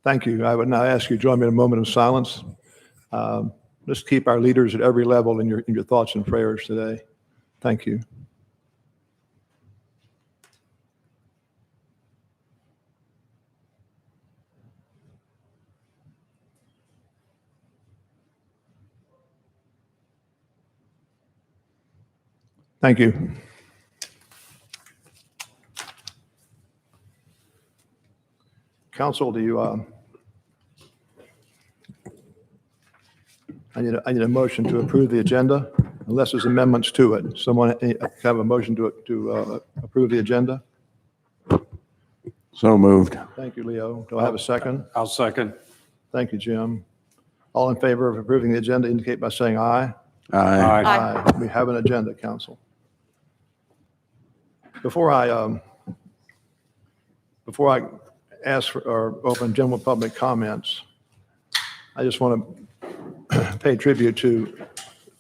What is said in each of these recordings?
Thank you. I would now ask you to join me in a moment of silence. Let's keep our leaders at every level in your thoughts and prayers today. Thank you. Thank you. Council, do you, I need a motion to approve the agenda unless there's amendments to it. Someone have a motion to approve the agenda? So moved. Thank you, Leo. Do I have a second? I'll second. Thank you, Jim. All in favor of approving the agenda indicate by saying aye. Aye. Aye. We have an agenda, Council. Before I ask for or open general public comments, I just want to pay tribute to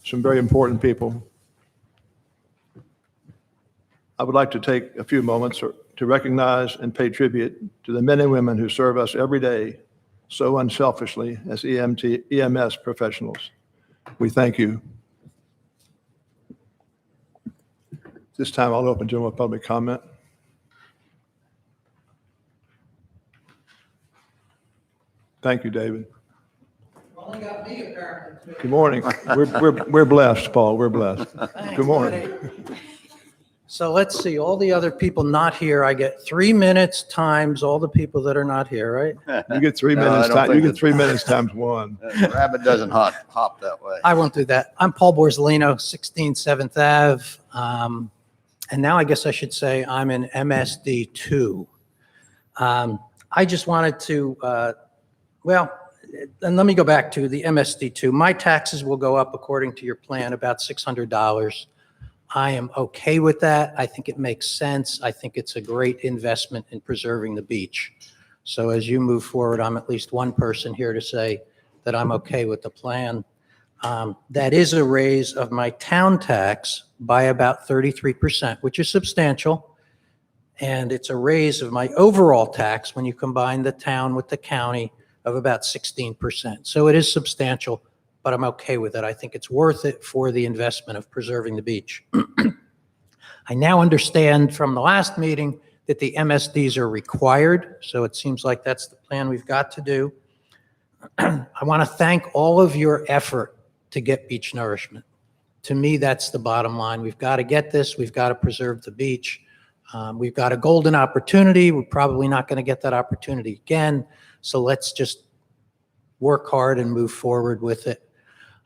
some very important people. I would like to take a few moments to recognize and pay tribute to the men and women who serve us every day so unselfishly as EMS professionals. We thank you. This time I'll open general public comment. Thank you, David. Only got me apparently. Good morning. We're blessed, Paul. We're blessed. Thanks, Good morning. buddy. So let's see, all the other people not here, I get 3 minutes times all the people that are not here, right? You get 3 No, I minutes. don't You think get 3 minutes times one. Rabbit doesn't hop that way. I won't do that. I'm Paul Borzellino, 16 7th Ave. And now I guess I should say I'm in MSD 2. I just wanted to, and let me go back to the MSD 2. My taxes will go up according to your plan, about $600. I am okay with that. I think it makes sense. I think it's a great investment in preserving the beach. So as you move forward, I'm at least one person here to say that I'm okay with the plan. That is a raise of my town tax by about 33%, which is substantial. And it's a raise of my overall tax when you combine the town with the county of about 16%. So it is substantial, but I'm okay with it. I think it's worth it for the investment of preserving the beach. I now understand from the last meeting that the MSDs are required, so it seems like that's the plan we've got to do. I want to thank all of your effort to get beach nourishment. To me, that's the bottom line. We've got to get this. We've got to preserve the beach. We've got a golden opportunity. We're probably not going to get that opportunity again, so let's just work hard and move forward with it.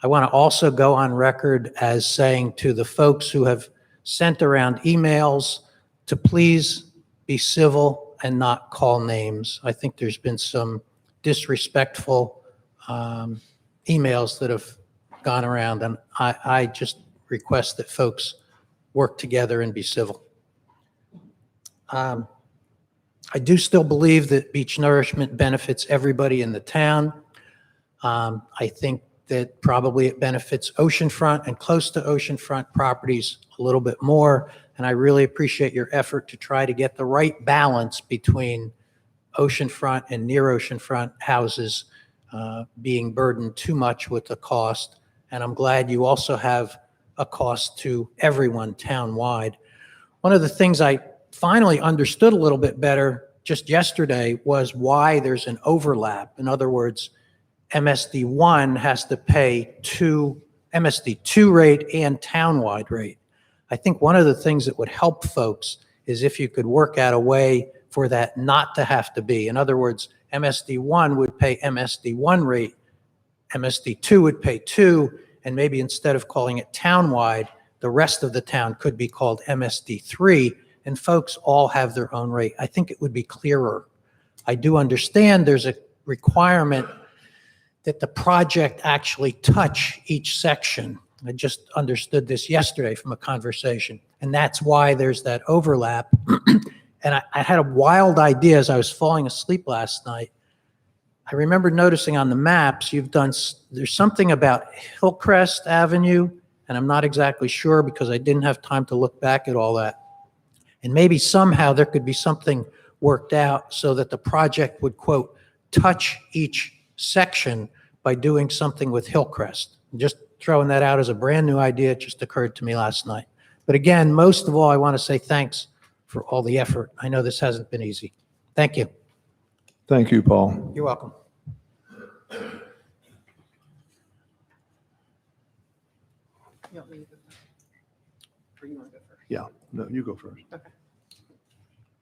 I want to also go on record as saying to the folks who have sent around emails to please be civil and not call names. I think there's been some disrespectful emails that have gone around, and I just request that folks work together and be civil. I do still believe that beach nourishment benefits everybody in the town. I think that probably it benefits oceanfront and close to oceanfront properties a little bit more. And I really appreciate your effort to try to get the right balance between oceanfront and near oceanfront houses being burdened too much with the cost. And I'm glad you also have a cost to everyone town-wide. One of the things I finally understood a little bit better just yesterday was why there's an overlap. In other words, MSD 1 has to pay MSD 2 rate and townwide rate. I think one of the things that would help folks is if you could work out a way for that not to have to be. In other words, MSD 1 would pay MSD 1 rate, MSD 2 would pay 2, and maybe instead of calling it townwide, the rest of the town could be called MSD 3, and folks all have their own rate. I think it would be clearer. I do understand there's a requirement that the project actually touch each section. I just understood this yesterday from a conversation, and that's why there's that overlap. And I had a wild idea as I was falling asleep last night. I remember noticing on the maps, there's something about Hillcrest Avenue, and I'm not exactly sure because I didn't have time to look back at all that. And maybe somehow there could be something worked out so that the project would, quote, touch each section by doing something with Hillcrest. Just throwing that out as a brand new idea. It just occurred to me last night. But again, most of all, I want to say thanks for all the effort. I know this hasn't been easy. Thank you. Thank you, Paul. You're welcome. Yeah, no, you go first. Okay.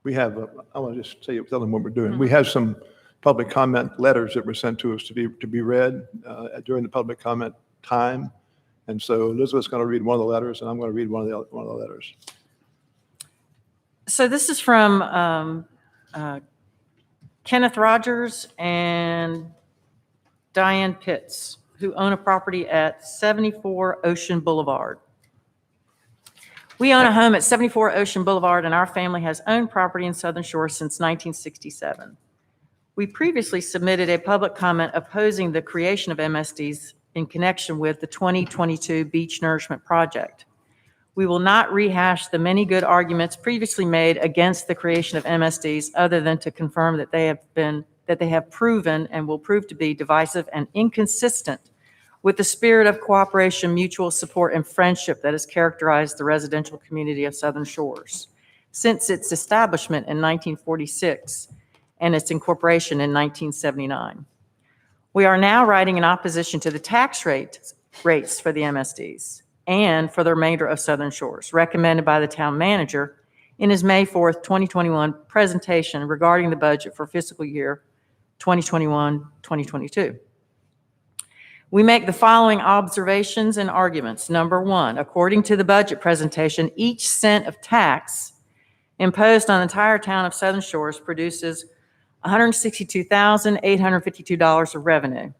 We have, I want to just tell them what we're doing. We have some public comment letters that were sent to us to be read during the public comment time. And so Elizabeth's going to read one of the letters, and I'm going to read one of the letters. So this is from Kenneth Rogers and Diane Pitts, who own a property at 74 Ocean Boulevard. We own a home at 74 Ocean Boulevard, and our family has owned property in Southern Shore since 1967. We previously submitted a public comment opposing the creation of MSDs in connection with the 2022 Beach Nourishment Project. We will not rehash the many good arguments previously made against the creation of MSDs, other than to confirm that they have proven and will prove to be divisive and inconsistent with the spirit of cooperation, mutual support, and friendship that has characterized the residential community of Southern Shores since its establishment in 1946 and its incorporation in 1979. We are now writing in opposition to the tax rates for the MSDs and for the remainder of Southern Shores, recommended by the town manager in his May 4th, 2021 presentation regarding the budget for fiscal year 2021-2022. We make the following observations and arguments. Number one, according to the budget presentation, each cent of tax imposed on the entire town of Southern Shores produces $162,852 of revenue.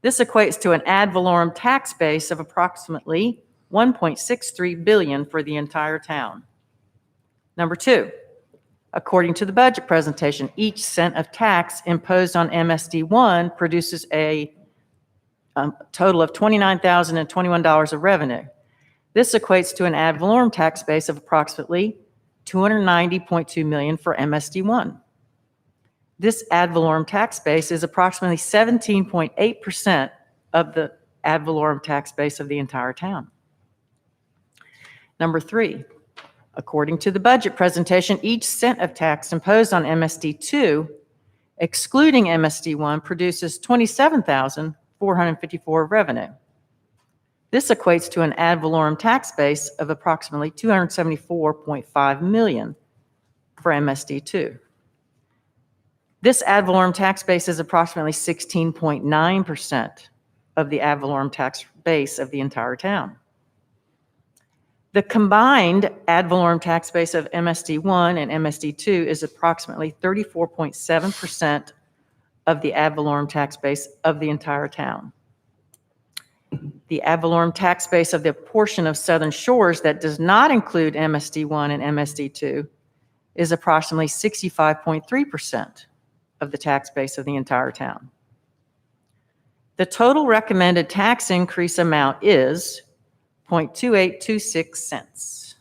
This equates to an ad valorem tax base of approximately $1.63 billion for the entire town. Number two, according to the budget presentation, each cent of tax imposed on MSD1 produces a total of $29,021 of revenue. This equates to an ad valorem tax base of approximately $290.2 million for MSD1. This ad valorem tax base is approximately 17.8% of the ad valorem tax base of the entire town. Number three, according to the budget presentation, each cent of tax imposed on MSD2, excluding MSD1, produces $27,454 of revenue. This equates to an ad valorem tax base of approximately $274.5 million for MSD2. This ad valorem tax base is approximately 16.9% of the ad valorem tax base of the entire town. The combined ad valorem tax base of MSD1 and MSD2 is approximately 34.7% of the ad valorem tax base of the entire town. The ad valorem tax base of the portion of Southern Shores that does not include MSD1 and MSD2 is approximately 65.3% of the tax base of the entire town. The total recommended tax increase amount is 0.2826 cents.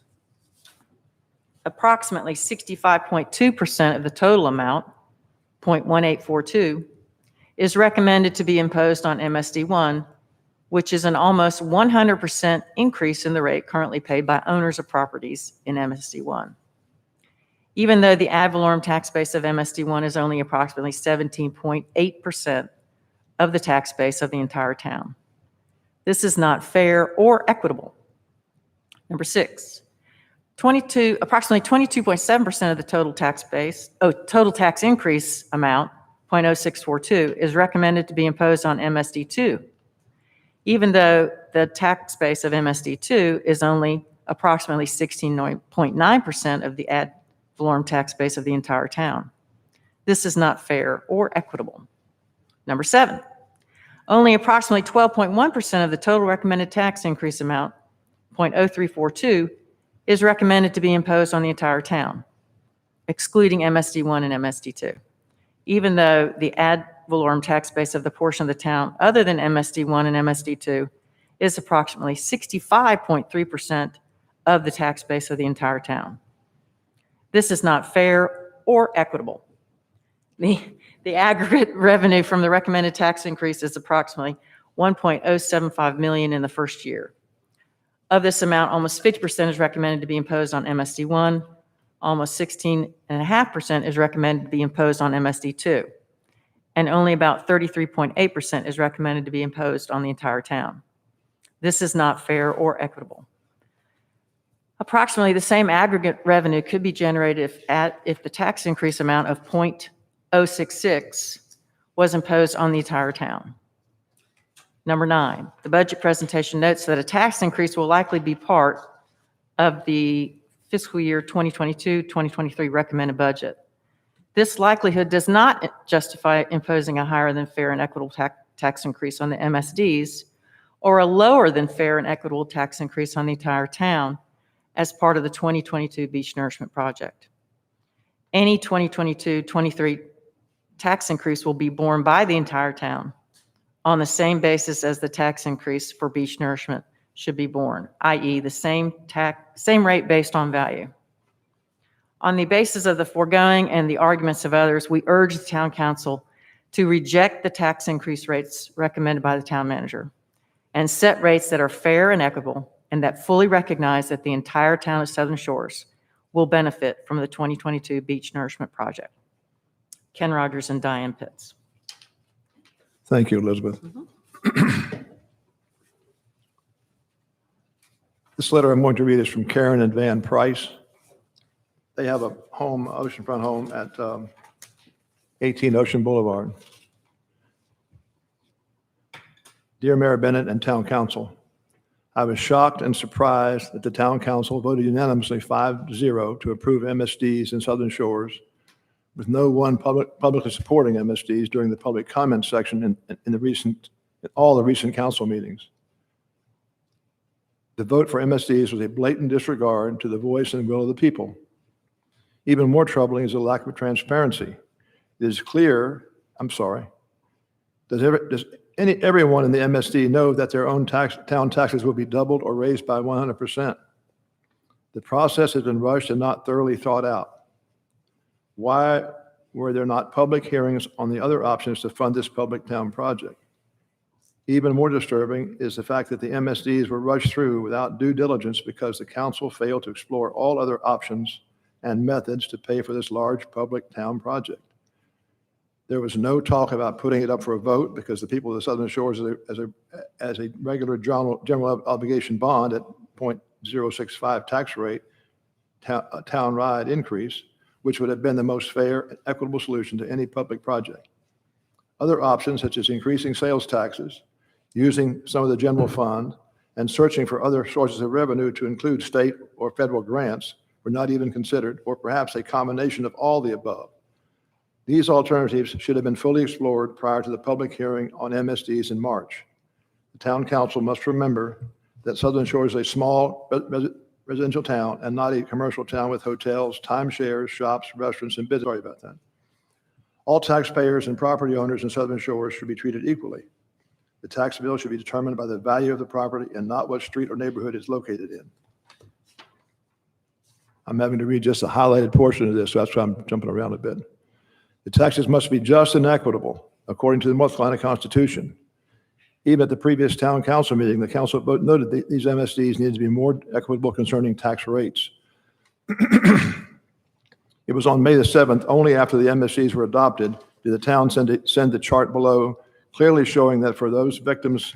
Approximately 65.2% of the total amount, 0.1842, is recommended to be imposed on MSD1, which is an almost 100% increase in the rate currently paid by owners of properties in MSD1. Even though the ad valorem tax base of MSD1 is only approximately 17.8% of the tax base of the entire town. This is not fair or equitable. Number six, approximately 22.7% of the total tax increase amount, 0.0642, is recommended to be imposed on MSD2, even though the tax base of MSD2 is only approximately 16.9% of the ad valorem tax base of the entire town. This is not fair or equitable. Number seven, only approximately 12.1% of the total recommended tax increase amount, 0.0342, is recommended to be imposed on the entire town, excluding MSD1 and MSD2, even though the ad valorem tax base of the portion of the town other than MSD1 and MSD2 is approximately 65.3% of the tax base of the entire town. This is not fair or equitable. The aggregate revenue from the recommended tax increase is approximately $1.075 million in the first year. Of this amount, almost 50% is recommended to be imposed on MSD1, almost 16.5% is recommended to be imposed on MSD2, and only about 33.8% is recommended to be imposed on the entire town. This is not fair or equitable. Approximately the same aggregate revenue could be generated if the tax increase amount of .066 was imposed on the entire town. Number 9, the budget presentation notes that a tax increase will likely be part of the fiscal year 2022-2023 recommended budget. This likelihood does not justify imposing a higher than fair and equitable tax increase on the MSDs or a lower than fair and equitable tax increase on the entire town as part of the 2022 beach nourishment project. Any 2022-23 tax increase will be borne by the entire town on the same basis as the tax increase for beach nourishment should be borne, i.e. the same rate based on value. On the basis of the foregoing and the arguments of others, we urge the town council to reject the tax increase rates recommended by the town manager and set rates that are fair and equitable and that fully recognize that the entire town of Southern Shores will benefit from the 2022 beach nourishment project. Ken Rogers and Diane Pitts. Thank you, Elizabeth. This letter I'm going to read is from Karen and Van Price. They have a home, oceanfront home at 18 Ocean Boulevard. Dear Mayor Bennett and Town Council, I was shocked and surprised that the Town Council voted unanimously 5-0 to approve MSDs in Southern Shores, with no one publicly supporting MSDs during the public comment section in all the recent council meetings. The vote for MSDs was a blatant disregard to the voice and will of the people. Even more troubling is the lack of transparency. It is clear, does everyone in the MSD know that their own town taxes will be doubled or raised by 100%? The process has been rushed and not thoroughly thought out. Why were there not public hearings on the other options to fund this public town project? Even more disturbing is the fact that the MSDs were rushed through without due diligence because the council failed to explore all other options and methods to pay for this large public town project. There was no talk about putting it up for a vote because the people of the Southern Shores, as a regular general obligation bond at 0.065 tax rate, town-wide increase, which would have been the most fair and equitable solution to any public project. Other options, such as increasing sales taxes, using some of the general fund, and searching for other sources of revenue to include state or federal grants, were not even considered, or perhaps a combination of all the above. These alternatives should have been fully explored prior to the public hearing on MSDs in March. The town council must remember that Southern Shores is a small residential town and not a commercial town with hotels, timeshares, shops, restaurants, and business. Sorry about that. All taxpayers and property owners in Southern Shores should be treated equally. The tax bill should be determined by the value of the property and not what street or neighborhood it's located in. I'm having to read just a highlighted portion of this, so that's why I'm jumping around a bit. The taxes must be just and equitable, according to the North Carolina Constitution. Even at the previous town council meeting, the council noted that these MSDs needed to be more equitable concerning tax rates. It was on May the 7th, only after the MSDs were adopted, did the town send the chart below, clearly showing that for those victims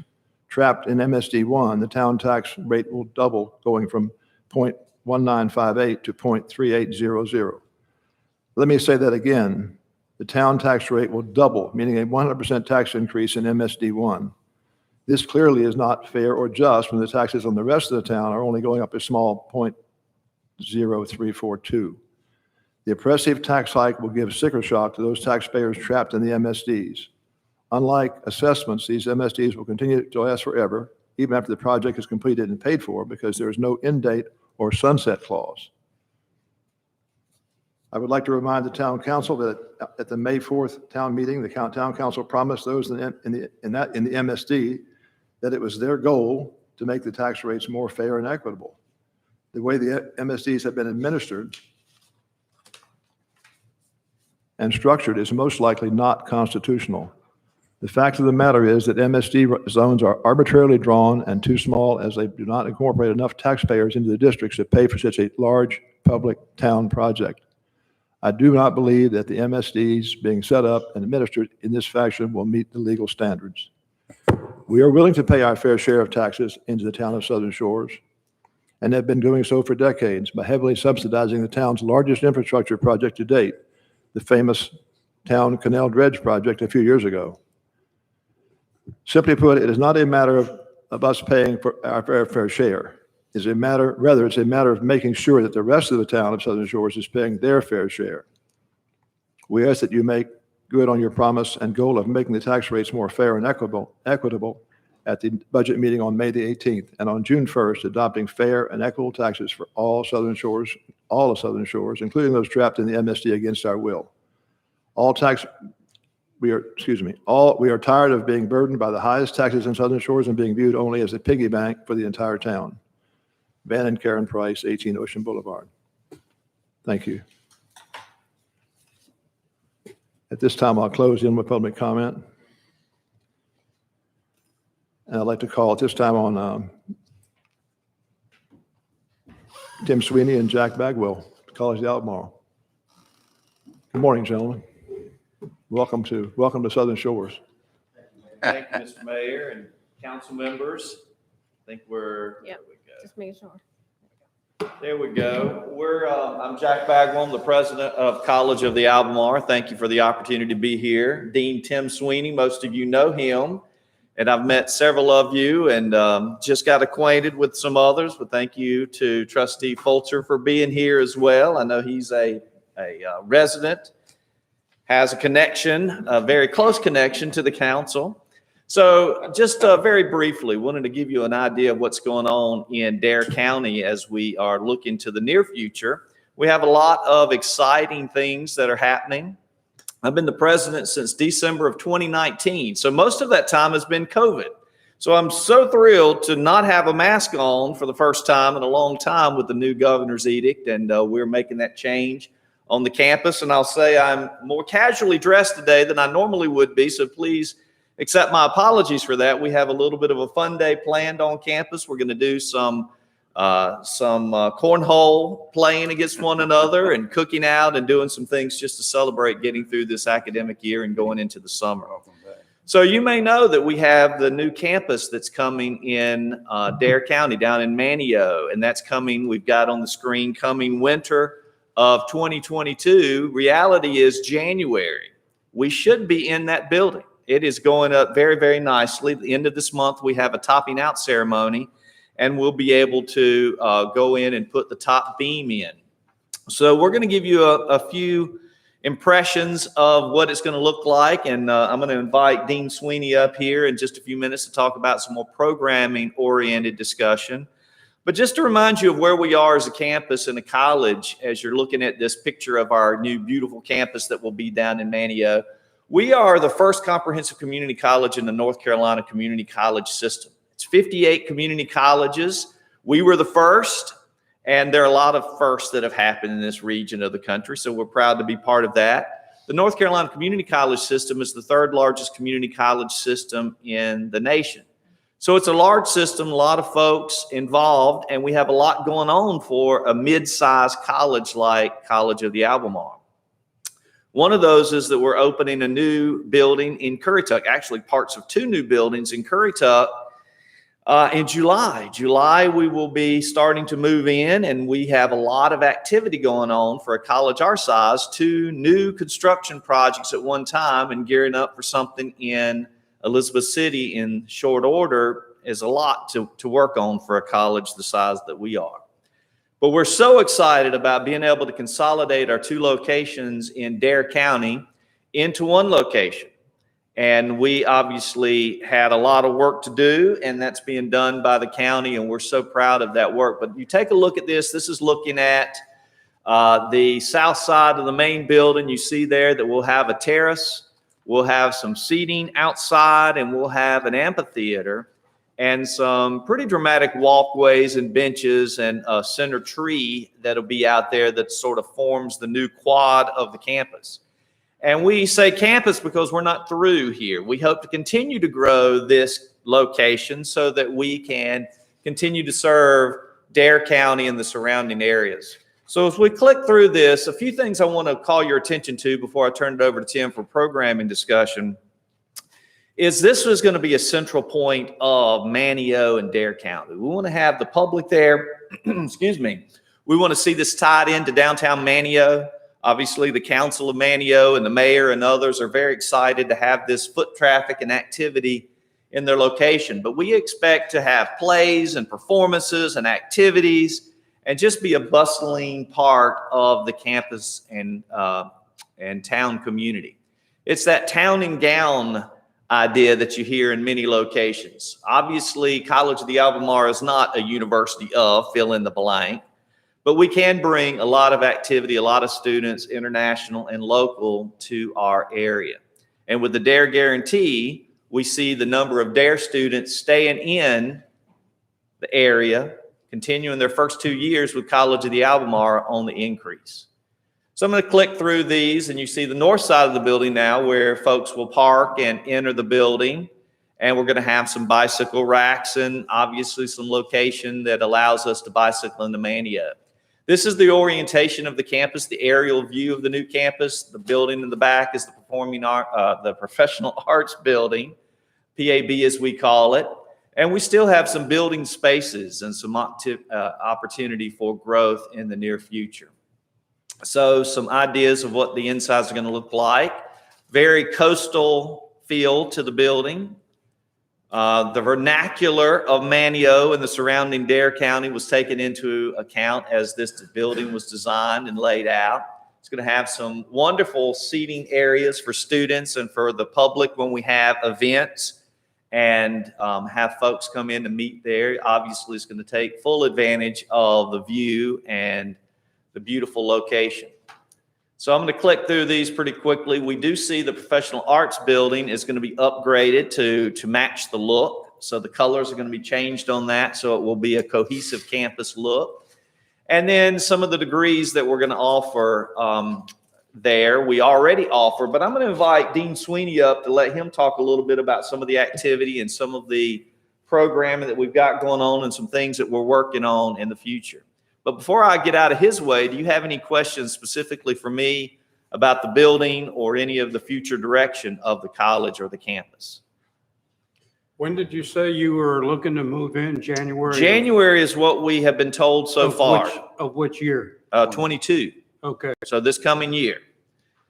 trapped in MSD1, the town tax rate will double, going from 0.1958 to 0.3800. Let me say that again. The town tax rate will double, meaning a 100% tax increase in MSD1. This clearly is not fair or just when the taxes on the rest of the town are only going up a small 0.0342. The oppressive tax hike will give sticker shock to those taxpayers trapped in the MSDs. Unlike assessments, these MSDs will continue to last forever, even after the project is completed and paid for, because there is no end date or sunset clause. I would like to remind the town council that at the May 4th town meeting, the town council promised those in the MSD that it was their goal to make the tax rates more fair and equitable. The way the MSDs have been administered and structured is most likely not constitutional. The fact of the matter is that MSD zones are arbitrarily drawn and too small, as they do not incorporate enough taxpayers into the districts to pay for such a large public town project. I do not believe that the MSDs being set up and administered in this fashion will meet the legal standards. We are willing to pay our fair share of taxes into the town of Southern Shores, and have been doing so for decades by heavily subsidizing the town's largest infrastructure project to date, the famous town canal dredge project a few years ago. Simply put, it is not a matter of us paying for our fair share. It's a matter of making sure that the rest of the town of Southern Shores is paying their fair share. We ask that you make good on your promise and goal of making the tax rates more fair and equitable at the budget meeting on May the 18th, and on June 1st, adopting fair and equitable taxes for all of Southern Shores, including those trapped in the MSD against our will. We are tired of being burdened by the highest taxes in Southern Shores and being viewed only as a piggy bank for the entire town. Van and Karen Price, 18 Ocean Boulevard. Thank you. At this time, I'll close in with public comment. And I'd like to call at this time on Tim Sweeney and Jack Bagwell, College of the Albemarle. Good morning, gentlemen. Welcome to Southern Shores. Thank you, Mr. Mayor and council members. I think we're, Yep. there we go. Just making sure. There we go. I'm Jack Bagwell, the president of College of the Albemarle. Thank you for the opportunity to be here. Dean Tim Sweeney, most of you know him, and I've met several of you and just got acquainted with some others, but thank you to Trustee Fulcher for being here as well. I know he's a resident, has a connection, a very close connection to the council. So just very briefly, wanted to give you an idea of what's going on in Dare County as we are looking to the near future. We have a lot of exciting things that are happening. I've been the president since December of 2019. So most of that time has been COVID. So I'm so thrilled to not have a mask on for the first time in a long time with the new governor's edict. And we're making that change on the campus. And I'll say I'm more casually dressed today than I normally would be. So please accept my apologies for that. We have a little bit of a fun day planned on campus. We're going to do some cornhole playing against one another and cooking out and doing some things just to celebrate getting through this academic year and going into the summer. So you may know that we have the new campus that's coming in Dare County down in Manio, and that's coming, we've got on the screen, coming winter of 2022. Reality is January. We should be in that building. It is going up very, very nicely. At the end of this month, we have a topping out ceremony, and we'll be able to go in and put the top beam in. So we're going to give you a few impressions of what it's going to look like, and I'm going to invite Dean Sweeney up here in just a few minutes to talk about some more programming-oriented discussion. But just to remind you of where we are as a campus and a college, as you're looking at this picture of our new beautiful campus that will be down in Manio, we are the first comprehensive community college in the North Carolina community college system. It's 58 community colleges. We were the first, and there are a lot of firsts that have happened in this region of the country, so we're proud to be part of that. The North Carolina community college system is the third largest community college system in the nation. So it's a large system, a lot of folks involved, and we have a lot going on for a mid-sized college like College of the Albemarle. One of those is that we're opening a new building in Currituck, actually parts of two new buildings in Currituck in July. July, we will be starting to move in, and we have a lot of activity going on for a college our size, 2 new construction projects at one time, and gearing up for something in Elizabeth City in short order is a lot to work on for a college the size that we are. But we're so excited about being able to consolidate our 2 locations in Dare County into one location. And we obviously had a lot of work to do, and that's being done by the county, and we're so proud of that work. But you take a look at this. This is looking at the south side of the main building. You see there that we'll have a terrace, we'll have some seating outside, and we'll have an amphitheater and some pretty dramatic walkways and benches and a center tree that'll be out there that sort of forms the new quad of the campus. And we say campus because we're not through here. We hope to continue to grow this location so that we can continue to serve Dare County and the surrounding areas. So as we click through this, a few things I want to call your attention to before I turn it over to Tim for programming discussion is this was going to be a central point of Manteo and Dare County. We want to have the public there, excuse me. We want to see this tied into downtown Manteo. Obviously, the Council of Manteo and the mayor and others are very excited to have this foot traffic and activity in their location. But we expect to have plays and performances and activities and just be a bustling part of the campus and town community. It's that town and gown idea that you hear in many locations. Obviously, College of the Albemarle is not a university of fill in the blank, but we can bring a lot of activity, a lot of students, international and local, to our area. And with the DARE guarantee, we see the number of DARE students staying in the area, continuing their first 2 years with College of the Albemarle on the increase. So I'm going to click through these, and you see the north side of the building now where folks will park and enter the building. And we're going to have some bicycle racks and obviously some location that allows us to bicycle into Manteo. This is the orientation of the campus, the aerial view of the new campus. The building in the back is the the Professional Arts Building, PAB as we call it. And we still have some building spaces and some opportunity for growth in the near future. So some ideas of what the insides are going to look like. Very coastal feel to the building. The vernacular of Manteo and the surrounding Dare County was taken into account as this building was designed and laid out. It's going to have some wonderful seating areas for students and for the public when we have events and have folks come in to meet there. Obviously, it's going to take full advantage of the view and the beautiful location. So I'm going to click through these pretty quickly. We do see the Professional Arts Building is going to be upgraded to match the look. So the colors are going to be changed on that, so it will be a cohesive campus look. And then some of the degrees that we're going to offer there, we already offer, but I'm going to invite Dean Sweeney up to let him talk a little bit about some of the activity and some of the programming that we've got going on and some things that we're working on in the future. But before I get out of his way, do you have any questions specifically for me about the building or any of the future direction of the college or the campus? When did you say you were looking to move in? January? January is what we have been told so far. Of which year? 22. Okay. So this coming year.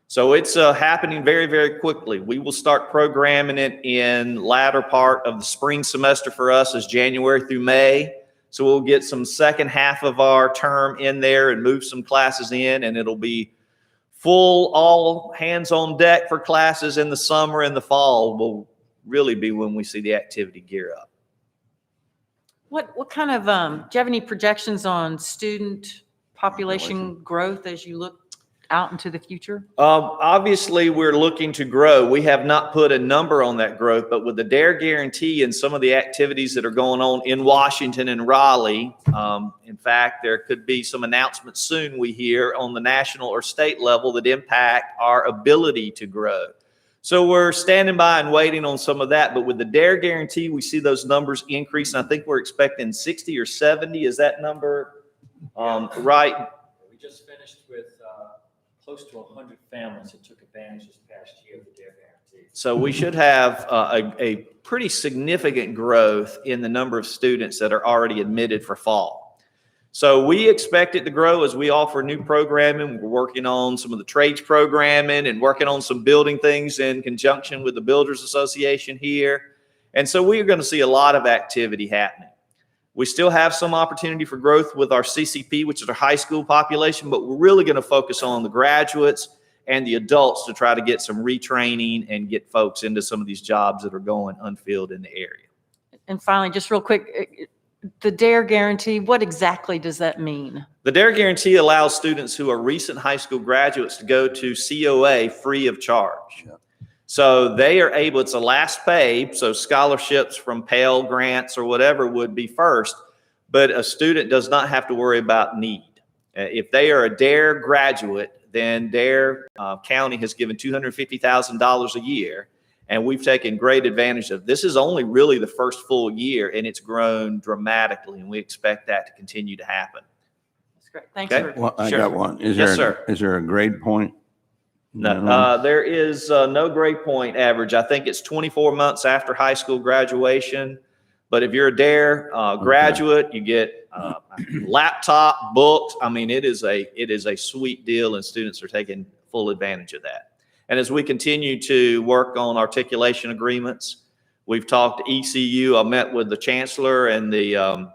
So it's happening very, very quickly. We will start programming it in latter part of the spring semester for us is January through May. So we'll get some second half of our term in there and move some classes in, and it'll be full, all hands on deck for classes in the summer and the fall will really be when we see the activity gear up. What kind of, do you have any projections on student population growth as you look out into the future? Obviously, we're looking to grow. We have not put a number on that growth, but with the DARE guarantee and some of the activities that are going on in Washington and Raleigh, in fact, there could be some announcements soon we hear on the national or state level that impact our ability to grow. So we're standing by and waiting on some of that. But with the DARE guarantee, we see those numbers increase. And I think we're expecting 60 or 70. Is that number right? We just finished with close to 100 families that took advantage this past year of the DARE guarantee. So we should have a pretty significant growth in the number of students that are already admitted for fall. So we expect it to grow as we offer new programming. We're working on some of the trades programming and working on some building things in conjunction with the Builders Association here. And so we are going to see a lot of activity happening. We still have some opportunity for growth with our CCP, which is our high school population, but we're really going to focus on the graduates and the adults to try to get some retraining and get folks into some of these jobs that are going unfilled in the area. And finally, just real quick, the DARE guarantee, what exactly does that mean? The DARE guarantee allows students who are recent high school graduates to go to COA free of charge. Yeah. So they are able, it's a last pay, so scholarships from Pell grants or whatever would be first, but a student does not have to worry about need. If they are a DARE graduate, then Dare County has given $250,000 a year. And we've taken great advantage of. This is only really the first full year, and it's grown dramatically, and we expect that to continue to happen. That's great. Thanks Okay. for, Well, I Sure. got one. Is Yes, there, sir. is there a grade point? No, there is no grade point average. I think it's 24 months after high school graduation. But if you're a Dare graduate, you get laptop, books. I mean, it is a sweet deal, and students are taking full advantage of that. And as we continue to work on articulation agreements, we've talked to ECU. I met with the chancellor and the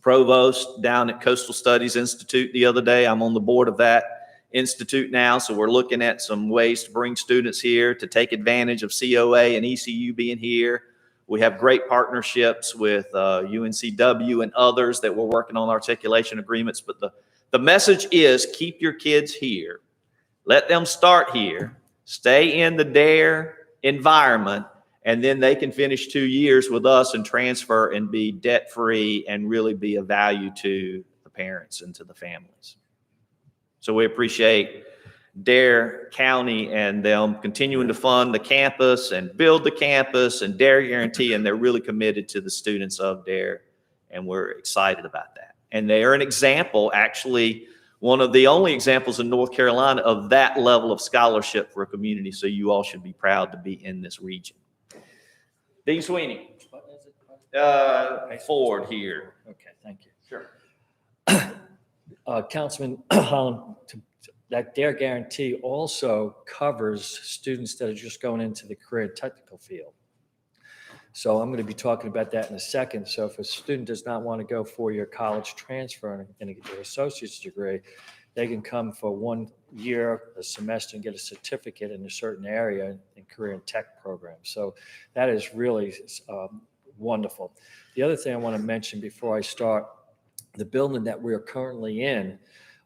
provost down at Coastal Studies Institute the other day. I'm on the board of that institute now, so we're looking at some ways to bring students here to take advantage of COA and ECU being here. We have great partnerships with UNCW and others that we're working on articulation agreements. But the message is keep your kids here. Let them start here. Stay in the Dare environment, and then they can finish 2 years with us and transfer and be debt-free and really be of value to the parents and to the families. So we appreciate Dare County and them continuing to fund the campus and build the campus and Dare Guarantee, and they're really committed to the students of Dare, and we're excited about that. And they are an example, actually, one of the only examples in North Carolina of that level of scholarship for a community, so you all should be proud to be in this region. Dean Sweeney. Ford here. Okay, thank you. Sure. Councilman Holland, that Dare Guarantee also covers students that are just going into the career and technical field. So I'm going to be talking about that in a second. So if a student does not want to go 4-year college transfer and get their associate's degree, they can come for 1 year, a semester, and get a certificate in a certain area in career and tech programs. So that is really wonderful. The other thing I want to mention before I start, the building that we are currently in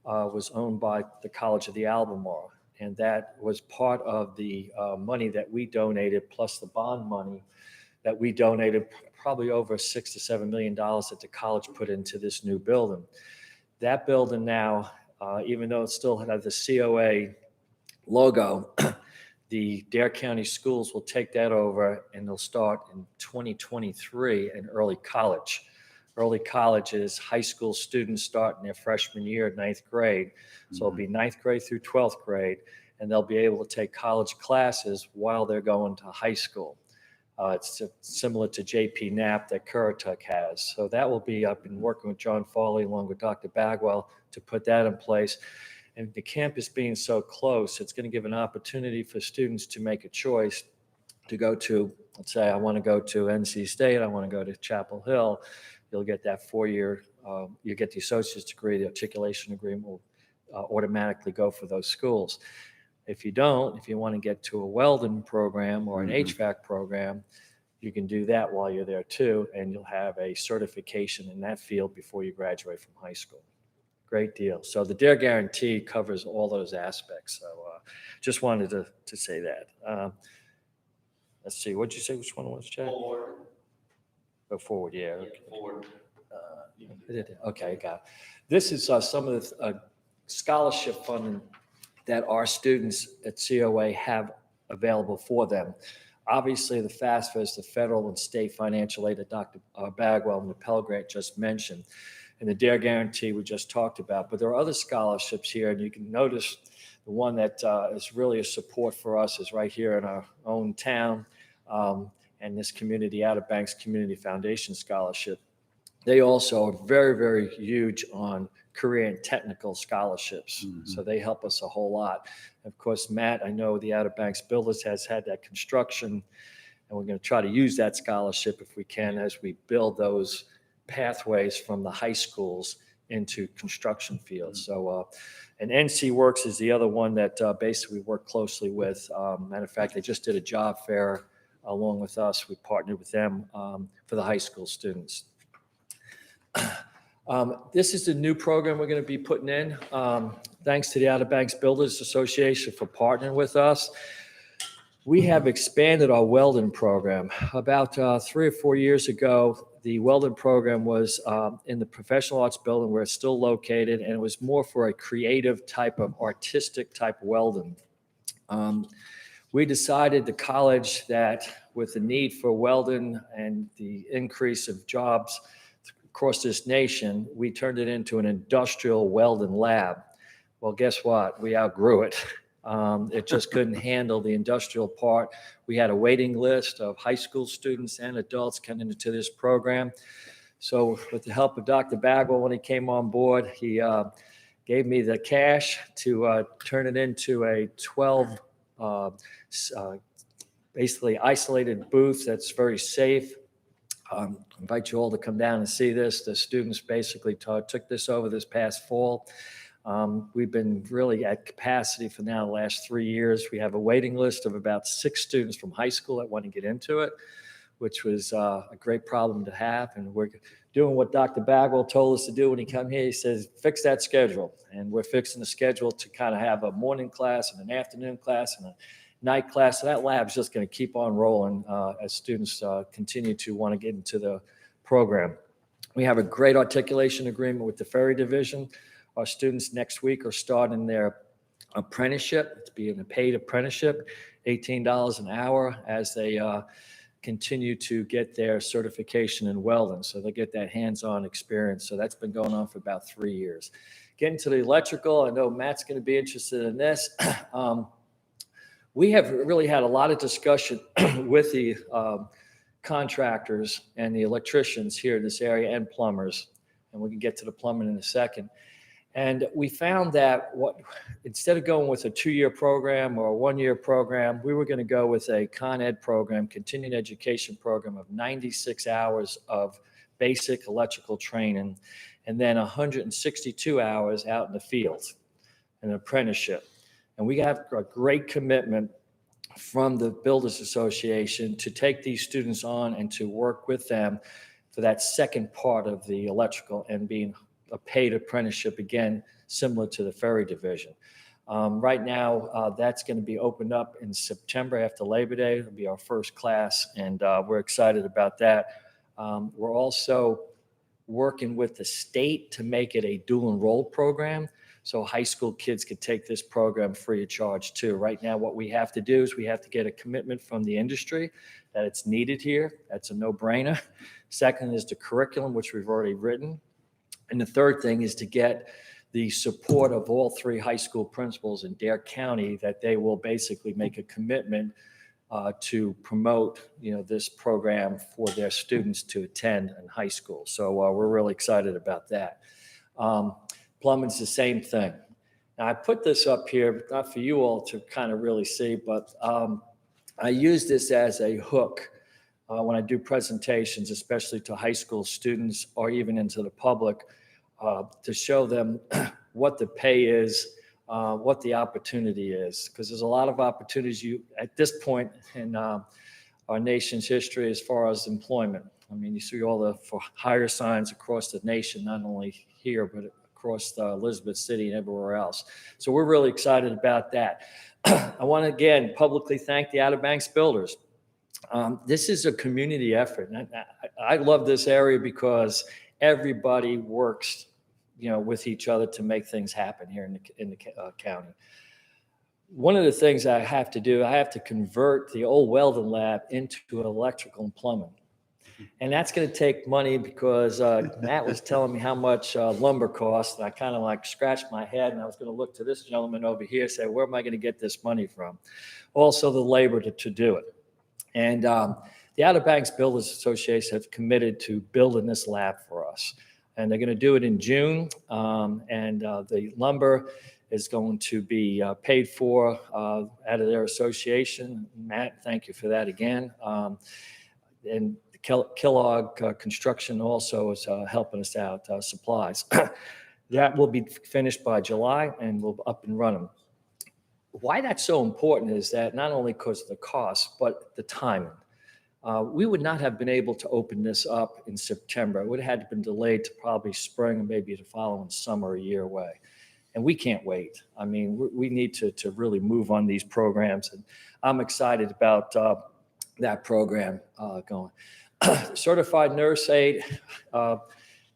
was owned by the College of the Albemarle, and that was part of the money that we donated, plus the bond money that we donated, probably over $6 to $7 million that the college put into this new building. That building now, even though it still has the COA logo, the Dare County schools will take that over, and they'll start in 2023 in early college. Early college is high school students starting their freshman year at 9th grade. So it'll be 9th grade through 12th grade, and they'll be able to take college classes while they're going to high school. It's similar to JP Knapp that Currituck has. So that will be, I've been working with John Farley along with Dr. Bagwell to put that in place. And the campus being so close, it's going to give an opportunity for students to make a choice to go to, let's say I want to go to NC State, I want to go to Chapel Hill. You'll get that 4-year, you get the associate's degree, the articulation agreement will automatically go for those schools. If you don't, if you want to get to a welding program or an HVAC program, you can do that while you're there too, and you'll have a certification in that field before you graduate from high school. Great deal. So the Dare Guarantee covers all those aspects. So just wanted to say that. Let's see, what'd you say, which one was, Chad? Forward. Go forward, yeah. Yeah, forward. Okay, got it. This is some of the scholarship funding that our students at COA have available for them. Obviously, the FAFSA is the federal and state financial aid that Dr. Bagwell and the Pell Grant just mentioned, and the Dare Guarantee we just talked about. But there are other scholarships here, and you can notice the one that is really a support for us is right here in our own town, and this community, Outer Banks Community Foundation Scholarship. They also are very, very huge on career and technical scholarships. So they help us a whole lot. Of course, Matt, I know the Outer Banks Builders has had that construction, and we're going to try to use that scholarship if we can as we build those pathways from the high schools into construction fields. So, and NC Works is the other one that basically we work closely with. Matter of fact, they just did a job fair along with us. We partnered with them for the high school students. This is the new program we're going to be putting in. Thanks to the Outer Banks Builders Association for partnering with us. We have expanded our welding program. About 3 or 4 years ago, the Welding Program was in the Professional Arts Building where it's still located, and it was more for a creative type of artistic type welding. We decided, the college, that with the need for welding and the increase of jobs across this nation, we turned it into an industrial welding lab. Well, guess what? We outgrew it. It just couldn't handle the industrial part. We had a waiting list of high school students and adults coming into this program. So with the help of Dr. Bagwell, when he came on board, he gave me the cash to turn it into a 12 basically isolated booth that's very safe. Invite you all to come down and see this. The students basically took this over this past fall. We've been really at capacity for now the last 3 years. We have a waiting list of about 6 students from high school that want to get into it, which was a great problem to have. And we're doing what Dr. Bagwell told us to do when he came here. He says, fix that schedule. And we're fixing the schedule to kind of have a morning class and an afternoon class and a night class. So that lab's just going to keep on rolling as students continue to want to get into the program. We have a great articulation agreement with the Ferry Division. Our students next week are starting their apprenticeship. It's being a paid apprenticeship, $18 an hour, as they continue to get their certification in welding. So they get that hands-on experience. So that's been going on for about 3 years. Getting to the electrical, I know Matt's going to be interested in this. We have really had a lot of discussion with the contractors and the electricians here in this area and plumbers, and we can get to the plumbing in a second. And we found that instead of going with a 2-year program or a 1-year program, we were going to go with a Con Ed program, continuing education program of 96 hours of basic electrical training, and then 162 hours out in the field, an apprenticeship. And we have a great commitment from the Builders Association to take these students on and to work with them for that second part of the electrical and being a paid apprenticeship, again, similar to the Ferry Division. Right now, that's going to be opened up in September after Labor Day. It'll be our first class, and we're excited about that. We're also working with the state to make it a dual enroll program, so high school kids could take this program free of charge too. Right now, what we have to do is we have to get a commitment from the industry that it's needed here. That's a no-brainer. Second is the curriculum, which we've already written. And the third thing is to get the support of all 3 high school principals in Dare County, that they will basically make a commitment to promote, this program for their students to attend in high school. So we're really excited about that. Plumbing's the same thing. Now, I put this up here, not for you all to kind of really see, but I use this as a hook when I do presentations, especially to high school students or even into the public, to show them what the pay is, what the opportunity is, because there's a lot of opportunities at this point in our nation's history as far as employment. I mean, you see all the for hire signs across the nation, not only here, but across Elizabeth City and everywhere else. So we're really excited about that. I want to, again, publicly thank the Outer Banks Builders. This is a community effort. I love this area because everybody works, with each other to make things happen here in the county. One of the things I have to do, I have to convert the old welding lab into electrical and plumbing. And that's going to take money because Matt was telling me how much lumber costs. And I kind of scratched my head, and I was going to look to this gentleman over here and say, where am I going to get this money from? Also the labor to do it. And the Outer Banks Builders Association have committed to building this lab for us. And they're going to do it in June. The lumber is going to be paid for out of their association. Matt, thank you for that again. And Kellogg Construction also is helping us out, supplies. That will be finished by July, and we'll up and running. Why that's so important is that not only because of the cost, but the timing. We would not have been able to open this up in September. It would have had to been delayed to probably spring and maybe the following summer, a year away. And we can't wait. I mean, we need to really move on these programs. And I'm excited about that program going. Certified nurse aide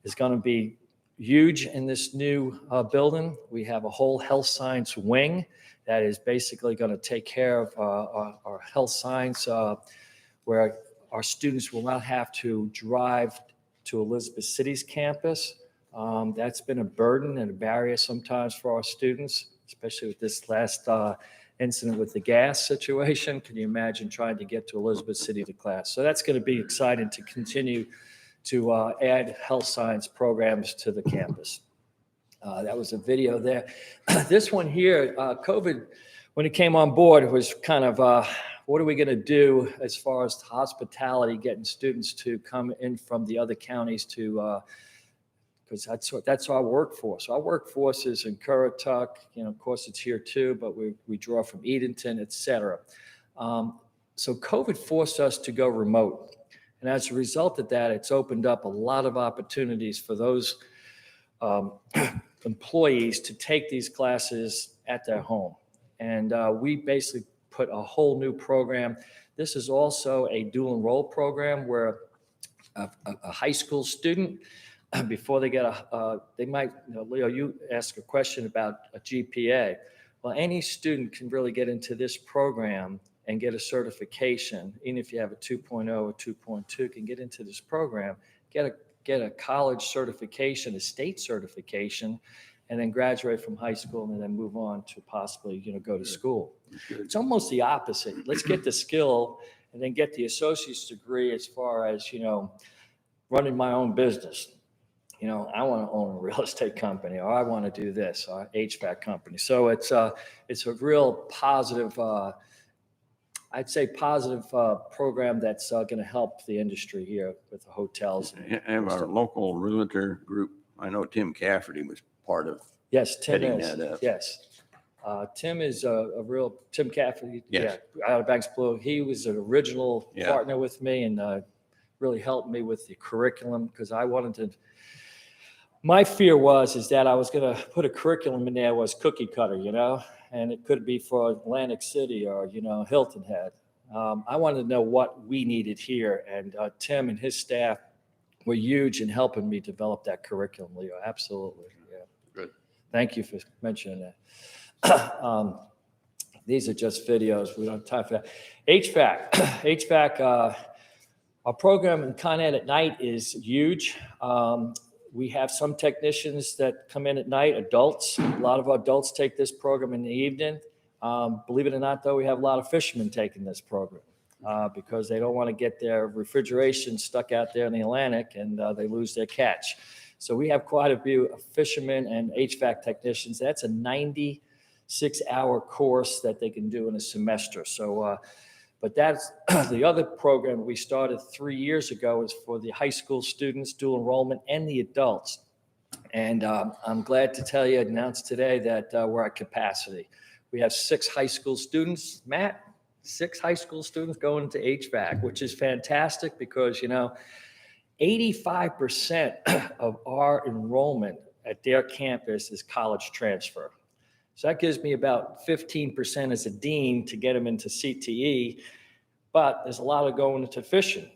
is going to be huge in this new building. We have a whole health science wing that is basically going to take care of our health science, where our students will not have to drive to Elizabeth City's campus. That's been a burden and a barrier sometimes for our students, especially with this last incident with the gas situation. Can you imagine trying to get to Elizabeth City to class? So that's going to be exciting to continue to add health science programs to the campus. That was a video there. This one here, COVID, when it came on board, it was kind of, what are we going to do as far as hospitality, getting students to come in from the other counties to, because that's our workforce. Our workforce is in Currituck, of course it's here too, but we draw from Edenton, et cetera. So COVID forced us to go remote. And as a result of that, it's opened up a lot of opportunities for those employees to take these classes at their home. And we basically put a whole new program. This is also a dual enroll program where a high school student, before they get they might, Leo, you ask a question about a GPA. Well, any student can really get into this program and get a certification. Even if you have a 2.0 or 2.2, can get into this program, get a college certification, a state certification, and then graduate from high school and then move on to possibly, go to school. It's almost the opposite. Let's get the skill and then get the associate's degree as far as, running my own business. I want to own a real estate company, or I want to do this, or HVAC company. So it's a real positive, I'd say positive program that's going to help the industry here with the hotels. And our local realtor group, I know Tim Cafferty was part of. Yes, Tim heading is. that up. Yes. Tim is a real, Tim Cafferty, Yes. out of Banks Blue. He was an original Yeah. partner with me and really helped me with the curriculum because I wanted to. My fear is that I was going to put a curriculum in there was cookie cutter, and it could be for Atlantic City or, Hilton Head. I wanted to know what we needed here, and Tim and his staff were huge in helping me develop that curriculum, Leo. Absolutely. Yeah. Good. Thank you for mentioning that. These are just videos. We don't have time for that. HVAC, our program in Con Ed at night is huge. We have some technicians that come in at night, adults. A lot of adults take this program in the evening. Believe it or not, though, we have a lot of fishermen taking this program because they don't want to get their refrigeration stuck out there in the Atlantic and they lose their catch. So we have quite a few fishermen and HVAC technicians. That's a 96-hour course that they can do in a semester. So, but that's the other program we started 3 years ago is for the high school students, dual enrollment, and the adults. And I'm glad to tell you, announce today that we're at capacity. We have 6 high school students, Matt, 6 high school students going into HVAC, which is fantastic because, 85% of our enrollment at their campus is college transfer. So that gives me about 15% as a dean to get them into CTE, but there's a lot of going into fishing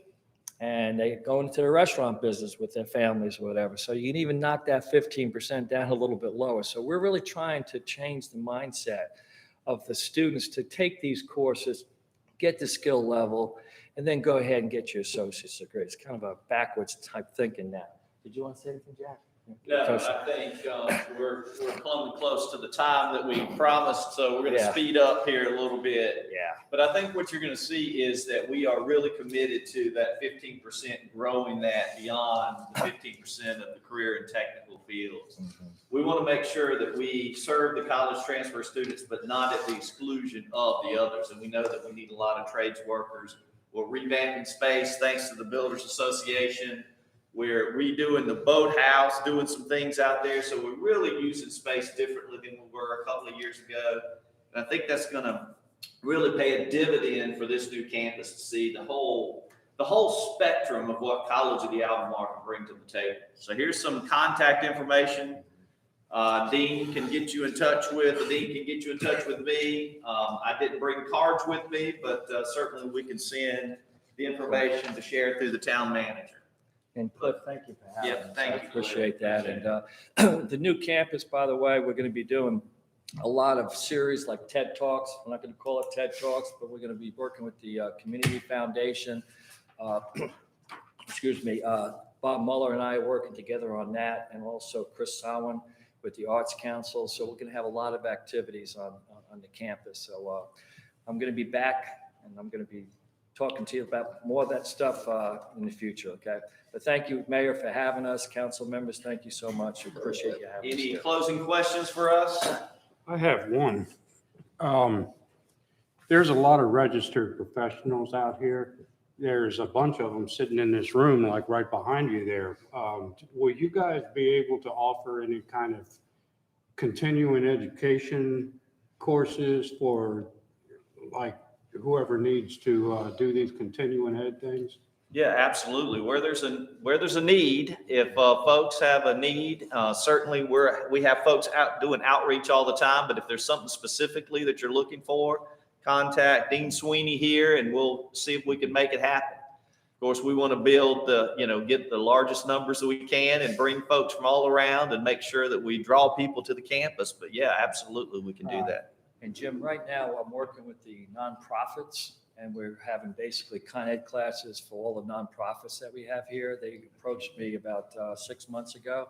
and they go into the restaurant business with their families or whatever. So you can even knock that 15% down a little bit lower. So we're really trying to change the mindset of the students to take these courses, get the skill level, and then go ahead and get your associate's degree. It's kind of a backwards type thinking now. Did you want to say anything, Jack? No, I think we're coming close to the time that we promised, so we're going to speed up here a little bit. Yeah. But I think what you're going to see is that we are really committed to that 15%, growing that beyond the 15% of the career and technical fields. Mm-hmm. We want to make sure that we serve the college transfer students, but not at the exclusion of the others. And we know that we need a lot of trades workers. We're revamping space thanks to the Builders Association. We're redoing the boathouse, doing some things out there. So we're really using space differently than we were a couple of years ago. And I think that's going to really pay a dividend for this new campus to see the whole spectrum of what College of the Albemarle can bring to the table. So here's some contact information. Dean can get you in touch with, the dean can get you in touch with me. I didn't bring cards with me, but certainly we can send the information to share through the town manager. And Cliff, thank you for having Yeah, us. thank I you. appreciate that. And the new campus, by the way, we're going to be doing a lot of series like TED Talks. We're not going to call it TED Talks, but we're going to be working with the Community Foundation. Excuse me, Bob Mueller and I are working together on that, and also Chris Samhain with the Arts Council. So we're going to have a lot of activities on the campus. So I'm going to be back, and I'm going to be talking to you about more of that stuff in the future, okay? But thank you, Mayor, for having us. Council members, thank you so much. We appreciate you having us Any here. closing questions for us? I have one. There's a lot of registered professionals out here. There's a bunch of them sitting in this room, like right behind you there. Will you guys be able to offer any kind of continuing education courses for like whoever needs to do these continuing ed things? Yeah, absolutely. Where there's a need, if folks have a need, certainly we have folks out doing outreach all the time, but if there's something specifically that you're looking for, contact Dean Sweeney here and we'll see if we can make it happen. Of course, we want to build get the largest numbers that we can and bring folks from all around and make sure that we draw people to the campus. But yeah, absolutely, we can do that. And Jim, right now, I'm working with the nonprofits, and we're having basically Con Ed classes for all the nonprofits that we have here. They approached me about 6 months ago,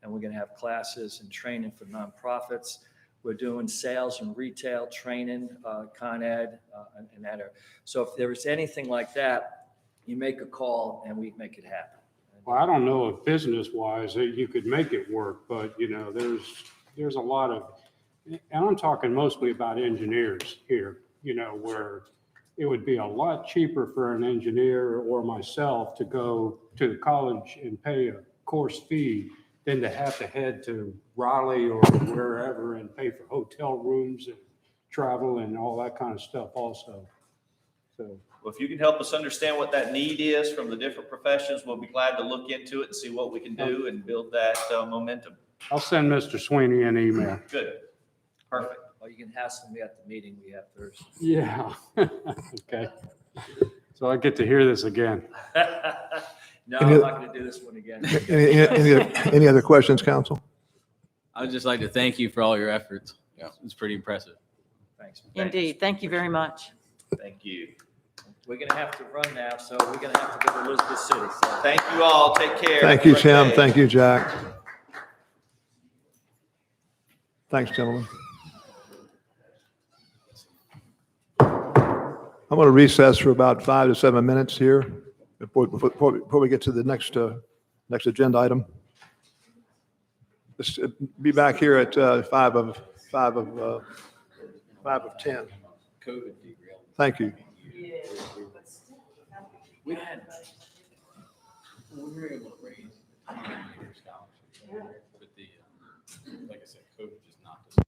and we're going to have classes and training for nonprofits. We're doing sales and retail training, Con Ed, and that area. So if there is anything like that, you make a call and we make it happen. Well, I don't know if business-wise you could make it work, but there's a lot of, and I'm talking mostly about engineers here, where it would be a lot cheaper for an engineer or myself to go to the college and pay a course fee than to have to head to Raleigh or wherever and pay for hotel rooms and travel and all that kind of stuff also. So, Well, if you can help us understand what that need is from the different professions, we'll be glad to look into it and see what we can do and build that momentum. I'll send Mr. Sweeney an email. Good. Perfect. Or you can hassle me at the meeting we have Thursday. Yeah. Okay. So I get to hear this again. No, I'm not going to do this one again. Any other questions, council? I'd just like to thank you for all your efforts. Yeah, it's pretty impressive. Thanks. Indeed. Thank you very much. Thank you. We're going to have to run now, so we're going to have to go to Elizabeth City. So. Thank you all. Take care. Thank you, Have a great Tim. day. Thank you, Jack. Thanks, gentlemen. I'm going to recess for about 5 to 7 minutes here before we get to the next agenda item. Let's be back here at 5 of 10. COVID derailed. Thank you. We were able to raise scholarships, but like I said, COVID just knocked us.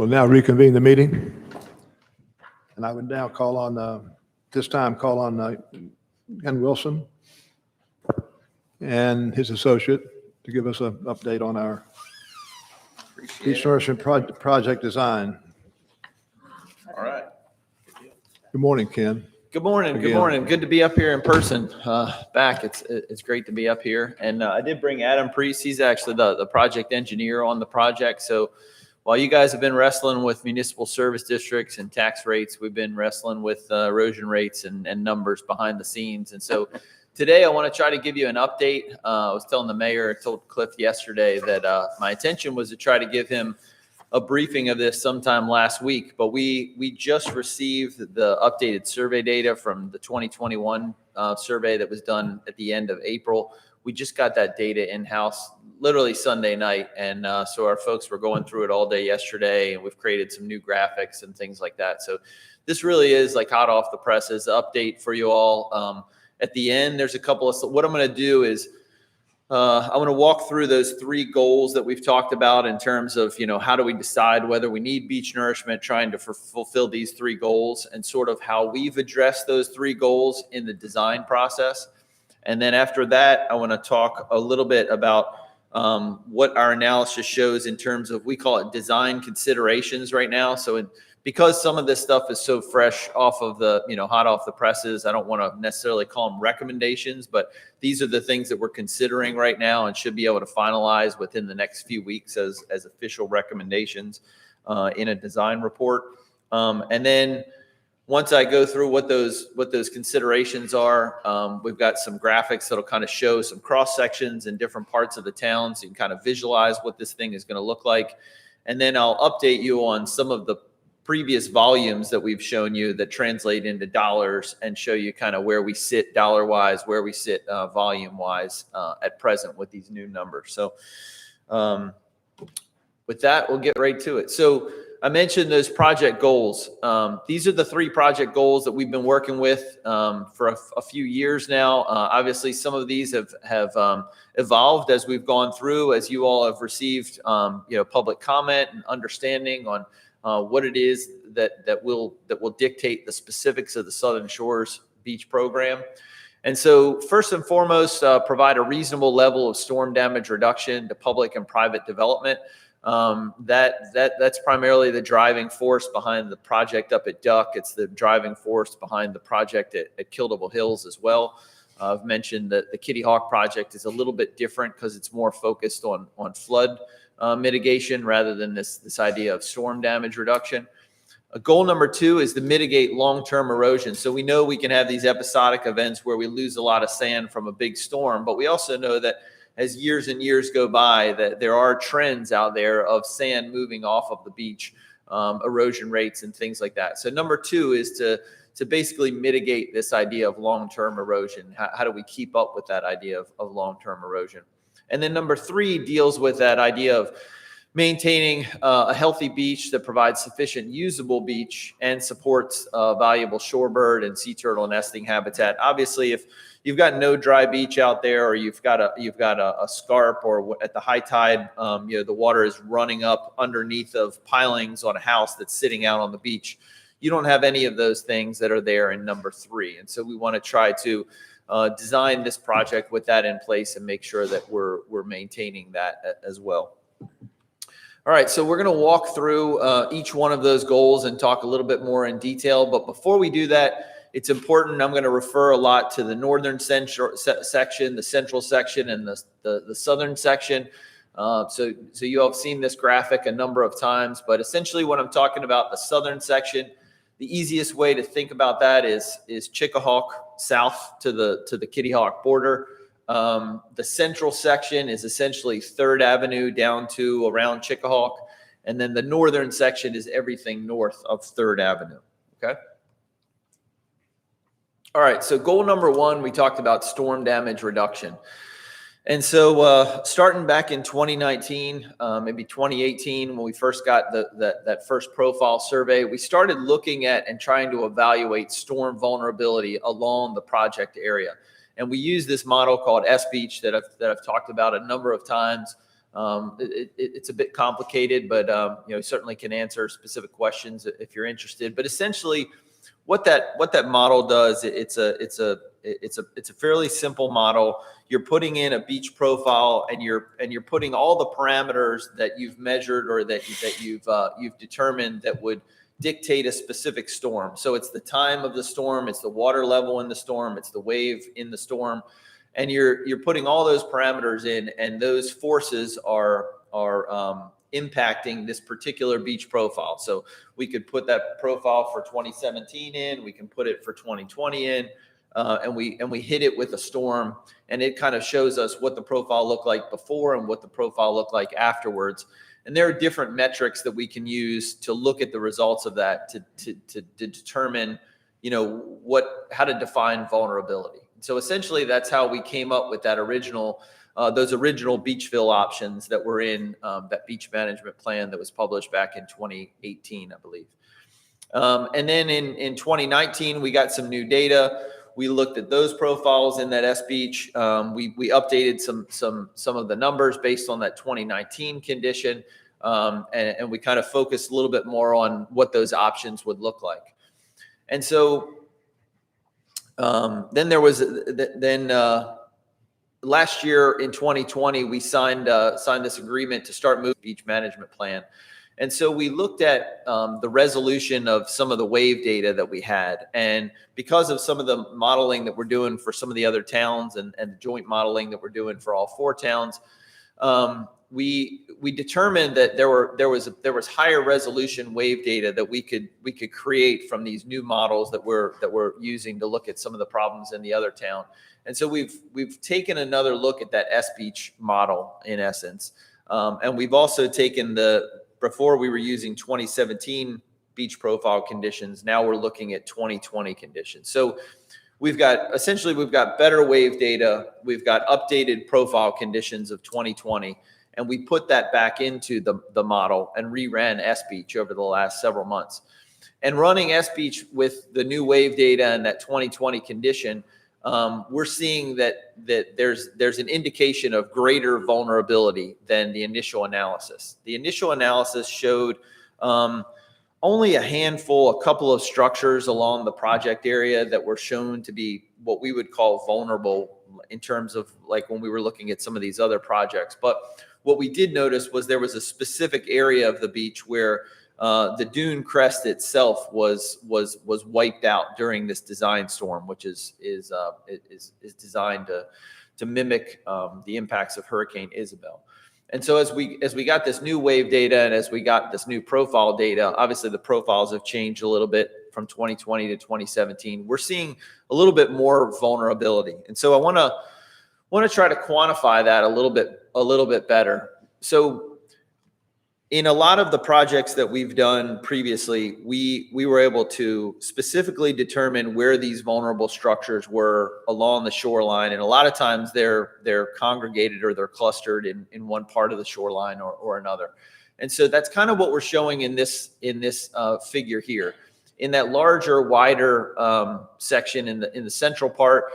We'll now reconvene the meeting. And I would now call on, call on Ken Wilson and his associate to give us an update on our beach nourishment project design. All right. Good morning, Ken. Good morning. Good Again. morning. Good to be up here in person. Back. It's great to be up here. And I did bring Adam Priest. He's actually the project engineer on the project. So while you guys have been wrestling with municipal service districts and tax rates, we've been wrestling with erosion rates and numbers behind the scenes. And so today I want to try to give you an update. I was telling the mayor, I told Cliff yesterday that my intention was to try to give him a briefing of this sometime last week, but we just received the updated survey data from the 2021 survey that was done at the end of April. We just got that data in-house literally Sunday night, and so our folks were going through it all day yesterday, and we've created some new graphics and things like that. So this really is like hot off the presses update for you all. At the end, there's a couple of, what I'm going to do is I want to walk through those 3 goals that we've talked about in terms of, how do we decide whether we need beach nourishment, trying to fulfill these 3 goals, and sort of how we've addressed those 3 goals in the design process. And then after that, I want to talk a little bit about what our analysis shows in terms of, we call it design considerations right now. So because some of this stuff is so fresh off of the, hot off the presses, I don't want to necessarily call them recommendations, but these are the things that we're considering right now and should be able to finalize within the next few weeks as official recommendations in a design report. And then once I go through what those considerations are, we've got some graphics that'll kind of show some cross sections in different parts of the town, so you can kind of visualize what this thing is going to look like. And then I'll update you on some of the previous volumes that we've shown you that translate into dollars and show you kind of where we sit dollar wise, where we sit volume wise at present with these new numbers. So with that, we'll get right to it. So I mentioned those project goals. These are the 3 project goals that we've been working with for a few years now. Obviously, some of these have evolved as we've gone through, as you all have received public comment and understanding on what it is that will dictate the specifics of the Southern Shores Beach Program. And so first and foremost, provide a reasonable level of storm damage reduction to public and private development. That's primarily the driving force behind the project up at Duck. It's the driving force behind the project at Kildable Hills as well. I've mentioned that the Kitty Hawk project is a little bit different because it's more focused on flood mitigation rather than this idea of storm damage reduction. Goal number 2 is to mitigate long-term erosion. So we know we can have these episodic events where we lose a lot of sand from a big storm, but we also know that as years and years go by, that there are trends out there of sand moving off of the beach, erosion rates and things like that. So number 2 is to basically mitigate this idea of long-term erosion. How do we keep up with that idea of long-term erosion? And then number 3 deals with that idea of maintaining a healthy beach that provides sufficient usable beach and supports valuable shorebird and sea turtle nesting habitat. Obviously, if you've got no dry beach out there, or you've got a scarp, or at the high tide, the water is running up underneath of pilings on a house that's sitting out on the beach, you don't have any of those things that are there in number 3. And so we want to try to design this project with that in place and make sure that we're maintaining that as well. All right, so we're going to walk through each one of those goals and talk a little bit more in detail. But before we do that, it's important, I'm going to refer a lot to the northern central section, the central section, and the southern section. So you all have seen this graphic a number of times, but essentially when I'm talking about the southern section, the easiest way to think about that is Chickahawk south to the Kitty Hawk border. The central section is essentially 3rd Avenue down to around Chickahawk. And then the northern section is everything north of 3rd Avenue. Okay. All right. So goal number 1, we talked about storm damage reduction. And so starting back in 2019, maybe 2018, when we first got that first profile survey, we started looking at and trying to evaluate storm vulnerability along the project area. And we use this model called S-Beach that I've talked about a number of times. It's a bit complicated, but certainly can answer specific questions if you're interested. But essentially, what that model does, it's a fairly simple model. You're putting in a beach profile, and you're putting all the parameters that you've measured or that you've determined that would dictate a specific storm. So it's the time of the storm, it's the water level in the storm, it's the wave in the storm, and you're putting all those parameters in, and those forces are impacting this particular beach profile. So we could put that profile for 2017 in, we can put it for 2020 in, and we hit it with a storm, and it kind of shows us what the profile looked like before and what the profile looked like afterwards. And there are different metrics that we can use to look at the results of that to determine, how to define vulnerability. So essentially, that's how we came up with that those original beach fill options that were in that beach management plan that was published back in 2018, I believe. And then in 2019, we got some new data. We looked at those profiles in that S beach. We updated some of the numbers based on that 2019 condition, and we kind of focused a little bit more on what those options would look like. And so then last year in 2020, we signed this agreement to start moving beach management plan. And so we looked at the resolution of some of the wave data that we had. And because of some of the modeling that we're doing for some of the other towns and the joint modeling that we're doing for all 4 towns, we determined that there was higher resolution wave data that we could create from these new models that we're using to look at some of the problems in the other town. And so we've taken another look at that S beach model in essence. And we've also taken before we were using 2017 beach profile conditions. Now we're looking at 2020 conditions. So we've got better wave data. We've got updated profile conditions of 2020. And we put that back into the model and reran S beach over the last several months. And running S beach with the new wave data and that 2020 condition, we're seeing that there's an indication of greater vulnerability than the initial analysis. The initial analysis showed only a couple of structures along the project area that were shown to be what we would call vulnerable in terms of like when we were looking at some of these other projects. But what we did notice was there was a specific area of the beach where the dune crest itself was wiped out during this design storm, which is designed to mimic the impacts of Hurricane Isabel. And so as we got this new wave data and as we got this new profile data, obviously the profiles have changed a little bit from 2020 to 2017. We're seeing a little bit more vulnerability, and so I want to try to quantify that a little bit better. So in a lot of the projects that we've done previously, we were able to specifically determine where these vulnerable structures were along the shoreline. And a lot of times they're congregated or they're clustered in one part of the shoreline or another. And so that's kind of what we're showing in this figure here. In that larger, wider section in the central part,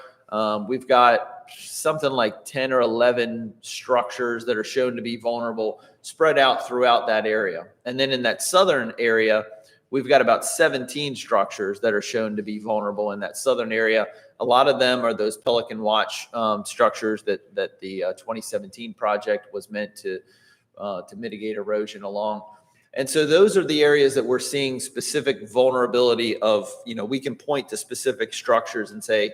we've got something like 10 or 11 structures that are shown to be vulnerable spread out throughout that area. And then in that southern area, we've got about 17 structures that are shown to be vulnerable in that southern area. A lot of them are those Pelican Watch structures that the 2017 project was meant to mitigate erosion along. And so those are the areas that we're seeing specific vulnerability of, we can point to specific structures and say,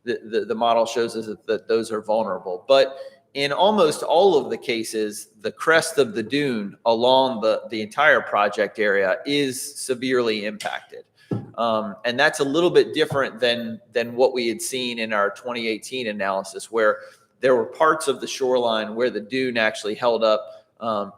the model shows us that those are vulnerable. But in almost all of the cases, the crest of the dune along the entire project area is severely impacted. And that's a little bit different than what we had seen in our 2018 analysis, where there were parts of the shoreline where the dune actually held up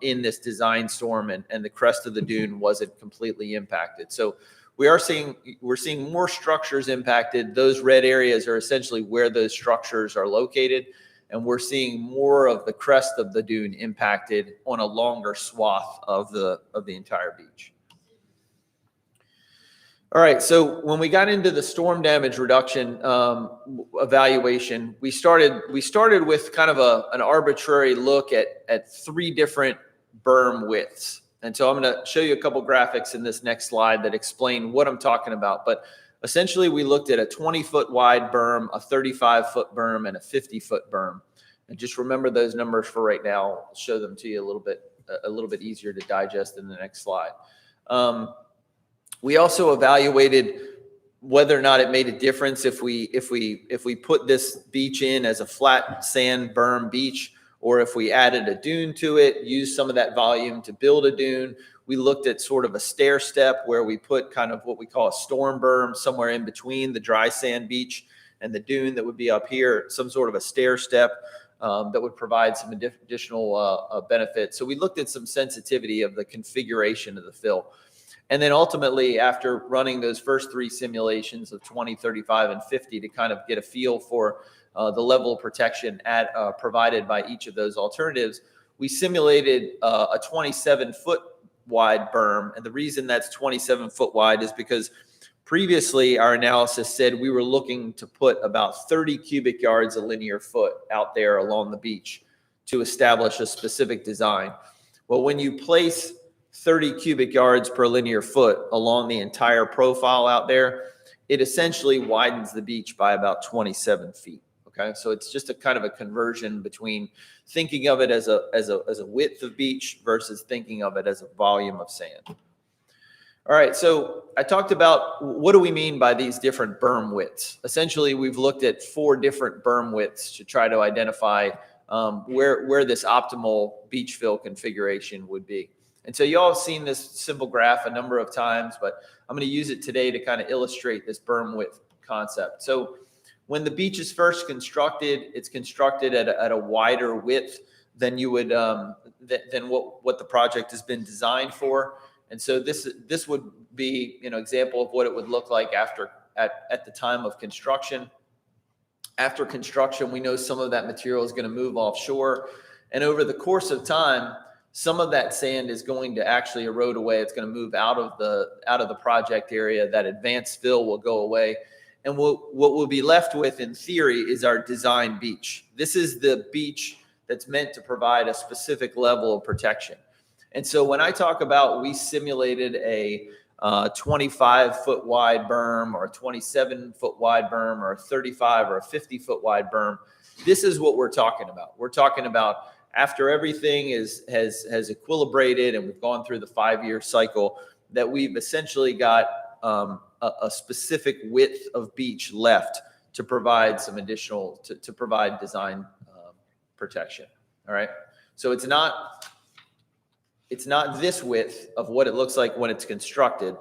in this design storm, and the crest of the dune wasn't completely impacted. So we're seeing more structures impacted. Those red areas are essentially where those structures are located, and we're seeing more of the crest of the dune impacted on a longer swath of the entire beach. All right, so when we got into the storm damage reduction evaluation, we started with kind of an arbitrary look at 3 different berm widths. And so I'm going to show you a couple graphics in this next slide that explain what I'm talking about. But essentially, we looked at a 20-foot wide berm, a 35-foot berm, and a 50-foot berm. And just remember those numbers for right now. I'll show them to you a little bit easier to digest in the next slide. We also evaluated whether or not it made a difference if we put this beach in as a flat sand berm beach, or if we added a dune to it, used some of that volume to build a dune. We looked at sort of a stair step where we put kind of what we call a storm berm somewhere in between the dry sand beach and the dune that would be up here, some sort of a stair step that would provide some additional benefits. So we looked at some sensitivity of the configuration of the fill. And then ultimately, after running those first 3 simulations of 20, 35, and 50 to kind of get a feel for the level of protection provided by each of those alternatives, we simulated a 27-foot wide berm. And the reason that's 27-foot wide is because previously our analysis said we were looking to put about 30 cubic yards a linear foot out there along the beach to establish a specific design. Well, when you place 30 cubic yards per linear foot along the entire profile out there, it essentially widens the beach by about 27 feet. Okay, so it's just a kind of a conversion between thinking of it as a width of beach versus thinking of it as a volume of sand. All right, so I talked about what do we mean by these different berm widths. Essentially, we've looked at 4 different berm widths to try to identify where this optimal beach fill configuration would be. And so you all have seen this simple graph a number of times, but I'm going to use it today to kind of illustrate this berm width concept. So when the beach is first constructed, it's constructed at a wider width than you would than what the project has been designed for. And so this would be an example of what it would look like at the time of construction. After construction, we know some of that material is going to move offshore, and over the course of time, some of that sand is going to actually erode away. It's going to move out of the project area. That advanced fill will go away. And what we'll be left with in theory is our design beach. This is the beach that's meant to provide a specific level of protection. And so when I talk about we simulated a 25-foot wide berm or a 27-foot wide berm or a 35 or a 50-foot wide berm, this is what we're talking about. We're talking about after everything has equilibrated and we've gone through the 5-year cycle, that we've essentially got a specific width of beach left to provide some additional, to provide design protection. All right. So it's not this width of what it looks like when it's constructed.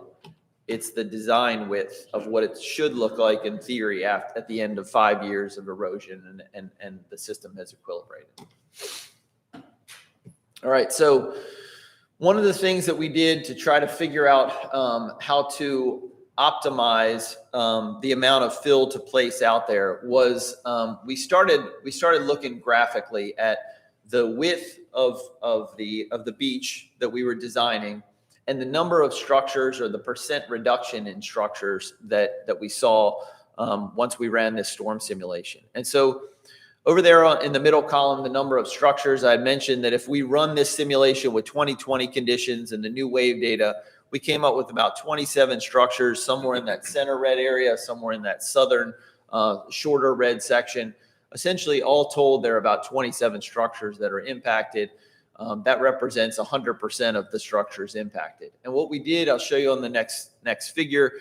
It's the design width of what it should look like in theory at the end of 5 years of erosion and the system has equilibrated. All right, so one of the things that we did to try to figure out how to optimize the amount of fill to place out there was we started looking graphically at the width of the beach that we were designing and the number of structures or the percent reduction in structures that we saw once we ran this storm simulation. And so over there in the middle column, the number of structures, I had mentioned that if we run this simulation with 2020 conditions and the new wave data, we came up with about 27 structures, somewhere in that center red area, somewhere in that southern shorter red section. Essentially, all told, there are about 27 structures that are impacted. That represents 100% of the structures impacted. And what we did, I'll show you on the next figure,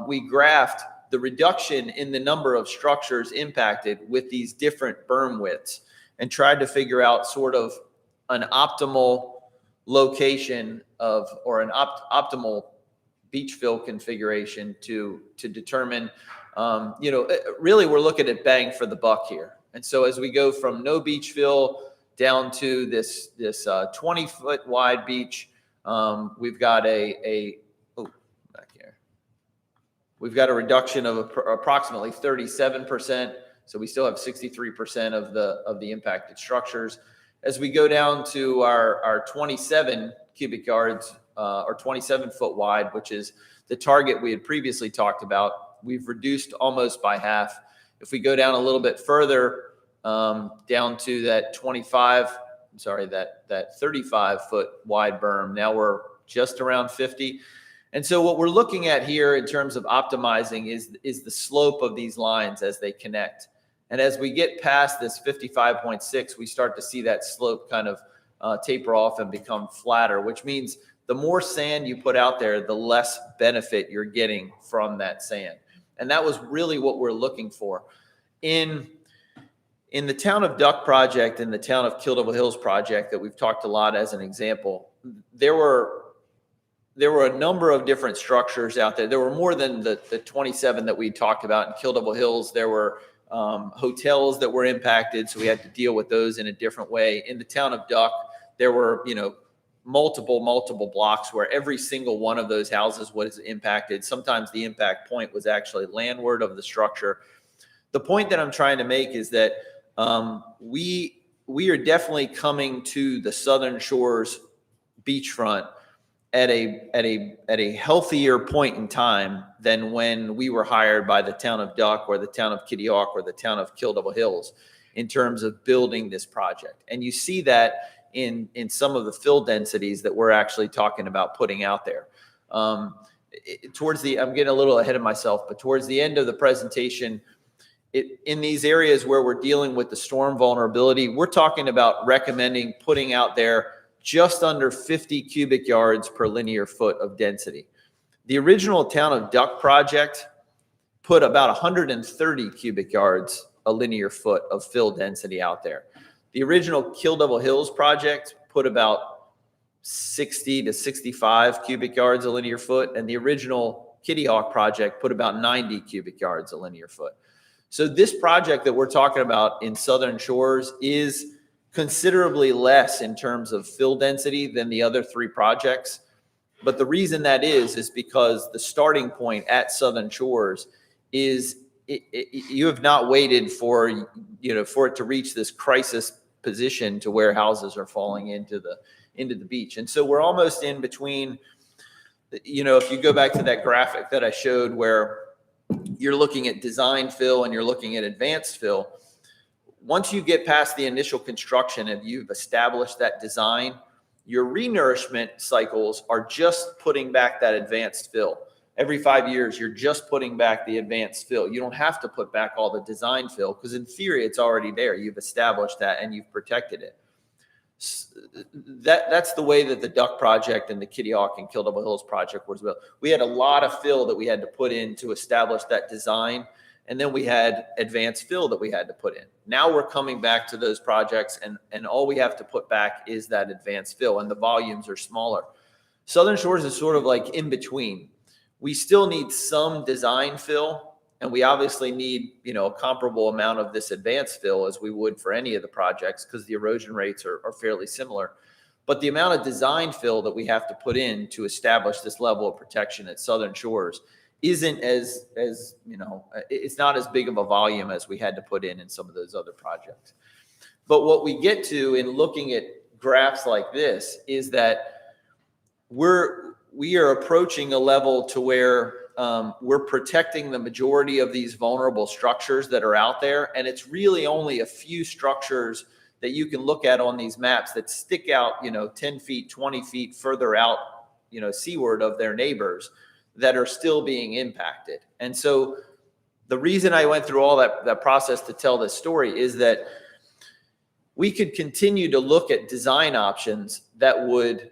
we graphed the reduction in the number of structures impacted with these different berm widths and tried to figure out sort of an optimal location of, or an optimal beach fill configuration to determine, really we're looking at bang for the buck here. And so as we go from no beach fill down to this 20-foot wide beach, we've got We've got a reduction of approximately 37%. So we still have 63% of the impacted structures. As we go down to our 27 cubic yards or 27 foot wide, which is the target we had previously talked about. We've reduced almost by half. If we go down a little bit further, down to that 35 foot wide berm, now we're just around 50. And so what we're looking at here in terms of optimizing is the slope of these lines as they connect. And as we get past this 55.6, we start to see that slope kind of taper off and become flatter, which means the more sand you put out there, the less benefit you're getting from that sand. And that was really what we're looking for. In the Town of Duck project and the Town of Kill Devil Hills project that we've talked a lot as an example, there were a number of different structures out there. There were more than the 27 that we talked about in Kill Devil Hills. There were hotels that were impacted, so we had to deal with those in a different way. In the Town of Duck, there were, multiple blocks where every single one of those houses was impacted. Sometimes the impact point was actually landward of the structure. The point that I'm trying to make is that we are definitely coming to the Southern Shores beachfront at a healthier point in time than when we were hired by the Town of Duck or the Town of Kitty Hawk or the Town of Kill Devil Hills in terms of building this project. And you see that in some of the fill densities that we're actually talking about putting out there. I'm getting a little ahead of myself, but towards the end of the presentation, in these areas where we're dealing with the storm vulnerability, we're talking about recommending putting out there just under 50 cubic yards per linear foot of density. The original Town of Duck project put about 130 cubic yards a linear foot of fill density out there. The original Kill Devil Hills project put about 60 to 65 cubic yards a linear foot, and the original Kitty Hawk project put about 90 cubic yards a linear foot. So this project that we're talking about in Southern Shores is considerably less in terms of fill density than the other three projects. But the reason that is because the starting point at Southern Shores is you have not waited for it to reach this crisis position to where houses are falling into the beach. And so we're almost in between, if you go back to that graphic that I showed where you're looking at design fill and you're looking at advanced fill. Once you get past the initial construction and you've established that design, your renourishment cycles are just putting back that advanced fill. Every 5 years, you're just putting back the advanced fill. You don't have to put back all the design fill because in theory, it's already there. You've established that and you've protected it. That's the way that the Duck project and the Kitty Hawk and Kill Devil Hills project was built. We had a lot of fill that we had to put in to establish that design. And then we had advanced fill that we had to put in. Now we're coming back to those projects and all we have to put back is that advanced fill and the volumes are smaller. Southern Shores is sort of like in between. We still need some design fill and we obviously need, a comparable amount of this advanced fill as we would for any of the projects because the erosion rates are fairly similar. But the amount of design fill that we have to put in to establish this level of protection at Southern Shores isn't as it's not as big of a volume as we had to put in some of those other projects. But what we get to in looking at graphs like this is that we are approaching a level to where we're protecting the majority of these vulnerable structures that are out there. And it's really only a few structures that you can look at on these maps that stick out, 10 feet, 20 feet further out, seaward of their neighbors that are still being impacted. And so the reason I went through all that process to tell this story is that we could continue to look at design options that would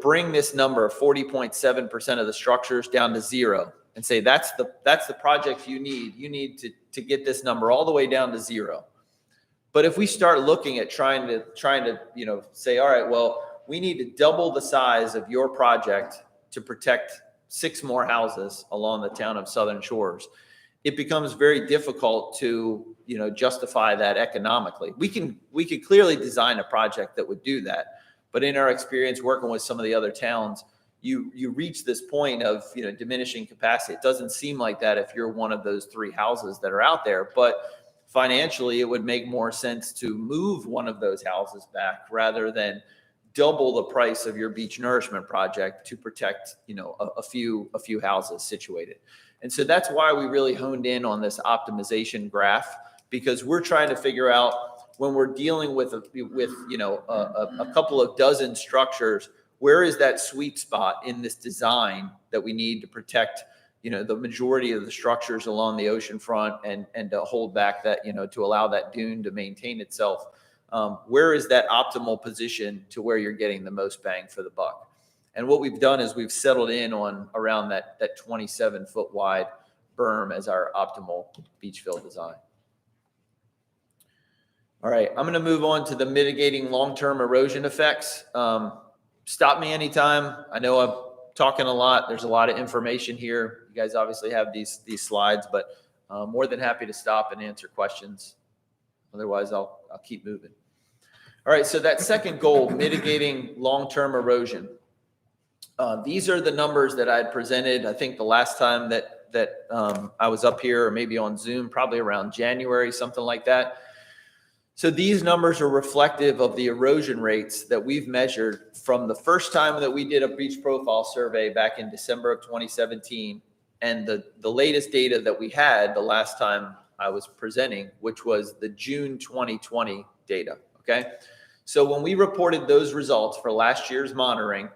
bring this number, 40.7% of the structures, down to zero and say, that's the project you need to get this number all the way down to zero. But if we start looking at trying to say, all right, well, we need to double the size of your project to protect 6 more houses along the town of Southern Shores, it becomes very difficult to, justify that economically. We could clearly design a project that would do that. But in our experience working with some of the other towns, you reach this point of, diminishing capacity. It doesn't seem like that if you're one of those 3 houses that are out there, but financially it would make more sense to move one of those houses back rather than double the price of your beach nourishment project to protect, a few houses situated. And so that's why we really honed in on this optimization graph, because we're trying to figure out when we're dealing with a couple of dozen structures, where is that sweet spot in this design that we need to protect, the majority of the structures along the ocean front and to hold back that, to allow that dune to maintain itself. Where is that optimal position to where you're getting the most bang for the buck? And what we've done is we've settled in on around that 27-foot wide berm as our optimal beach fill design. All right, I'm going to move on to the mitigating long-term erosion effects. Stop me anytime. I know I'm talking a lot. There's a lot of information here. You guys obviously have these slides, but more than happy to stop and answer questions. Otherwise, I'll keep moving. All right, so that second goal, mitigating long-term erosion. These are the numbers that I had presented, I think the last time that I was up here, or maybe on Zoom, probably around January, something like that. So these numbers are reflective of the erosion rates that we've measured from the first time that we did a beach profile survey back in December of 2017, and the latest data that we had the last time I was presenting, which was the June 2020 data, okay? So when we reported those results for last year's monitoring,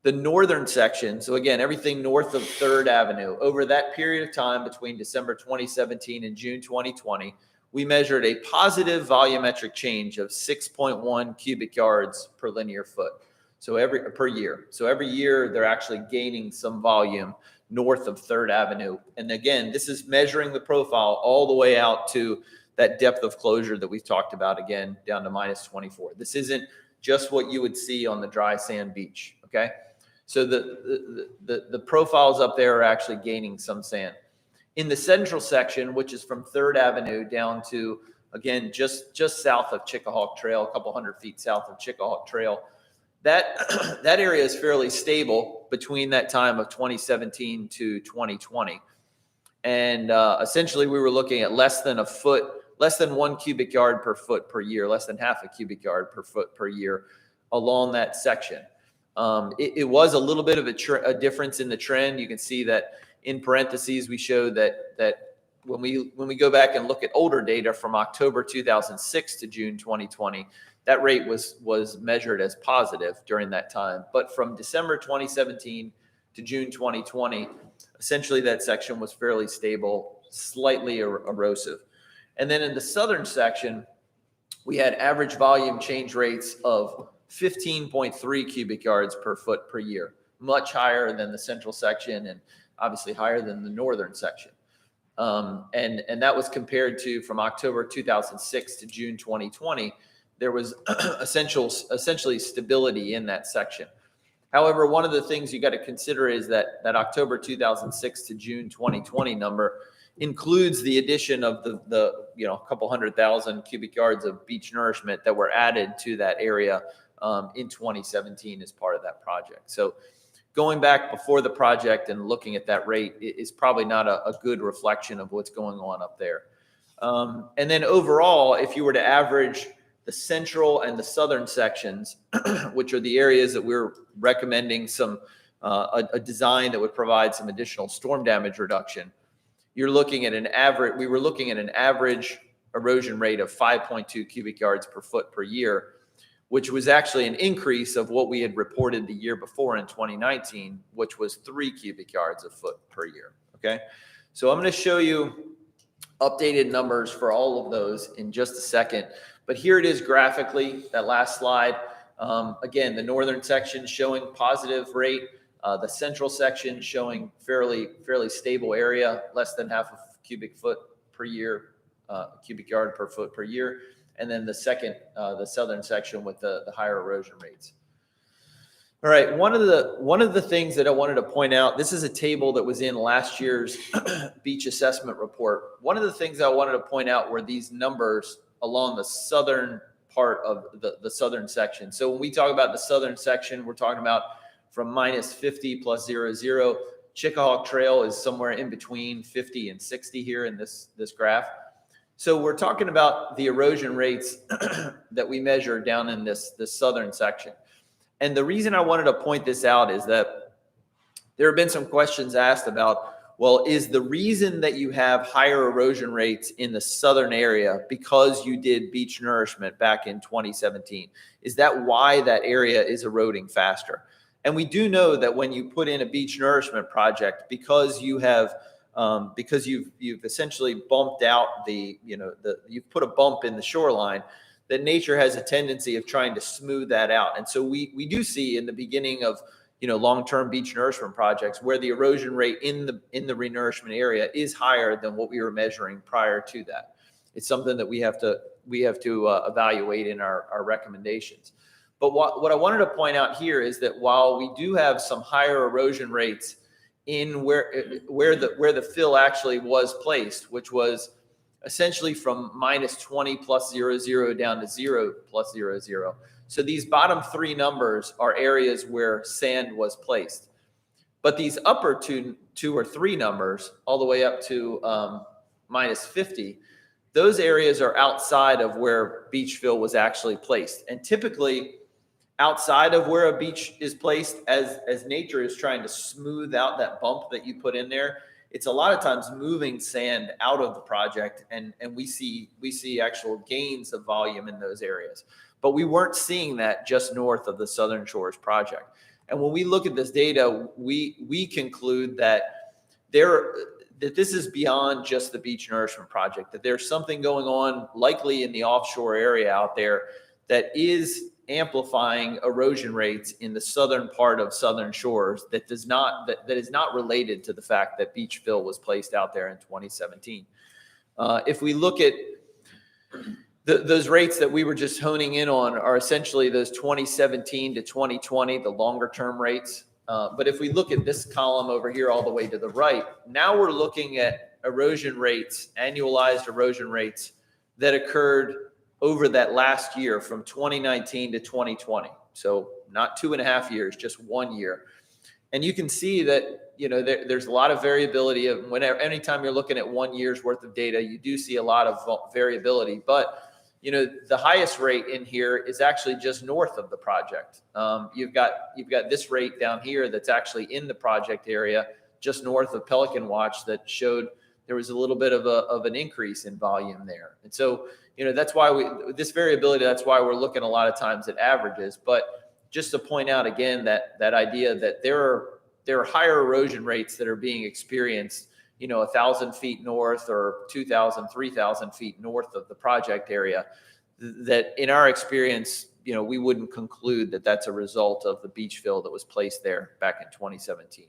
the northern section, so again, everything north of 3rd Avenue, over that period of time between December 2017 and June 2020, we measured a positive volumetric change of 6.1 cubic yards per linear foot. So per year. So every year they're actually gaining some volume north of 3rd Avenue. And again, this is measuring the profile all the way out to that depth of closure that we've talked about, again, down to -24. This isn't just what you would see on the dry sand beach, okay? So the profiles up there are actually gaining some sand. In the central section, which is from 3rd Avenue down to, again, just south of Chickahawk Trail, a couple hundred feet south of Chickahawk Trail, that area is fairly stable between that time of 2017 to 2020. And essentially, we were looking at less than 1 cubic yard per foot per year, less than half a cubic yard per foot per year along that section. It was a little bit of a difference in the trend. You can see that in parentheses, we show that when we go back and look at older data from October 2006 to June 2020, that rate was measured as positive during that time. But from December 2017 to June 2020, essentially that section was fairly stable, slightly erosive. And then in the southern section, we had average volume change rates of 15.3 cubic yards per foot per year, much higher than the central section and obviously higher than the northern section. And that was compared to from October 2006 to June 2020, there was essentially stability in that section. However, one of the things you got to consider is that October 2006 to June 2020 number includes the addition of the couple 100,000 cubic yards of beach nourishment that were added to that area in 2017 as part of that project. So going back before the project and looking at that rate is probably not a good reflection of what's going on up there. And then overall, if you were to average the central and the southern sections, which are the areas that we're recommending a design that would provide some additional storm damage reduction, you're looking at we were looking at an average erosion rate of 5.2 cubic yards per foot per year, which was actually an increase of what we had reported the year before in 2019, which was 3 cubic yards a foot per year, okay? So I'm gonna show you updated numbers for all of those in just a second, but here it is graphically, that last slide. Again, the northern section showing positive rate, the central section showing fairly stable area, less than half a cubic foot per year, cubic yard per foot per year. And then the southern section with the higher erosion rates. All right, one of the things that I wanted to point out, this is a table that was in last year's beach assessment report. One of the things I wanted to point out were these numbers along the southern part of the southern section. So when we talk about the southern section, we're talking about from -50 plus 0. Chickahawk Trail is somewhere in between 50 and 60 here in this graph. So we're talking about the erosion rates that we measure down in this southern section. And the reason I wanted to point this out is that there have been some questions asked about, well, is the reason that you have higher erosion rates in the southern area because you did beach nourishment back in 2017? Is that why that area is eroding faster? And we do know that when you put in a beach nourishment project, because you have because you've essentially bumped out you've put a bump in the shoreline, that nature has a tendency of trying to smooth that out. And so we do see in the beginning of long-term beach nourishment projects where the erosion rate in the renourishment area is higher than what we were measuring prior to that. It's something that we have to evaluate in our recommendations. But what I wanted to point out here is that while we do have some higher erosion rates in where the fill actually was placed, which was essentially from -20 + 0, down to 0 + 0. So these bottom three numbers are areas where sand was placed. But these upper two or three numbers, all the way up to -50, those areas are outside of where beach fill was actually placed. And typically, outside of where a beach is placed, as nature is trying to smooth out that bump that you put in there, it's a lot of times moving sand out of the project, and we see actual gains of volume in those areas. But we weren't seeing that just north of the Southern Shores project. And when we look at this data, we conclude that this is beyond just the beach nourishment project, that there's something going on likely in the offshore area out there that is amplifying erosion rates in the southern part of Southern Shores that is not related to the fact that beach fill was placed out there in 2017. If we look at those rates that we were just honing in on are essentially those 2017 to 2020, the longer term rates. But if we look at this column over here all the way to the right, now we're looking at erosion rates, annualized erosion rates that occurred over that last year from 2019 to 2020. So not 2.5 years, just 1 year. And you can see that, there's a lot of variability of anytime you're looking at 1 year's worth of data, you do see a lot of variability. But the highest rate in here is actually just north of the project. You've got this rate down here that's actually in the project area, just north of Pelican Watch, that showed there was a little bit of an increase in volume there. And so, that's why this variability, that's why we're looking a lot of times at averages. But just to point out again that idea that there are higher erosion rates that are being experienced 1,000 feet north or 2,000, 3,000 feet north of the project area, that in our experience, we wouldn't conclude that that's a result of the beach fill that was placed there back in 2017.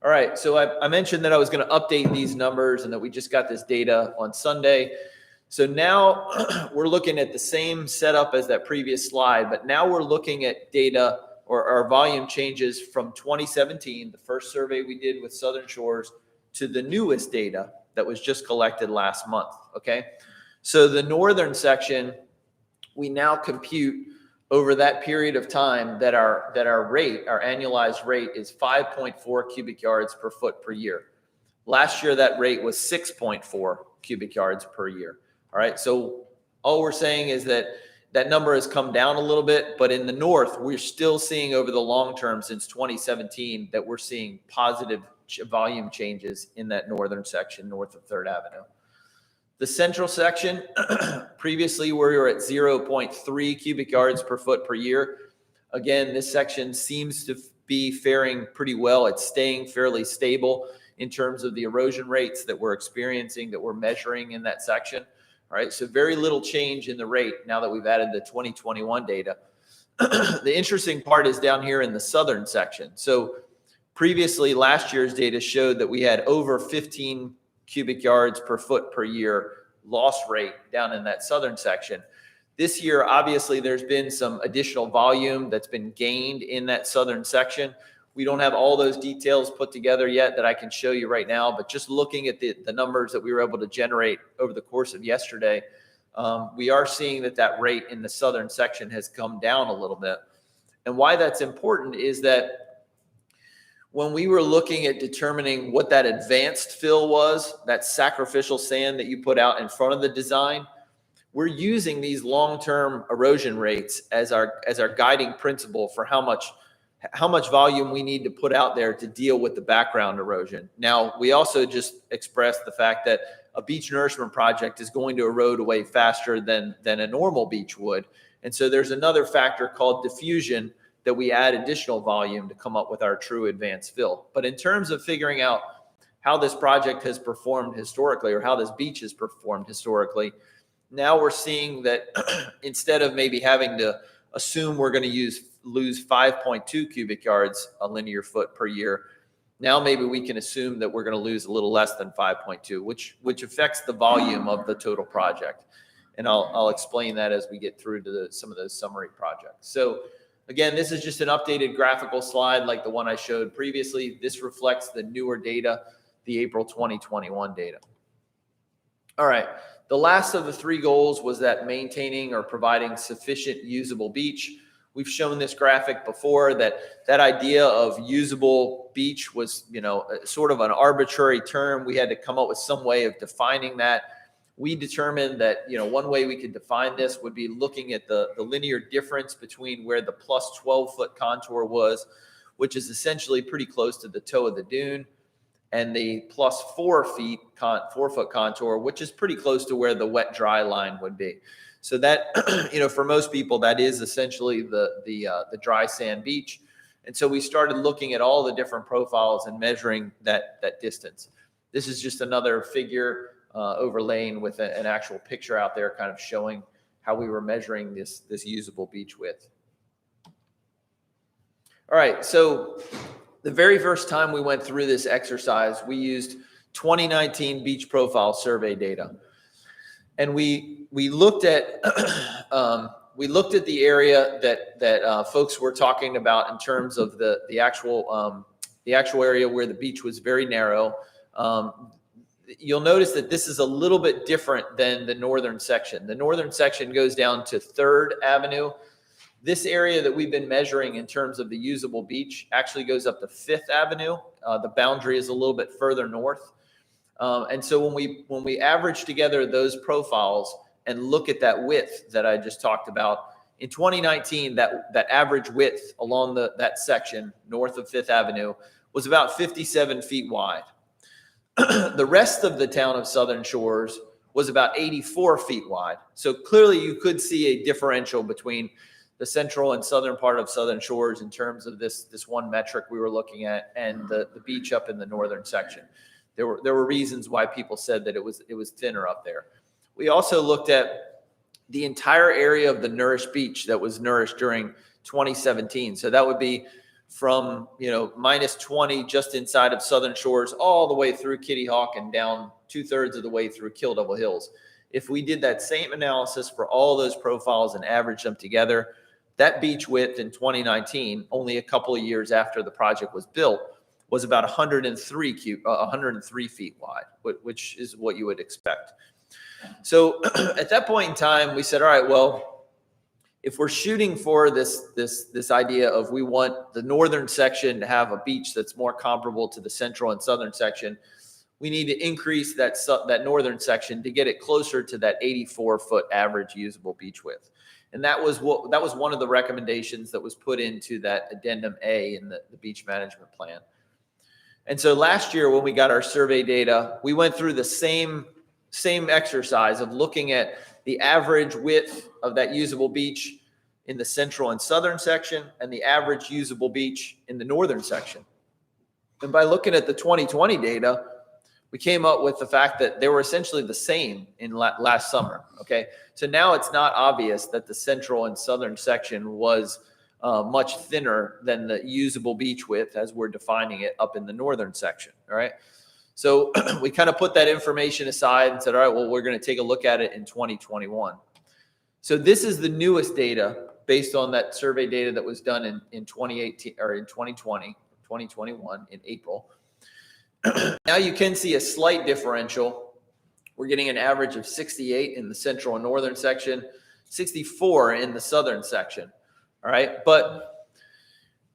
All right, so I mentioned that I was going to update these numbers and that we just got this data on Sunday. So now we're looking at the same setup as that previous slide, but now we're looking at data or our volume changes from 2017, the first survey we did with Southern Shores, to the newest data that was just collected last month, okay? So the northern section, we now compute over that period of time that our annualized rate is 5.4 cubic yards per foot per year. Last year, that rate was 6.4 cubic yards per year, all right? So all we're saying is that number has come down a little bit, but in the north, we're still seeing over the long term since 2017 that we're seeing positive volume changes in that northern section north of 3rd Avenue. The central section, previously we were at 0.3 cubic yards per foot per year. Again, this section seems to be faring pretty well. It's staying fairly stable in terms of the erosion rates that we're experiencing, that we're measuring in that section. All right, so very little change in the rate now that we've added the 2021 data. The interesting part is down here in the southern section. So previously, last year's data showed that we had over 15 cubic yards per foot per year loss rate down in that southern section. This year, obviously, there's been some additional volume that's been gained in that southern section. We don't have all those details put together yet that I can show you right now, but just looking at the numbers that we were able to generate over the course of yesterday, we are seeing that rate in the southern section has come down a little bit. And why that's important is that when we were looking at determining what that advanced fill was, that sacrificial sand that you put out in front of the design, we're using these long-term erosion rates as our guiding principle for how much volume we need to put out there to deal with the background erosion. Now, we also just expressed the fact that a beach nourishment project is going to erode away faster than a normal beach would. And so there's another factor called diffusion that we add additional volume to come up with our true advanced fill. But in terms of figuring out how this project has performed historically, or how this beach has performed historically, now we're seeing that instead of maybe having to assume we're going to lose 5.2 cubic yards a linear foot per year, now maybe we can assume that we're going to lose a little less than 5.2, which affects the volume of the total project. And I'll explain that as we get through to some of those summary projects. So again, this is just an updated graphical slide like the one I showed previously. This reflects the newer data, the April 2021 data. All right. The last of the three goals was that maintaining or providing sufficient usable beach. We've shown this graphic before, that idea of usable beach was, sort of an arbitrary term. We had to come up with some way of defining that. We determined that, one way we could define this would be looking at the linear difference between where the plus 12-foot contour was, which is essentially pretty close to the toe of the dune, and the plus 4-foot contour, which is pretty close to where the wet dry line would be. So that, for most people, that is essentially the dry sand beach. And so we started looking at all the different profiles and measuring that distance. This is just another figure overlaying with an actual picture out there, kind of showing how we were measuring this usable beach width. All right, so the very first time we went through this exercise, we used 2019 beach profile survey data. And we looked at the area that folks were talking about in terms of the actual area where the beach was very narrow. You'll notice that this is a little bit different than the northern section. The northern section goes down to 3rd Avenue. This area that we've been measuring in terms of the usable beach actually goes up to 5th Avenue. The boundary is a little bit further north. And so when we average together those profiles and look at that width that I just talked about, in 2019, that average width along that section north of 5th Avenue was about 57 feet wide. The rest of the town of Southern Shores was about 84 feet wide. So clearly you could see a differential between the central and southern part of Southern Shores in terms of this one metric we were looking at, and the beach up in the northern section. There were reasons why people said that it was thinner up there. We also looked at the entire area of the nourished beach that was nourished during 2017. So that would be from minus 20 just inside of Southern Shores all the way through Kitty Hawk and down 2/3 of the way through Kill Devil Hills. If we did that same analysis for all those profiles and averaged them together, that beach width in 2019, only a couple of years after the project was built, was about 103 feet wide, which is what you would expect. So at that point in time, we said, all right, well, if we're shooting for this idea of we want the northern section to have a beach that's more comparable to the central and southern section, we need to increase that northern section to get it closer to that 84-foot average usable beach width. And that was one of the recommendations that was put into that addendum A in the beach management plan. And so last year when we got our survey data, we went through the same exercise of looking at the average width of that usable beach in the central and southern section and the average usable beach in the northern section. And by looking at the 2020 data, we came up with the fact that they were essentially the same in last summer. Okay. So now it's not obvious that the central and southern section was much thinner than the usable beach width as we're defining it up in the northern section. All right. So we kind of put that information aside and said, all right, well, we're going to take a look at it in 2021. So this is the newest data based on that survey data that was done in 2018 or in 2021 in April. Now you can see a slight differential. We're getting an average of 68 in the central and northern section, 64 in the southern section. All right. But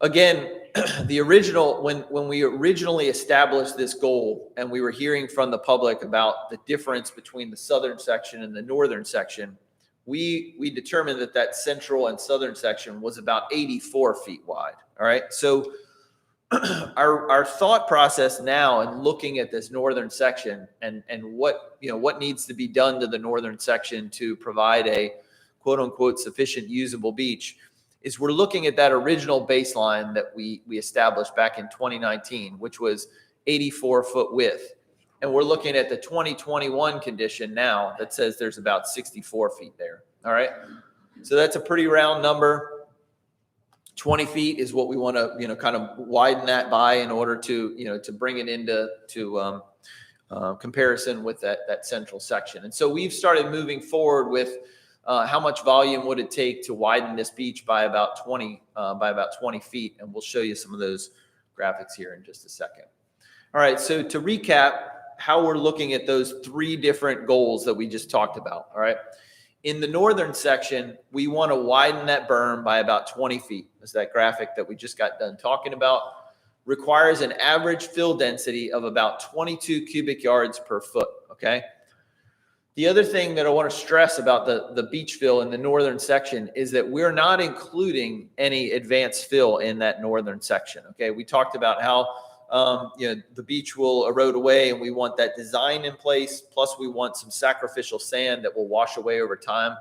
again, when we originally established this goal and we were hearing from the public about the difference between the southern section and the northern section, we determined that that central and southern section was about 84 feet wide. All right. So our thought process now in looking at this northern section and what, what needs to be done to the northern section to provide a quote unquote sufficient usable beach is we're looking at that original baseline that we established back in 2019, which was 84-foot width. And we're looking at the 2021 condition now that says there's about 64 feet there. All right. So that's a pretty round number. 20 feet is what we want to, kind of widen that by in order to, to bring it into comparison with that central section. And so we've started moving forward with how much volume would it take to widen this beach by about 20 feet. And we'll show you some of those graphics here in just a second. All right. So to recap how we're looking at those three different goals that we just talked about. All right. In the northern section, we want to widen that berm by about 20 feet. As that graphic that we just got done talking about requires an average fill density of about 22 cubic yards per foot. Okay. The other thing that I want to stress about the beach fill in the northern section is that we're not including any advanced fill in that northern section. Okay. We talked about how the beach will erode away and we want that design in place. Plus we want some sacrificial sand that will wash away over time.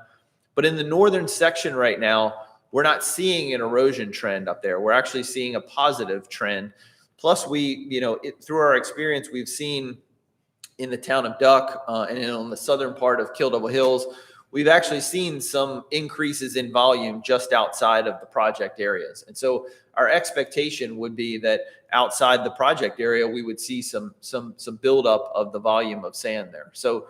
But in the northern section right now, we're not seeing an erosion trend up there. We're actually seeing a positive trend. Plus through our experience, we've seen in the town of Duck and on the southern part of Kill Devil Hills, we've actually seen some increases in volume just outside of the project areas. And so our expectation would be that outside the project area, we would see some buildup of the volume of sand there. So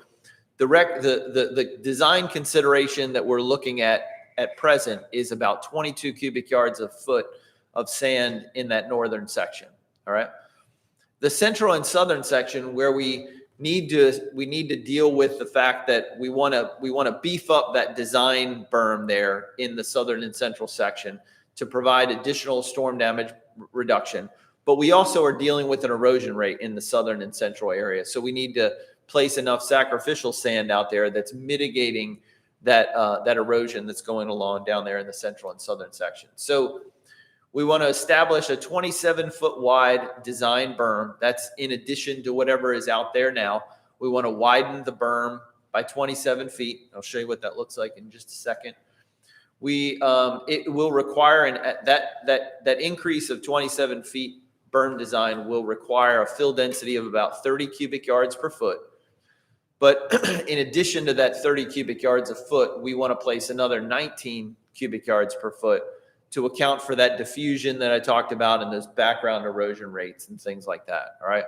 the design consideration that we're looking at present is about 22 cubic yards a foot of sand in that northern section. All right. The central and southern section where we need to deal with the fact that we want to beef up that design berm there in the southern and central section to provide additional storm damage reduction. But we also are dealing with an erosion rate in the southern and central area. So we need to place enough sacrificial sand out there that's mitigating that erosion that's going along down there in the central and southern section. So we want to establish a 27-foot wide design berm. That's in addition to whatever is out there now. We want to widen the berm by 27 feet. I'll show you what that looks like in just a second. It will require that increase of 27 feet berm design will require a fill density of about 30 cubic yards per foot. But in addition to that 30 cubic yards a foot, we want to place another 19 cubic yards per foot to account for that diffusion that I talked about and those background erosion rates and things like that. All right.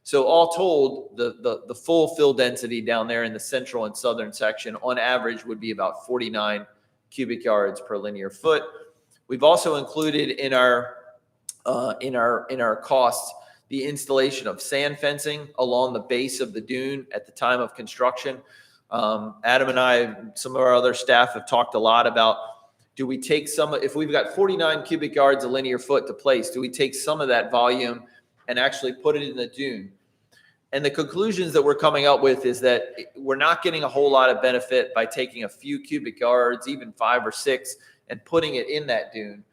So all told, the full fill density down there in the central and southern section on average would be about 49 cubic yards per linear foot. We've also included in our costs the installation of sand fencing along the base of the dune at the time of construction. Adam and I, some of our other staff have talked a lot about, do we take if we've got 49 cubic yards a linear foot to place, do we take some of that volume and actually put it in the dune? And the conclusions that we're coming up with is that we're not getting a whole lot of benefit by taking a few cubic yards, even 5 or 6, and putting it in that dune.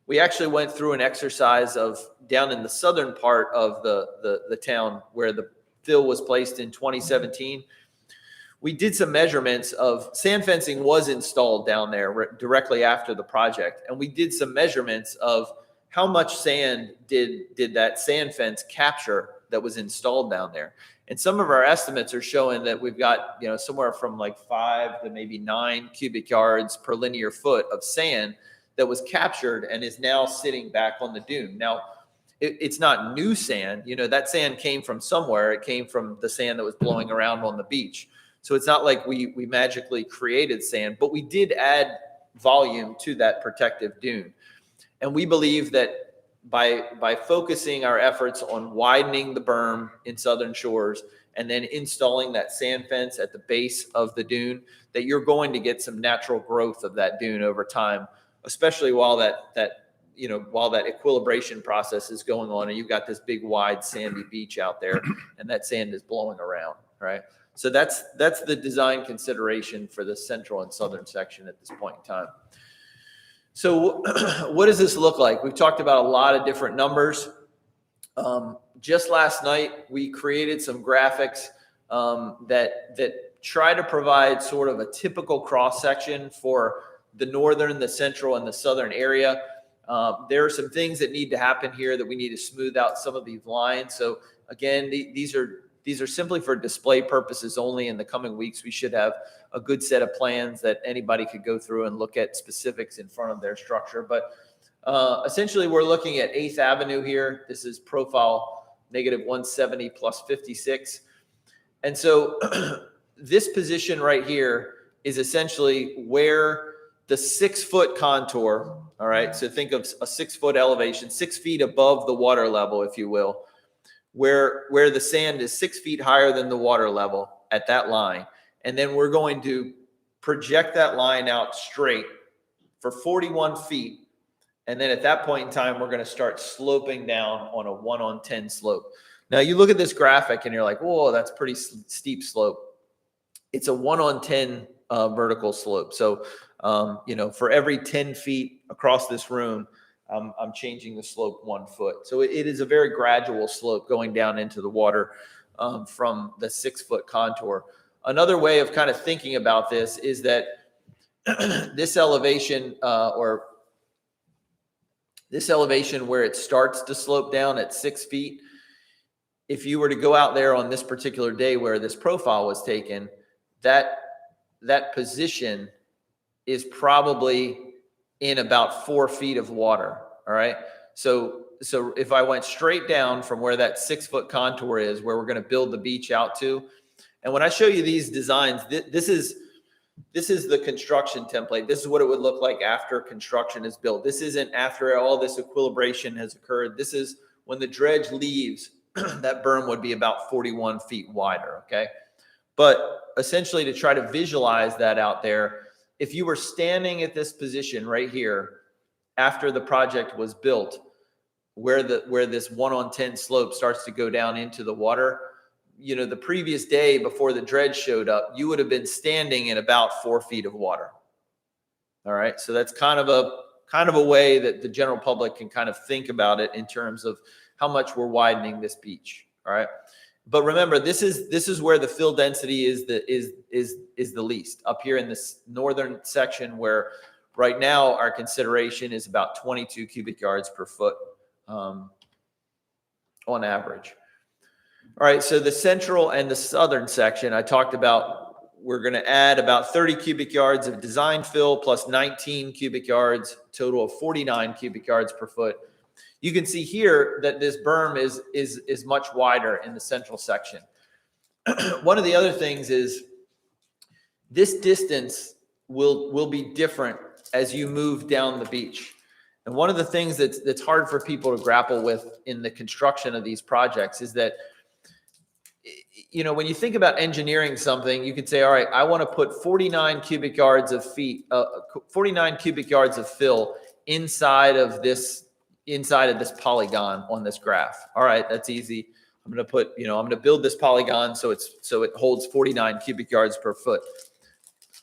We actually went through an exercise of down in the southern part of the town where the fill was placed in 2017. We did some measurements of sand fencing was installed down there directly after the project. And we did some measurements of how much sand did that sand fence capture that was installed down there. And some of our estimates are showing that we've got, somewhere from like 5 to maybe 9 cubic yards per linear foot of sand that was captured and is now sitting back on the dune. Now, it's not new sand. That sand came from somewhere. It came from the sand that was blowing around on the beach. So it's not like we magically created sand, but we did add volume to that protective dune. And we believe that by focusing our efforts on widening the berm in southern shores and then installing that sand fence at the base of the dune, that you're going to get some natural growth of that dune over time, especially while that equilibration process is going on and you've got this big wide sandy beach out there and that sand is blowing around, right? So that's the design consideration for the central and southern section at this point in time. So what does this look like? We've talked about a lot of different numbers. Just last night, we created some graphics that try to provide sort of a typical cross-section for the northern, the central, and the southern area. There are some things that need to happen here that we need to smooth out some of these lines. So again, these are simply for display purposes only. In the coming weeks, we should have a good set of plans that anybody could go through and look at specifics in front of their structure. But essentially, we're looking at 8th Avenue here. This is profile -170 plus 56. And so this position right here is essentially where the 6-foot contour, all right, so think of a 6-foot elevation, 6 feet above the water level, if you will, where the sand is 6 feet higher than the water level at that line. And then we're going to project that line out straight for 41 feet. And then at that point in time, we're going to start sloping down on a 1-on-10 slope. Now you look at this graphic and you're like, whoa, that's pretty steep slope. It's a 1-on-10 vertical slope. So, for every 10 feet across this room, I'm changing the slope 1 foot. So it is a very gradual slope going down into the water from the 6-foot contour. Another way of kind of thinking about this is that this elevation where it starts to slope down at 6 feet, if you were to go out there on this particular day where this profile was taken, that position is probably in about 4 feet of water. All right. So if I went straight down from where that 6-foot contour is, where we're going to build the beach out to, and when I show you these designs, this is the construction template. This is what it would look like after construction is built. This isn't after all this equilibration has occurred. This is when the dredge leaves, that berm would be about 41 feet wider. Okay. But essentially, to try to visualize that out there, if you were standing at this position right here after the project was built, where this 1-on-10 slope starts to go down into the water, the previous day before the dredge showed up, you would have been standing in about 4 feet of water. All right. So that's kind of a way that the general public can kind of think about it in terms of how much we're widening this beach. All right. But remember, this is where the fill density is the least, up here in this northern section, where right now our consideration is about 22 cubic yards per foot on average. All right, so the central and the southern section, I talked about, we're going to add about 30 cubic yards of design fill plus 19 cubic yards, total of 49 cubic yards per foot. You can see here that this berm is much wider in the central section. One of the other things is this distance will be different as you move down the beach. And one of the things that's hard for people to grapple with in the construction of these projects is that, when you think about engineering something, you could say, all right, I want to put 49 cubic yards of fill inside of this polygon on this graph. All right, that's easy. I'm going to build this polygon so it holds 49 cubic yards per foot.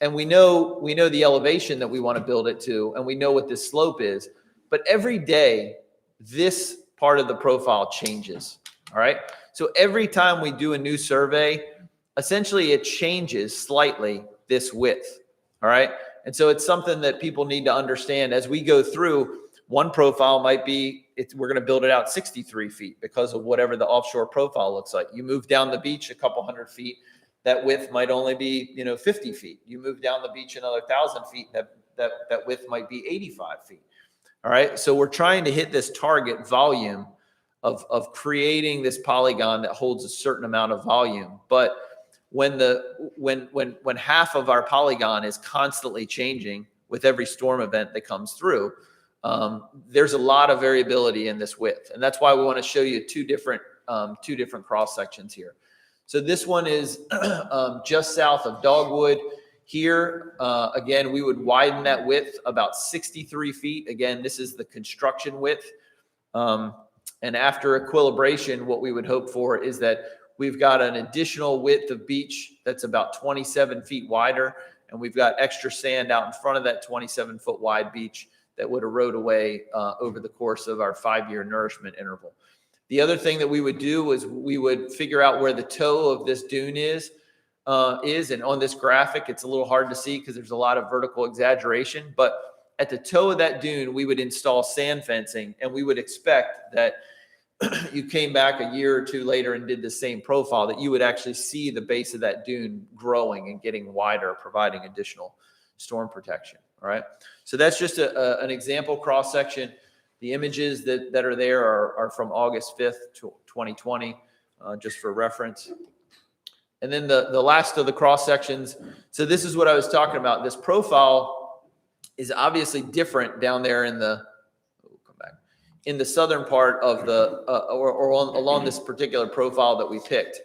And we know the elevation that we want to build it to, and we know what this slope is. But every day, this part of the profile changes. All right. So every time we do a new survey, essentially it changes slightly this width. All right. And so it's something that people need to understand as we go through. One profile might be, we're going to build it out 63 feet because of whatever the offshore profile looks like. You move down the beach a couple hundred feet, that width might only be, 50 feet. You move down the beach another 1,000 feet, that width might be 85 feet. All right. So we're trying to hit this target volume of creating this polygon that holds a certain amount of volume. But when half of our polygon is constantly changing with every storm event that comes through, there's a lot of variability in this width. And that's why we want to show you two different cross sections here. So this one is just south of Dogwood. Here, again, we would widen that width about 63 feet. Again, this is the construction width. And after equilibration, what we would hope for is that we've got an additional width of beach that's about 27 feet wider, and we've got extra sand out in front of that 27-foot wide beach that would erode away over the course of our 5-year nourishment interval. The other thing that we would do is we would figure out where the toe of this dune is, and on this graphic, it's a little hard to see because there's a lot of vertical exaggeration, but at the toe of that dune, we would install sand fencing, and we would expect that you came back a year or two later and did the same profile, that you would actually see the base of that dune growing and getting wider, providing additional storm protection. All right. So that's just an example cross section. The images that are there are from August 5th, 2020, just for reference. And then the last of the cross sections. So this is what I was talking about. This profile is obviously different down there in the southern part of along this particular profile that we picked.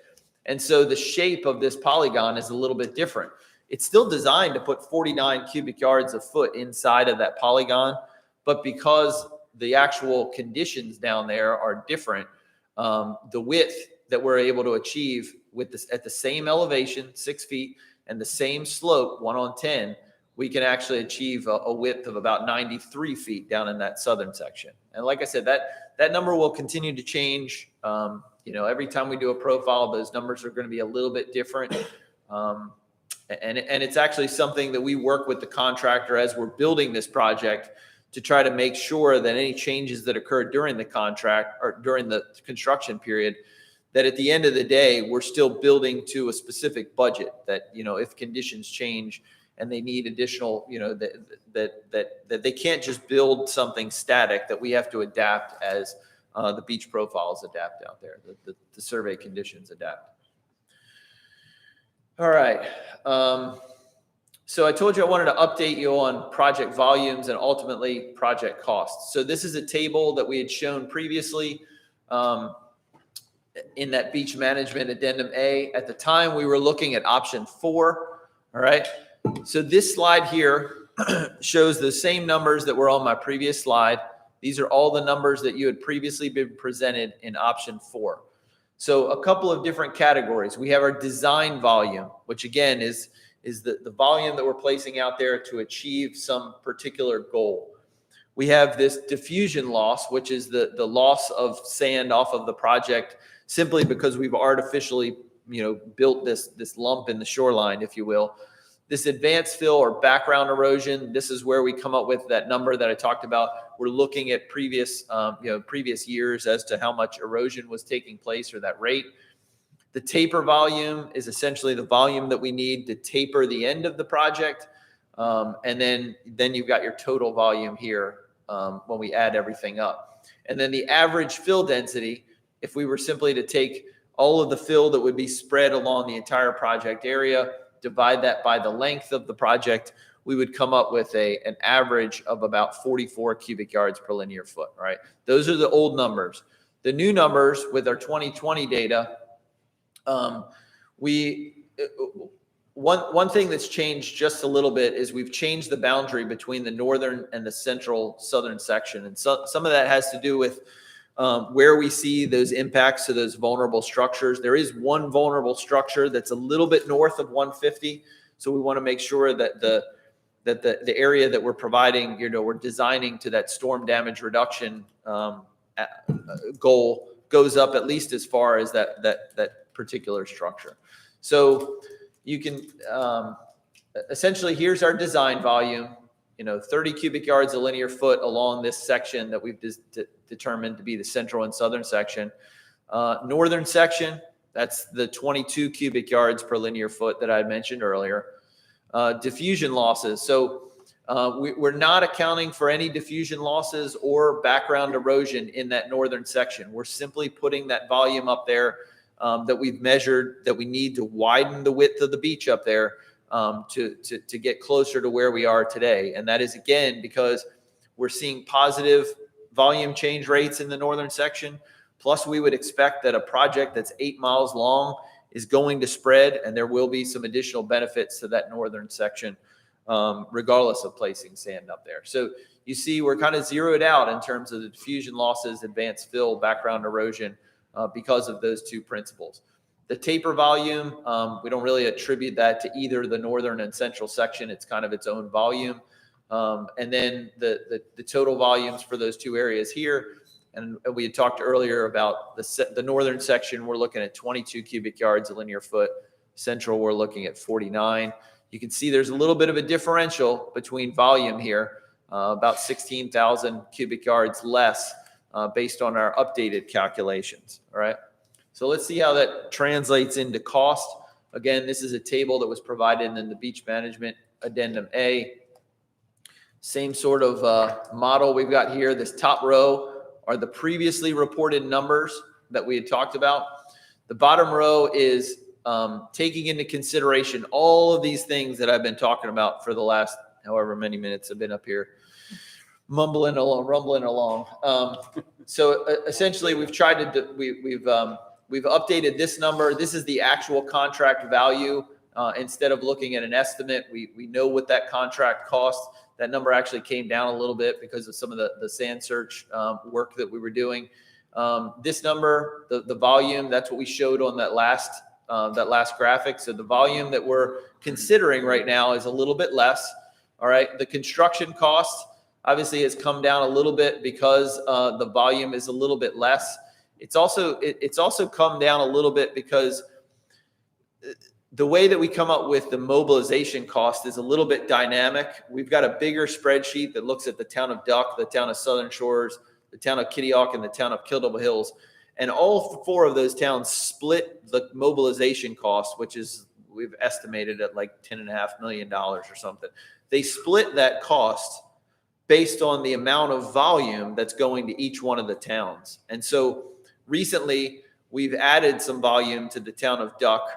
And so the shape of this polygon is a little bit different. It's still designed to put 49 cubic yards a foot inside of that polygon, but because the actual conditions down there are different, the width that we're able to achieve with this at the same elevation, 6 feet, and the same slope, 1:10, we can actually achieve a width of about 93 feet down in that southern section. And like I said, that number will continue to change. Every time we do a profile, those numbers are going to be a little bit different. And it's actually something that we work with the contractor as we're building this project to try to make sure that any changes that occur during the contract or during the construction period, that at the end of the day, we're still building to a specific budget that, if conditions change and they need additional, that they can't just build something static, that we have to adapt as the beach profiles adapt out there, the survey conditions adapt. All right. So I told you I wanted to update you on project volumes and ultimately project costs. So this is a table that we had shown previously in that beach management addendum A. At the time, we were looking at option 4. All right. So this slide here shows the same numbers that were on my previous slide. These are all the numbers that you had previously been presented in option 4. So a couple of different categories. We have our design volume, which again is the volume that we're placing out there to achieve some particular goal. We have this diffusion loss, which is the loss of sand off of the project simply because we've artificially, built this lump in the shoreline, if you will. This advanced fill or background erosion, this is where we come up with that number that I talked about. We're looking at previous years as to how much erosion was taking place or that rate. The taper volume is essentially the volume that we need to taper the end of the project. And then you've got your total volume here when we add everything up. And then the average fill density, if we were simply to take all of the fill that would be spread along the entire project area, divide that by the length of the project, we would come up with an average of about 44 cubic yards per linear foot, right? Those are the old numbers. The new numbers with our 2020 data, one thing that's changed just a little bit is we've changed the boundary between the northern and the southern section. And so some of that has to do with where we see those impacts to those vulnerable structures. There is one vulnerable structure that's a little bit north of 150. So we want to make sure that the area that we're providing, we're designing to that storm damage reduction goal goes up at least as far as that particular structure. So you can essentially, here's our design volume, 30 cubic yards a linear foot along this section that we've determined to be the central and southern section. Northern section, that's the 22 cubic yards per linear foot that I mentioned earlier. Diffusion losses. So we're not accounting for any diffusion losses or background erosion in that northern section. We're simply putting that volume up there that we've measured that we need to widen the width of the beach up there to get closer to where we are today. And that is, again, because we're seeing positive volume change rates in the northern section. Plus, we would expect that a project that's 8 miles long is going to spread, and there will be some additional benefits to that northern section, regardless of placing sand up there. So you see, we're kind of zeroed out in terms of the diffusion losses, advanced fill, background erosion, because of those two principles. The taper volume, we don't really attribute that to either the northern and central section. It's kind of its own volume. And then the total volumes for those two areas here. And we had talked earlier about the northern section, we're looking at 22 cubic yards a linear foot. Central, we're looking at 49. You can see there's a little bit of a differential between volume here, about 16,000 cubic yards less based on our updated calculations. All right. So let's see how that translates into cost. Again, this is a table that was provided in the Beach Management Addendum A. Same sort of model we've got here. This top row are the previously reported numbers that we had talked about. The bottom row is taking into consideration all of these things that I've been talking about for the last however many minutes I've been up here rumbling along. So essentially we've tried to, we've updated this number. This is the actual contract value. Instead of looking at an estimate, we know what that contract costs. That number actually came down a little bit because of some of the sand search work that we were doing. This number, the volume, that's what we showed on that last graphic. So the volume that we're considering right now is a little bit less. All right. The construction cost obviously has come down a little bit because the volume is a little bit less. It's also come down a little bit because the way that we come up with the mobilization cost is a little bit dynamic. We've got a bigger spreadsheet that looks at the town of Duck, the town of Southern Shores, the town of Kitty Hawk, and the town of Kill Devil Hills. And all four of those towns split the mobilization cost, which is, we've estimated at like $10.5 million or something. They split that cost based on the amount of volume that's going to each one of the towns. And so recently we've added some volume to the town of Duck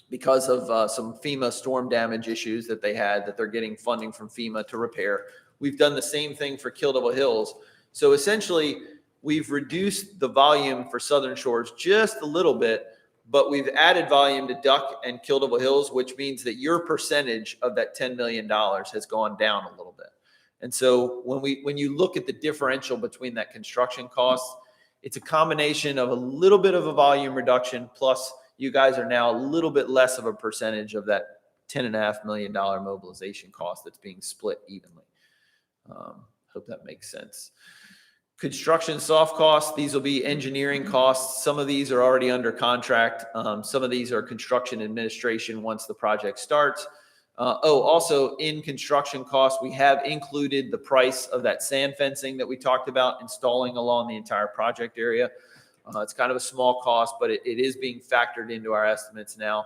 because of some FEMA storm damage issues that they had, that they're getting funding from FEMA to repair. We've done the same thing for Kill Devil Hills. So essentially, we've reduced the volume for Southern Shores just a little bit, but we've added volume to Duck and Kill Devil Hills, which means that your percentage of that $10 million has gone down a little bit. And so when you look at the differential between that construction cost, it's a combination of a little bit of a volume reduction plus you guys are now a little bit less of a percentage of that $10.5 million mobilization cost that's being split evenly. Hope that makes sense. Construction soft costs, these will be engineering costs. Some of these are already under contract. Some of these are construction administration once the project starts. Also in construction costs, we have included the price of that sand fencing that we talked about installing along the entire project area. It's kind of a small cost, but it is being factored into our estimates now,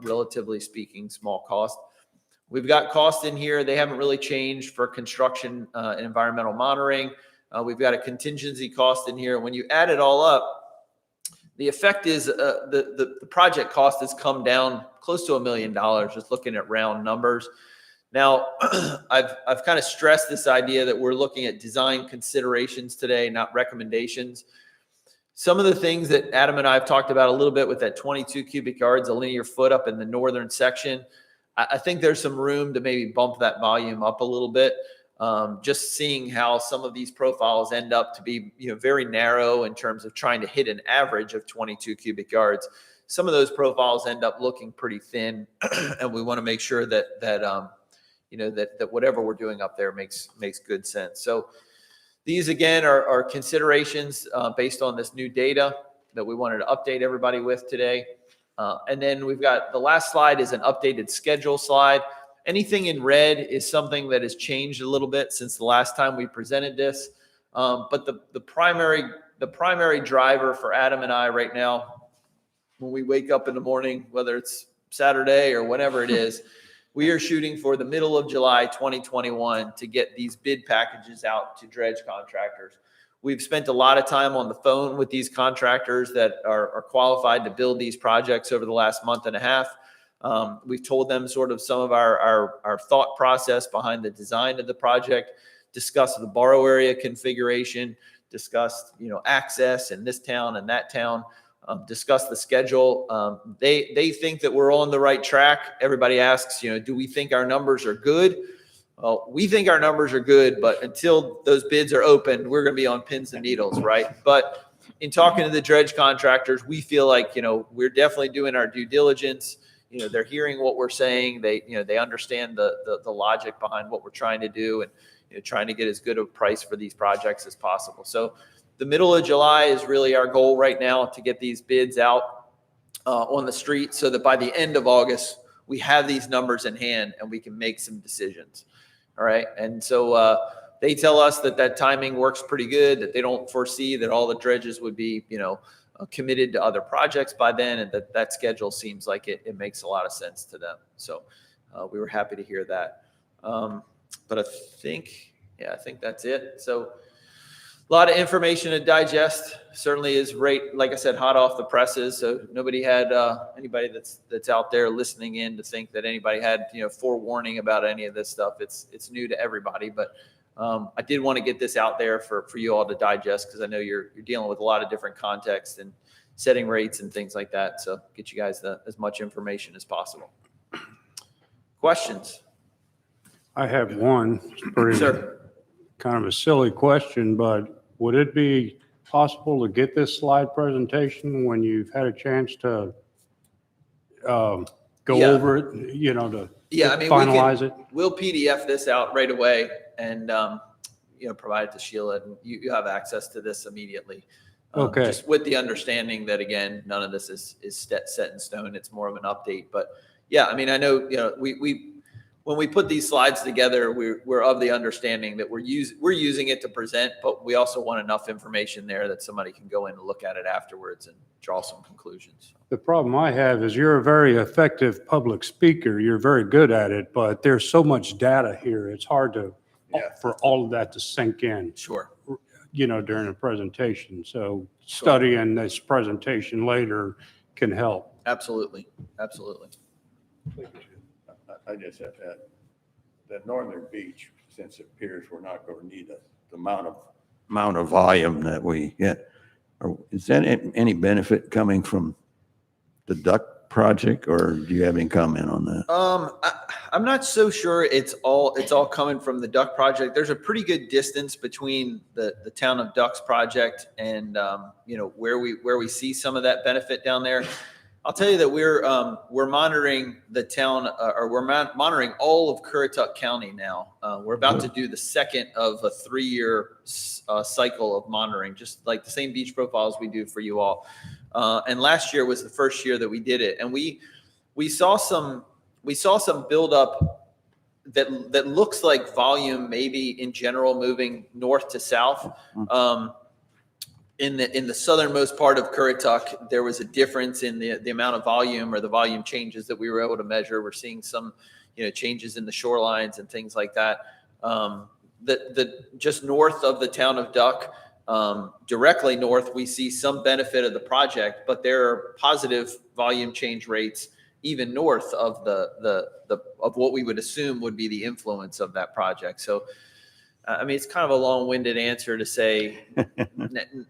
relatively speaking, small cost. We've got costs in here. They haven't really changed for construction and environmental monitoring. We've got a contingency cost in here. When you add it all up, the effect is the project cost has come down close to $1 million, just looking at round numbers. Now, I've kind of stressed this idea that we're looking at design considerations today, not recommendations. Some of the things that Adam and I have talked about a little bit with that 22 cubic yards a linear foot up in the northern section, I think there's some room to maybe bump that volume up a little bit. Just seeing how some of these profiles end up to be, very narrow in terms of trying to hit an average of 22 cubic yards. Some of those profiles end up looking pretty thin, and we want to make sure that whatever we're doing up there makes good sense. So these again are considerations based on this new data that we wanted to update everybody with today. And then we've got the last slide is an updated schedule slide. Anything in red is something that has changed a little bit since the last time we presented this. But the primary driver for Adam and I right now, when we wake up in the morning, whether it's Saturday or whenever it is, we are shooting for the middle of July 2021 to get these bid packages out to dredge contractors. We've spent a lot of time on the phone with these contractors that are qualified to build these projects over the last month and a half. We've told them sort of some of our thought process behind the design of the project, discussed the borrow area configuration, discussed, access in this town and that town, discussed the schedule. They think that we're on the right track. Everybody asks, do we think our numbers are good? Well, we think our numbers are good, but until those bids are opened, we're going to be on pins and needles, right? But in talking to the dredge contractors, we feel like, we're definitely doing our due diligence. They're hearing what we're saying. They understand the logic behind what we're trying to do, and trying to get as good a price for these projects as possible. So the middle of July is really our goal right now, to get these bids out on the street, so that by the end of August, we have these numbers in hand and we can make some decisions. All right. And so they tell us that timing works pretty good, that they don't foresee that all the dredges would be, committed to other projects by then, and that schedule seems like it makes a lot of sense to them. So we were happy to hear that. But I think that's it. So a lot of information to digest. Certainly is like I said, hot off the presses. So nobody had anybody that's out there listening in to think that anybody had forewarning about any of this stuff. It's new to everybody, but I did want to get this out there for you all to digest, because I know you're dealing with a lot of different contexts and setting rates and things like that. So get you guys as much information as possible. Questions? I have one. It's pretty Sir. kind of a silly question, but would it be possible to get this slide presentation when you've had a chance to go Yeah. over it, to Yeah, I mean, finalize it? We'll PDF this out right away and, provide it to Sheila, and you have access to this immediately. Okay. Just with the understanding that, again, none of this is set in stone. It's more of an update. But yeah, I mean, I know, when we put these slides together, we're of the understanding that we're using it to present, but we also want enough information there that somebody can go in and look at it afterwards and draw some conclusions. The problem I have is you're a very effective public speaker. You're very good at it, but there's so much data here. It's hard for all of that to sink in, Sure. during a presentation. So studying this presentation later can help. Absolutely. Absolutely. I just have to add, that northern beach, since it appears we're not going to need the amount of volume that we get, is that any benefit coming from the duck project, or do you have any comment on that? I'm not so sure it's all coming from the duck project. There's a pretty good distance between the town of Ducks project and where we see some of that benefit down there. I'll tell you that we're monitoring the town, or we're monitoring all of Currituck County now. We're about to do the second of a 3-year cycle of monitoring, just like the same beach profiles we do for you all. And last year was the first year that we did it, and we saw some buildup that looks like volume maybe in general moving north to south. In the southernmost part of Currituck, there was a difference in the amount of volume, or the volume changes that we were able to measure. We're seeing some, changes in the shorelines and things like that. Just north of the town of Duck, directly north, we see some benefit of the project, but there are positive volume change rates even north of of what we would assume would be the influence of that project. So, I mean, it's kind of a long-winded answer to say,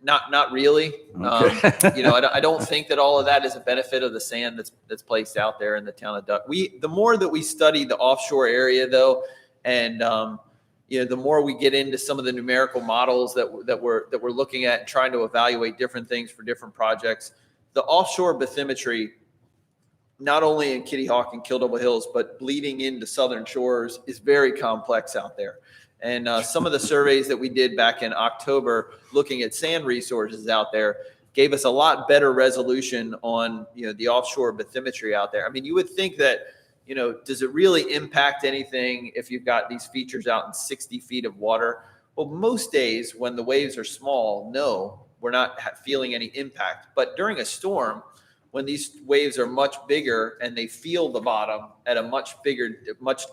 not really. Okay. I don't think that all of that is a benefit of the sand that's placed out there in the town of Duck. The more that we study the offshore area, though, and the more we get into some of the numerical models that we're looking at and trying to evaluate different things for different projects, the offshore bathymetry, not only in Kitty Hawk and Kill Double Hills, but bleeding into southern shores, is very complex out there. And some of the surveys that we did back in October, looking at sand resources out there, gave us a lot better resolution on the offshore bathymetry out there. I mean, you would think that does it really impact anything if you've got these features out in 60 feet of water? Well, most days when the waves are small, no, we're not feeling any impact. But during a storm, when these waves are much bigger and they feel the bottom at a much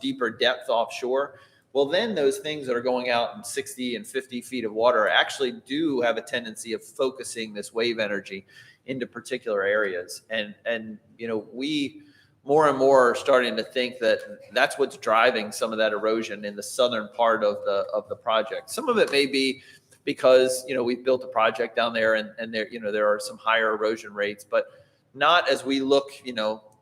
deeper depth offshore, well, then those things that are going out in 60 and 50 feet of water actually do have a tendency of focusing this wave energy into particular areas. And we more and more are starting to think that that's what's driving some of that erosion in the southern part of the project. Some of it may be because, we've built a project down there and there are some higher erosion rates, but not as we look,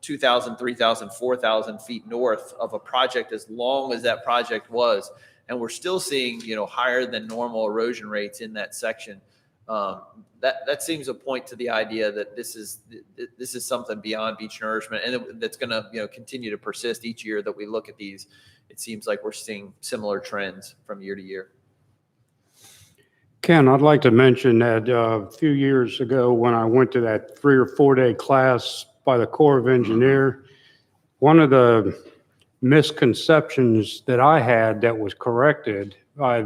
2,000, 3,000, 4,000 feet north of a project, as long as that project was. And we're still seeing, higher than normal erosion rates in that section. That seems a point to the idea that this is something beyond beach nourishment, and that's going to continue to persist each year that we look at these. It seems like we're seeing similar trends from year to year. Ken, I'd like to mention that a few years ago when I went to that 3 or 4 day class by the Corps of Engineer, one of the misconceptions that I had that was corrected by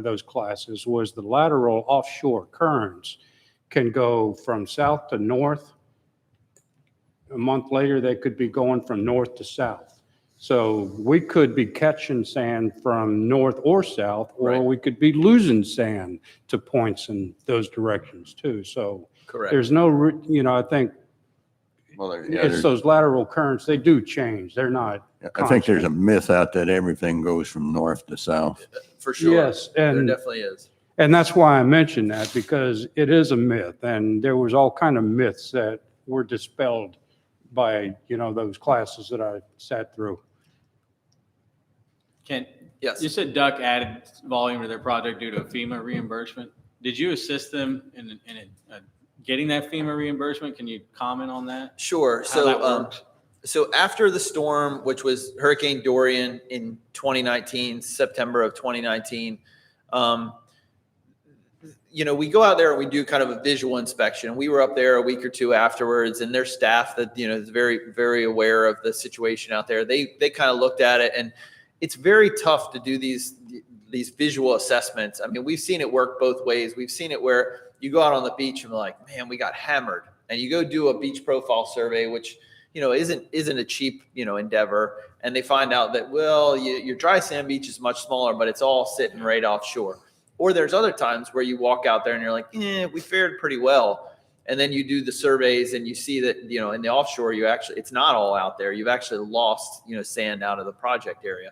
those classes was the lateral offshore currents can go from south to north. A month later, they could be going from north to south. So we could be catching sand from north or south, or Right. we could be losing sand to points in those directions too. So Correct. there's no, I think Well, it's those lateral currents, they do change. They're not. I think there's a constant. myth out that everything goes from north to south. For sure. Yes, There and definitely is. And that's why I mentioned that, because it is a myth, and there was all kind of myths that were dispelled by, those classes that I sat through. Ken, Yes. you said Duck added volume to their project due to a FEMA reimbursement. Did you assist them in getting that FEMA reimbursement? Can you comment on that? Sure. How that works? So after the storm, which was Hurricane Dorian in 2019, September of 2019, we go out there and we do kind of a visual inspection. We were up there a week or two afterwards, and their staff that, is very, very aware of the situation out there. They kind of looked at it, and it's very tough to do these visual assessments. I mean, we've seen it work both ways. We've seen it where you go out on the beach and we're like, man, we got hammered. And you go do a beach profile survey, which, isn't a cheap, endeavor. And they find out that, well, your dry sand beach is much smaller, but it's all sitting right offshore. Or there's other times where you walk out there and you're like, we fared pretty well. And then you do the surveys and you see that, in the offshore, it's not all out there. You've actually lost, sand out of the project area.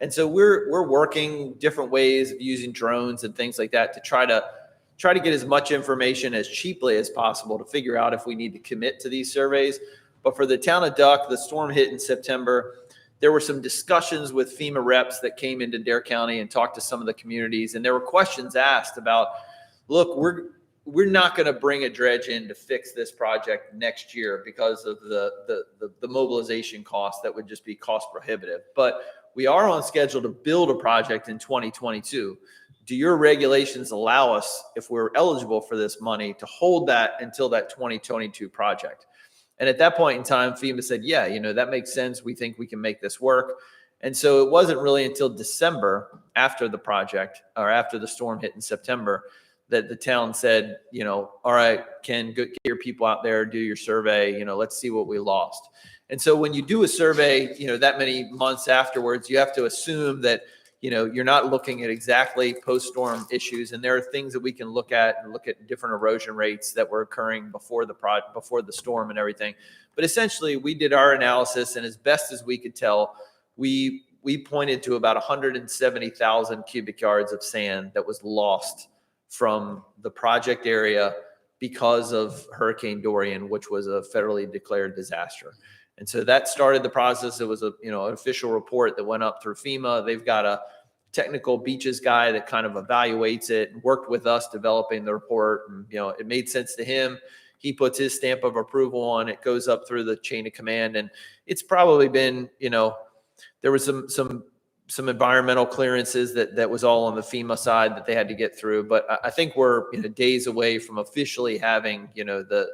And so we're working different ways of using drones and things like that to try to get as much information as cheaply as possible to figure out if we need to commit to these surveys. But for the town of Duck, the storm hit in September. There were some discussions with FEMA reps that came into Dare County and talked to some of the communities. And there were questions asked about, look, we're not going to bring a dredge in to fix this project next year because of the mobilization cost that would just be cost prohibitive. But we are on schedule to build a project in 2022. Do your regulations allow us, if we're eligible for this money, to hold that until that 2022 project? And at that point in time, FEMA said, yeah, that makes sense. We think we can make this work. And so it wasn't really until December, after the project, or after the storm hit in September, that the town said, all right, Ken, get your people out there, do your survey, let's see what we lost. And so when you do a survey, that many months afterwards, you have to assume that, you're not looking at exactly post-storm issues. And there are things that we can look at different erosion rates that were occurring before the storm and everything. But essentially, we did our analysis, and as best as we could tell, we pointed to about 170,000 cubic yards of sand that was lost from the project area because of Hurricane Dorian, which was a federally declared disaster. And so that started the process. It was an official report that went up through FEMA. They've got a technical beaches guy that kind of evaluates it and worked with us developing the report. And, it made sense to him. He puts his stamp of approval on it, goes up through the chain of command. And it's probably been, there was some environmental clearances that was all on the FEMA side that they had to get through. But I think we're days away from officially having, the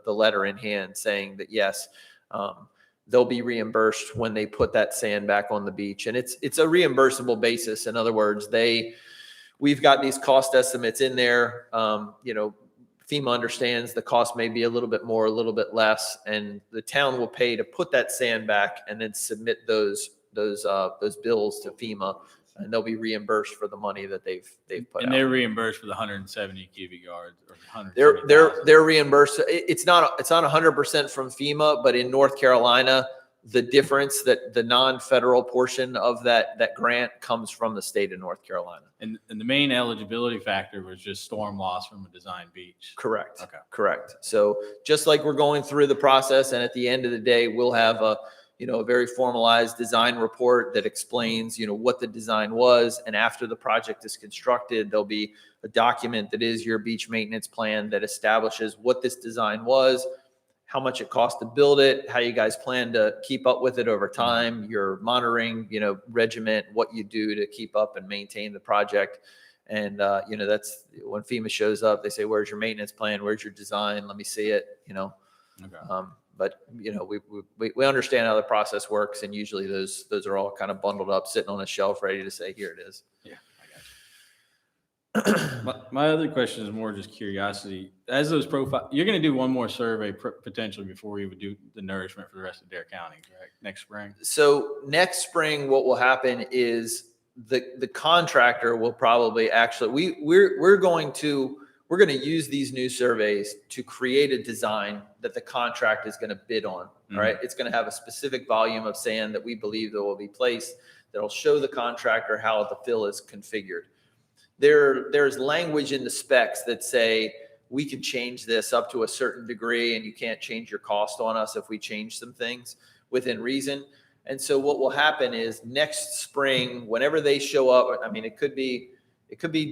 letter in hand saying that, yes, they'll be reimbursed when they put that sand back on the beach. And it's a reimbursable basis. In other words, we've got these cost estimates in there. FEMA understands the cost may be a little bit more, a little bit less, and the town will pay to put that sand back and then submit those bills to FEMA, and they'll be reimbursed for the money that they've put And out. they're reimbursed for the 170 cubic yards or 170,000. They're reimbursed. It's not 100% from FEMA, but in North Carolina, the difference, that the non-federal portion of that grant comes from the state of North Carolina. And the main eligibility factor was just storm loss from a design beach. Correct. Okay. Correct. So just like we're going through the process, and at the end of the day, we'll have a a very formalized design report that explains, what the design was. And after the project is constructed, there'll be a document that is your beach maintenance plan that establishes what this design was, how much it cost to build it, how you guys plan to keep up with it over time, your monitoring, regiment, what you do to keep up and maintain the project. And, that's when FEMA shows up, they say, where's your maintenance plan? Where's your design? Let me see it, Okay. But, we understand how the process works, and usually those are all kind of bundled up, sitting on a shelf, ready to say, here it is. Yeah, I got you. My other question is more just curiosity. As those profile, you're going to do one more survey potentially before you would do the nourishment for the rest of Dare County, correct? Next spring? So next spring, what will happen is the contractor will probably actually, we're going to use these new surveys to create a design that the contract is going to bid on. All right. It's going to have a specific volume of sand that we believe that will be placed that'll show the contractor how the fill is configured. There's language in the specs that say we can change this up to a certain degree, and you can't change your cost on us if we change some things within reason. And so what will happen is next spring, whenever they show up, I mean, it could be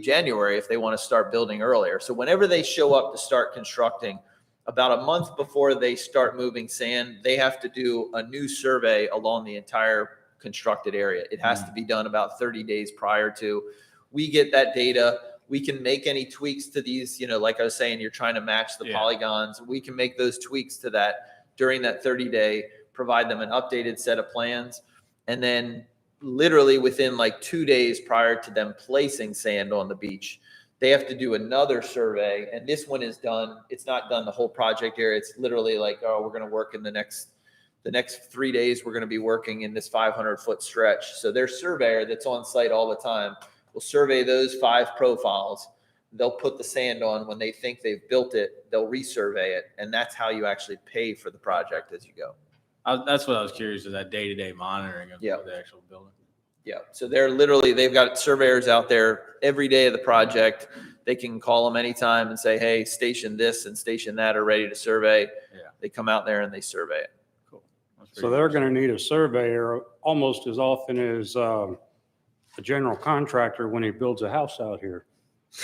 January if they want to start building earlier. So whenever they show up to start constructing, about a month before they start moving sand, they have to do a new survey along the entire constructed area. It has to be done about 30 days prior to. We get that data. We can make any tweaks to these, like I was saying, you're trying to match the polygons. We can make those tweaks to that during that 30-day, provide them an updated set of plans. And then literally within like 2 days prior to them placing sand on the beach, they have to do another survey. And this one is done. It's not done the whole project area. It's literally like, oh, we're going to work in the next 3 days. We're going to be working in this 500-foot stretch. So their surveyor that's on site all the time will survey those 5 profiles. They'll put the sand on when they think they've built it. They'll resurvey it. And that's how you actually pay for the project as you go. That's what I was curious, is that day-to-day monitoring of the actual building. Yeah. So they've got surveyors out there every day of the project. They can call them anytime and say, hey, station this and station that are ready to survey. Yeah. They come out there and they survey it. Cool. So they're going to need a surveyor almost as often as a general contractor when he builds a house out here.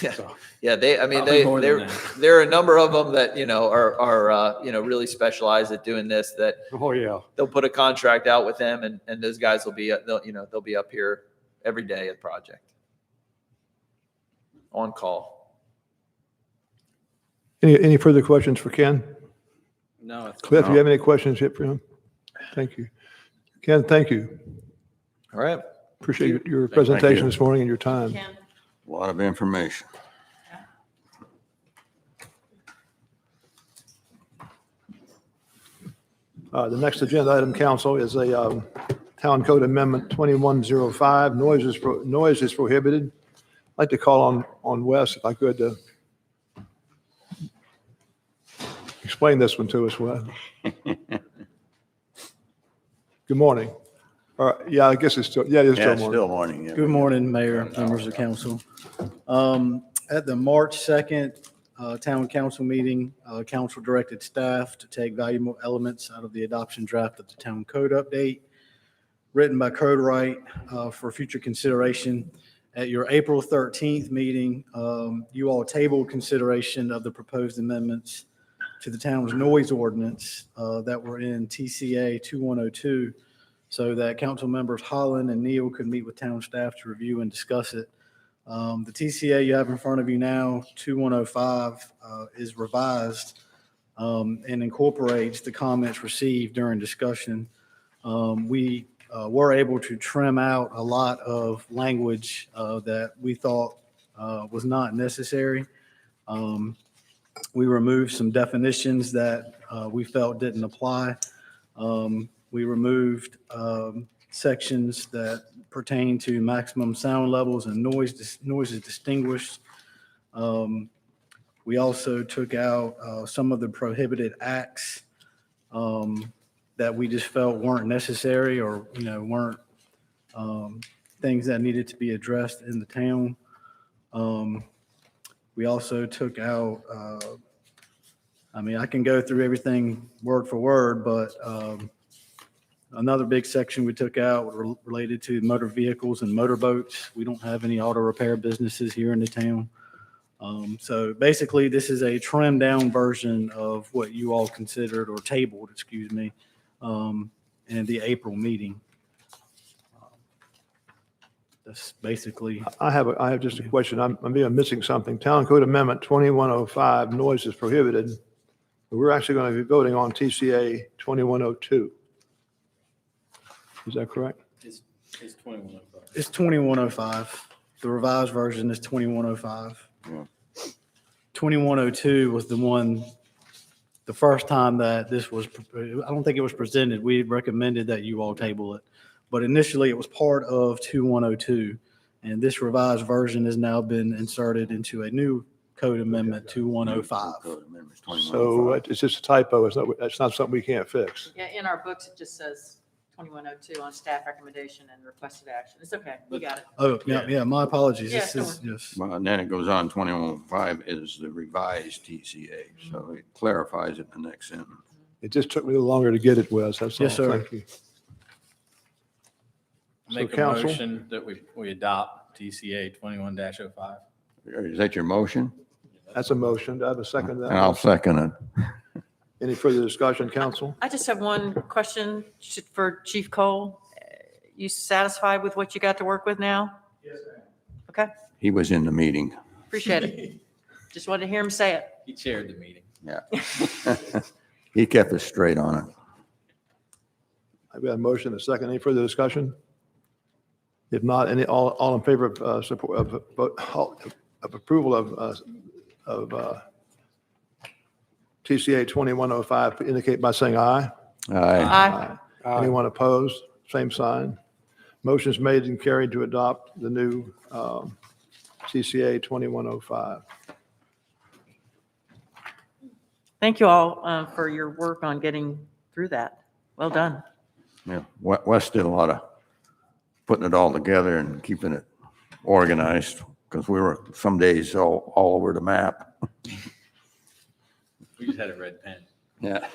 Yeah. So, Yeah. Probably more than there are a number of them that, are really specialized at doing this, that oh yeah. they'll put a contract out with them, and those guys will be, they'll be up here every day at the project on call. Any further questions for Ken? No. Cliff, you have any questions yet for him? Thank you. Ken, thank you. All right. Appreciate your you. presentation this morning and your time. Ken? A lot of information. The next agenda item, council, is a Town Code Amendment 2105, noise is prohibited. I'd like to call on Wes, if I could, to explain this one to us, Wes. Good morning. Yeah, I guess it's still, it is Yeah, still it's morning. still morning. yeah. Good morning, Mayor, members of council. At the March 2nd Town Council meeting, council directed staff to take valuable elements out of the adoption draft of the Town Code update written by Code Wright for future consideration. At your April 13th meeting, you all tabled consideration of the proposed amendments to the town's noise ordinance that were in TCA 2102, so that council members Holland and Neal could meet with town staff to review and discuss it. The TCA you have in front of you now, 2105, is revised and incorporates the comments received during discussion. We were able to trim out a lot of language that we thought was not necessary. We removed some definitions that we felt didn't apply. We removed sections that pertain to maximum sound levels and noise is distinguished. We also took out some of the prohibited acts that we just felt weren't necessary or, weren't things that needed to be addressed in the town. We also took out, I can go through everything word for word, but Another big section we took out related to motor vehicles and motorboats. We don't have any auto repair businesses here in the town. So basically, this is a trimmed down version of what you all considered or tabled, excuse me, in the April meeting. That's basically, I have just a question. I'm missing something. Town Code Amendment 2105, noise is prohibited. But we're actually going to be voting on TCA 2102. Is that correct? It's 2105. it's 2105. The revised version is 2105. Yeah. 2102 was the one, the first time that this was, I don't think it was presented. We recommended that you all table it. But initially, it was part of 2102. And this revised version has now been inserted into a new code amendment, 2105. Code Amendments So 2105. it's just a typo. It's not something we can't fix. Yeah, in our books, it just says 2102 on staff recommendation and requested action. It's okay. We got it. Oh, yeah, my apologies. Yeah, This is, yes. Well, and then it goes on, 2105 is the revised TCA, so it clarifies it in the next sentence. It just took me a little longer to get it, Wes. That's all. Yes, sir. Thank you. Make a council? motion that we adopt TCA 21-05. Is that your motion? That's a motion. Do I have a second to And I'll that? second it. Any further discussion, council? I just have one question for Chief Cole. You satisfied with what you got to work with now? Yes, ma'am. Okay, He was in the meeting. appreciate it. Just wanted to hear him say it. He chaired the meeting. Yeah. He kept us straight on it. I've got a motion, a second. Any further discussion? If not, all in favor of support of approval of TCA 2105, indicate by saying aye. Aye. Aye. Anyone opposed? Same sign. Motion's made and carried to adopt the new TCA 2105. Thank you all for your work on getting through that. Well done. Yeah, Wes did a lot of putting it all together and keeping it organized, because we were some days all over the map. We just had a red pen. Yeah.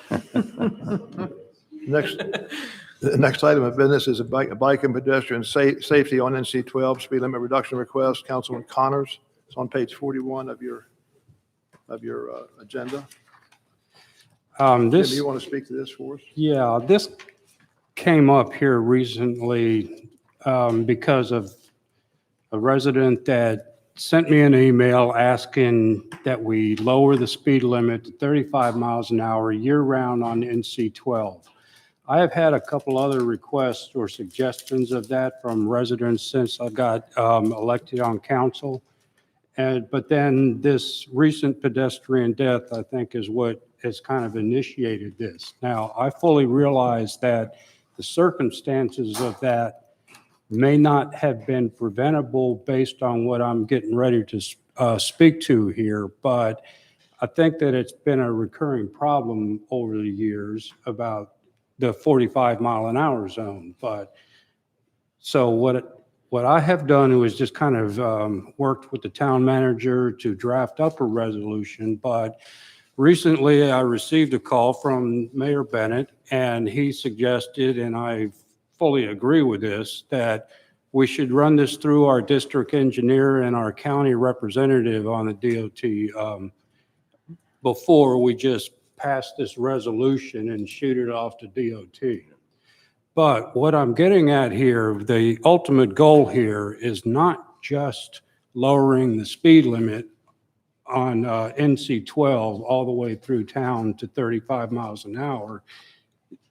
The next item of business is a bike and pedestrian safety on NC 12 speed limit reduction request. Councilman Connors, it's on page 41 of your agenda. Jim, This, you want to speak to this for us? yeah, this came up here recently because of a resident that sent me an email asking that we lower the speed limit to 35 miles an hour year-round on NC 12. I have had a couple other requests or suggestions of that from residents since I got elected on council. But then this recent pedestrian death, I think, is what has kind of initiated this. Now, I fully realize that the circumstances of that may not have been preventable based on what I'm getting ready to speak to here, but I think that it's been a recurring problem over the years about the 45 mile an hour zone. But so what I have done was just kind of worked with the town manager to draft up a resolution. But recently I received a call from Mayor Bennett, and he suggested, and I fully agree with this, that we should run this through our district engineer and our county representative on the DOT before we just pass this resolution and shoot it off to DOT. But what I'm getting at here, the ultimate goal here is not just lowering the speed limit on NC 12 all the way through town to 35 miles an hour.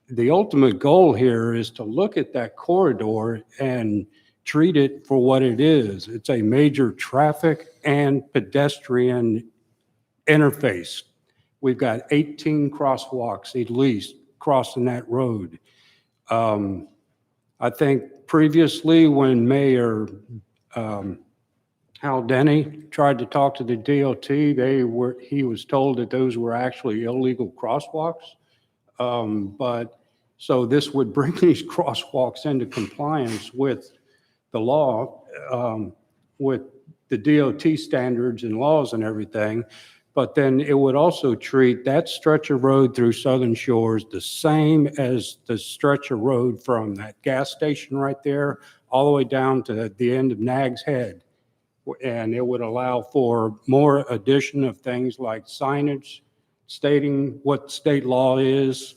The ultimate goal here is to look at that corridor and treat it for what it is. It's a major traffic and pedestrian interface. We've got 18 crosswalks at least crossing that road. I think previously when Mayor Hal Denny tried to talk to the DOT, he was told that those were actually illegal crosswalks. But so this would bring these crosswalks into compliance with the law, with the DOT standards and laws and everything. But then it would also treat that stretch of road through Southern Shores the same as the stretch of road from that gas station right there all the way down to the end of Nag's Head. And it would allow for more addition of things like signage stating what state law is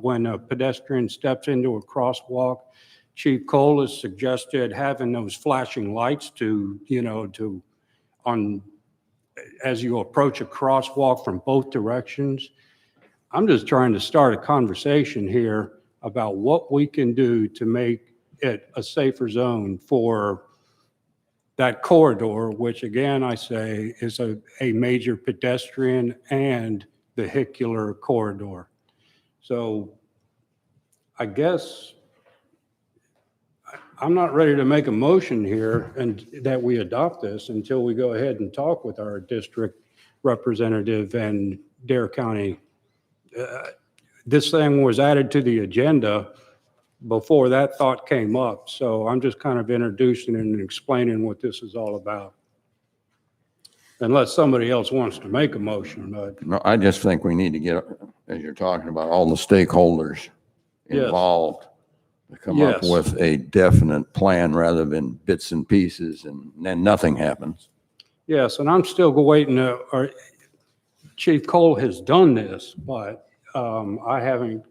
when a pedestrian steps into a crosswalk. Chief Cole has suggested having those flashing lights as you approach a crosswalk from both directions. I'm just trying to start a conversation here about what we can do to make it a safer zone for that corridor, which again, I say is a major pedestrian and vehicular corridor. So I guess I'm not ready to make a motion here and that we adopt this until we go ahead and talk with our district representative and Dare County. This thing was added to the agenda before that thought came up. So I'm just kind of introducing and explaining what this is all about. Unless somebody else wants to make a motion, but No, I just think we need to get, as you're talking about, all the stakeholders Yes. involved to come up Yes. with a definite plan rather than bits and pieces, and then nothing happens. yes, and I'm still waiting or Chief Cole has done this, but I haven't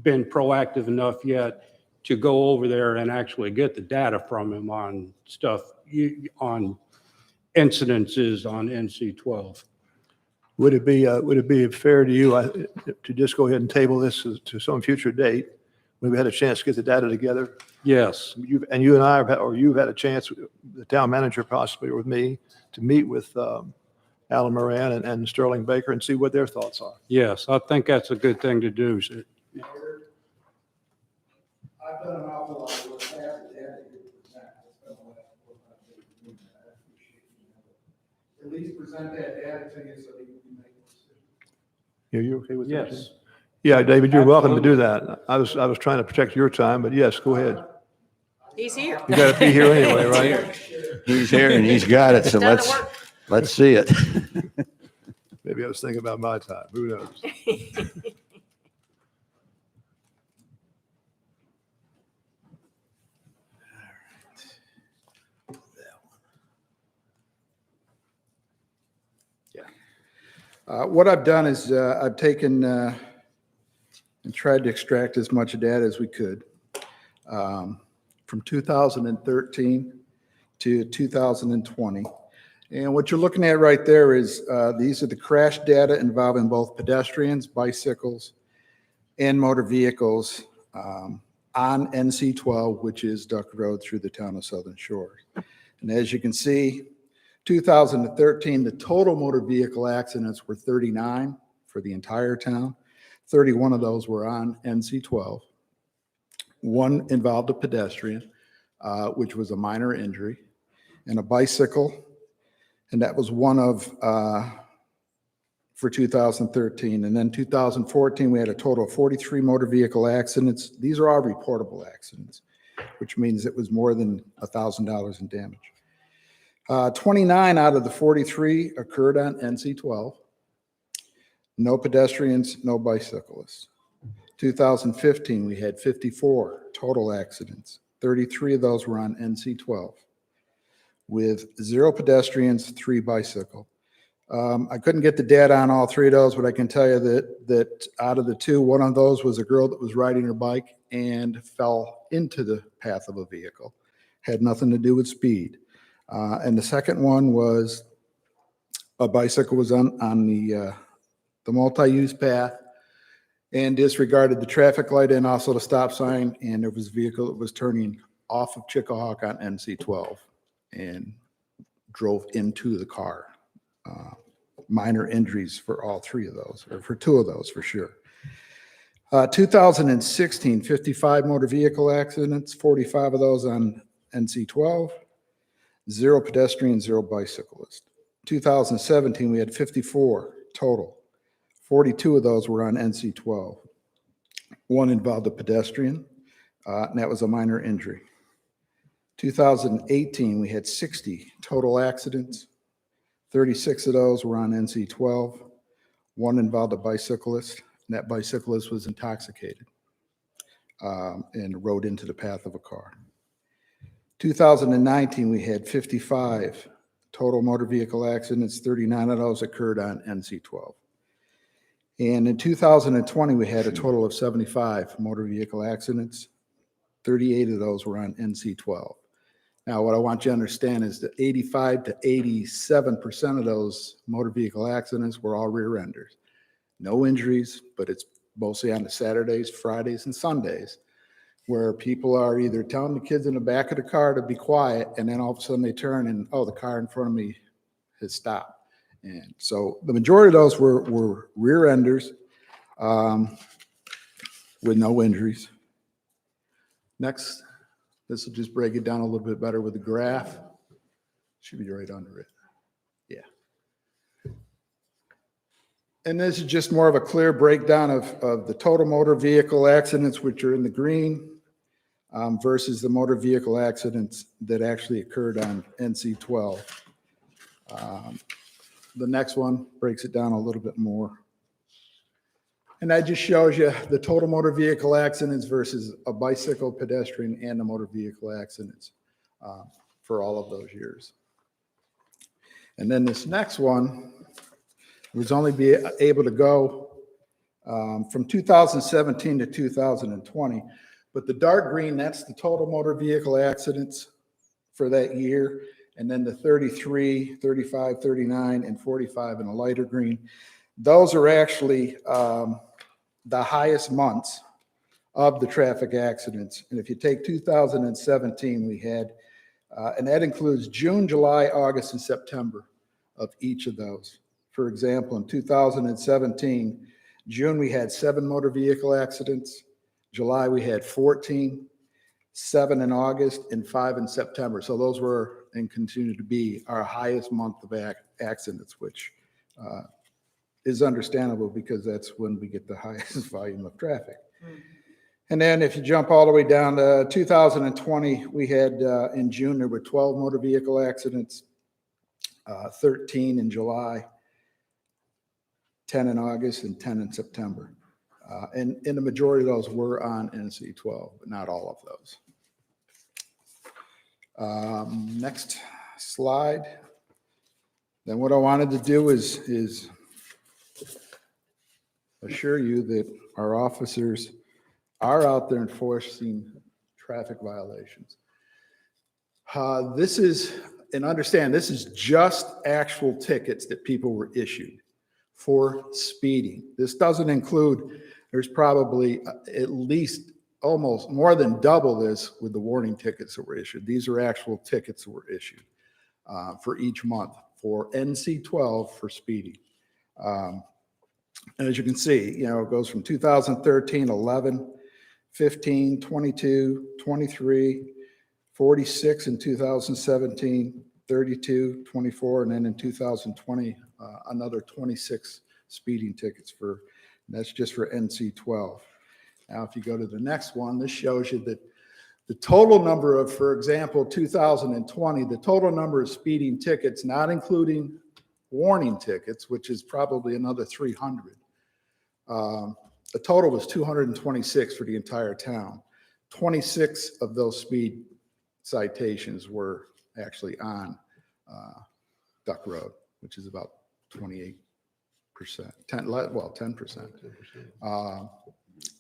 been proactive enough yet to go over there and actually get the data from him on stuff, on incidences on NC-12. Would it be fair to you to just go ahead and table this to some future date when we had a chance to get the data together? Yes, You and I you've had a chance, the town manager possibly, or with me, to meet with Alan Moran and Sterling Baker and see what their thoughts are. yes, I think that's a good thing to do. So, I've done an awful lot of work after that. At least present that data to you so you can make a decision. Are you okay with that? yes, Yeah, David, you're welcome to do that. I was trying to protect your time, but yes, go ahead. He's here. You got to be here anyway, right? He's here and he's got it, so Done the let's see it. Maybe I was thinking about my time. Who knows? What I've done is I've taken and tried to extract as much data as we could from 2013 to 2020. And what you're looking at right there is these are the crash data involving both pedestrians, bicycles, and motor vehicles on NC-12, which is Duck Road through the town of Southern Shores. And as you can see, 2013, the total motor vehicle accidents were 39 for the entire town. 31 of those were on NC-12. One involved a pedestrian, which was a minor injury, and a bicycle, and that was one of, for 2013. And then 2014, we had a total of 43 motor vehicle accidents. These are all reportable accidents, which means it was more than $1,000 in damage. 29 out of the 43 occurred on NC-12. No pedestrians, no bicyclists. 2015, we had 54 total accidents. 33 of those were on NC-12 with 0 pedestrians, 3 bicycle. I couldn't get the data on all 3 of those, but I can tell you that out of the 2, one of those was a girl that was riding her bike and fell into the path of a vehicle. Had nothing to do with speed. And the second one was a bicycle was on the multi-use path and disregarded the traffic light and also the stop sign. And there was a vehicle that was turning off of Chickahawk on NC-12 and drove into the car. Minor injuries for all 3 of those, or for 2 of those for sure. 2016, 55 motor vehicle accidents, 45 of those on NC-12. 0 pedestrians, 0 bicyclists. 2017, we had 54 total. 42 of those were on NC-12. 1 involved a pedestrian, and that was a minor injury. 2018, we had 60 total accidents. 36 of those were on NC 12. One involved a bicyclist, and that bicyclist was intoxicated and rode into the path of a car. 2019, we had 55 total motor vehicle accidents. 39 of those occurred on NC 12. And in 2020, we had a total of 75 motor vehicle accidents. 38 of those were on NC 12. Now, what I want you to understand is that 85 to 87% of those motor vehicle accidents were all rear enders. No injuries, but it's mostly on the Saturdays, Fridays, and Sundays, where people are either telling the kids in the back of the car to be quiet, and then all of a sudden they turn and, oh, the car in front of me has stopped. And so the majority of those were rear enders with no injuries. Next, this will just break it down a little bit better with the graph. Should be right under it. Yeah. And this is just more of a clear breakdown of the total motor vehicle accidents, which are in the green, versus the motor vehicle accidents that actually occurred on NC 12. The next one breaks it down a little bit more. And that just shows you the total motor vehicle accidents versus a bicycle, pedestrian, and the motor vehicle accidents for all of those years. And then this next one was only be able to go from 2017 to 2020. But the dark green, that's the total motor vehicle accidents for that year. And then the 33, 35, 39, and 45 in a lighter green. Those are actually the highest months of the traffic accidents. And if you take 2017, we had, and that includes June, July, August, and September of each of those. For example, in 2017, June, we had 7 motor vehicle accidents. July, we had 14, 7 in August, and 5 in September. So those were and continue to be our highest month of accidents, which is understandable because that's when we get the highest volume of traffic. And then if you jump all the way down to 2020, we had in June, there were 12 motor vehicle accidents, 13 in July, 10 in August, and 10 in September. And the majority of those were on NC 12, but not all of those. Next slide. Then what I wanted to do is assure you that our officers are out there enforcing traffic violations. This is, and understand, this is just actual tickets that people were issued for speeding. This doesn't include, there's probably at least almost more than double this with the warning tickets that were issued. These are actual tickets that were issued for each month for NC 12 for speeding. And as you can see, you know, it goes from 2013, 11, 15, 22, 23, 46 in 2017, 32, 24, and then in 2020, another 26 speeding tickets for, that's just for NC 12. Now, if you go to the next one, this shows you that the total number of, for example, 2020, the total number of speeding tickets, not including warning tickets, which is probably another 300. The total was 226 for the entire town. 26 of those speed citations were actually on Duck Road, which is about 28%, 10%.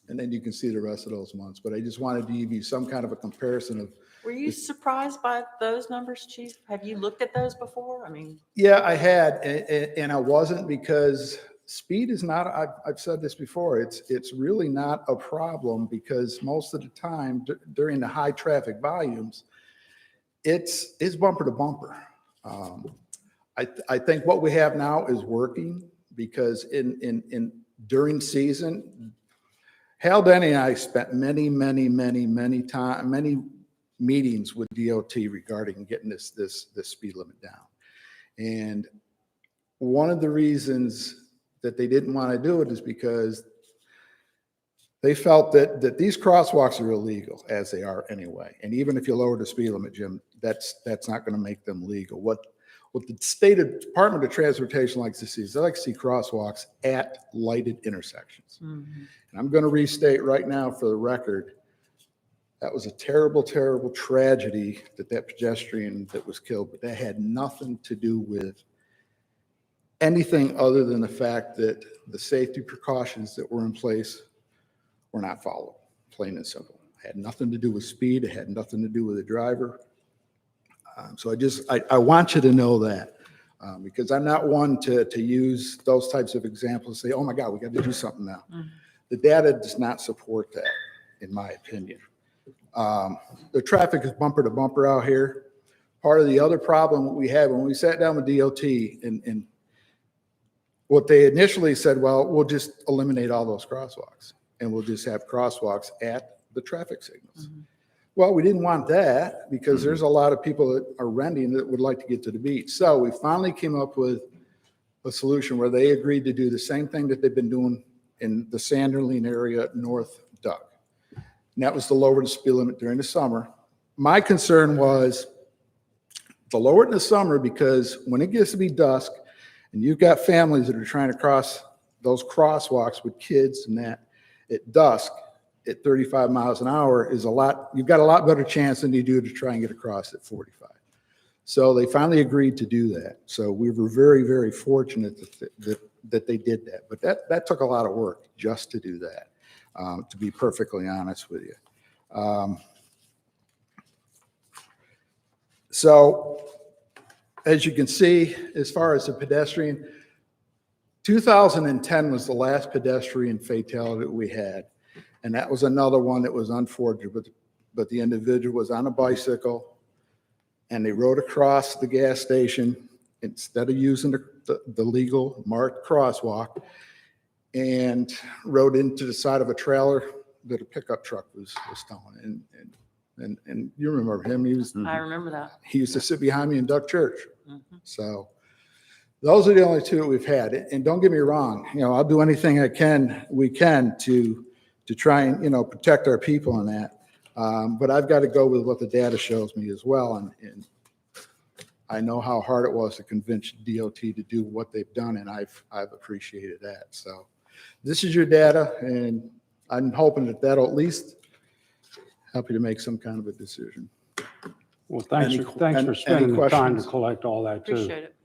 And then you can see the rest of those months. But I just wanted to give you some kind of a comparison of. Were you surprised by those numbers, Chief? Have you looked at those before? I mean. Yeah, I had, and I wasn't, because speed is not, I've said this before, it's really not a problem, because most of the time during the high traffic volumes, it's bumper to bumper. I think what we have now is working, because during season, Hal Denny and I spent many meetings with DOT regarding getting this speed limit down. And one of the reasons that they didn't want to do it is because they felt that these crosswalks are illegal, as they are anyway. And even if you lower the speed limit, Jim, that's not going to make them legal. What what the state of Department of Transportation likes to see is they like to see crosswalks at lighted intersections. And I'm going to restate right now for the record, that was a terrible, terrible tragedy that pedestrian that was killed, but that had nothing to do with anything other than the fact that the safety precautions that were in place were not followed, plain and simple. It had nothing to do with speed. It had nothing to do with the driver. So I want you to know that because I'm not one to use those types of examples and say, oh my God, we got to do something now. The data does not support that, in my opinion. The traffic is bumper to bumper out here. Part of the other problem we had when we sat down with DOT and what they initially said, well, we'll just eliminate all those crosswalks and we'll just have crosswalks at the traffic signals. Well, we didn't want that because there's a lot of people that are renting that would like to get to the beach. So we finally came up with a solution where they agreed to do the same thing that they've been doing in the Sanderling area, North Duck. And that was to lower the speed limit during the summer. My concern was to lower it in the summer because when it gets to be dusk and you've got families that are trying to cross those crosswalks with kids and that at dusk at 35 miles an hour is you've got a lot better chance than you do to try and get across at 45. So they finally agreed to do that. So we were very, very fortunate that they did that. But that took a lot of work just to do that, to be perfectly honest with you. So as you can see, as far as the pedestrian, 2010 was the last pedestrian fatality that we had. And that was another one that was unfortunate, but the individual was on a bicycle and they rode across the gas station instead of using the legal marked crosswalk and rode into the side of a trailer that a pickup truck was towing. And you remember him, I remember that. he used to sit behind me in Duck Church. So those are the only two that we've had. And don't get me wrong, I'll do anything we can to try and, protect our people in that. But I've got to go with what the data shows me as well. And I know how hard it was to convince DOT to do what they've done, and I've appreciated that. So this is your data, and I'm hoping that'll at least help you to make some kind of a decision. Well, thanks Any- for any spending the time to questions? collect all that too. Appreciate it.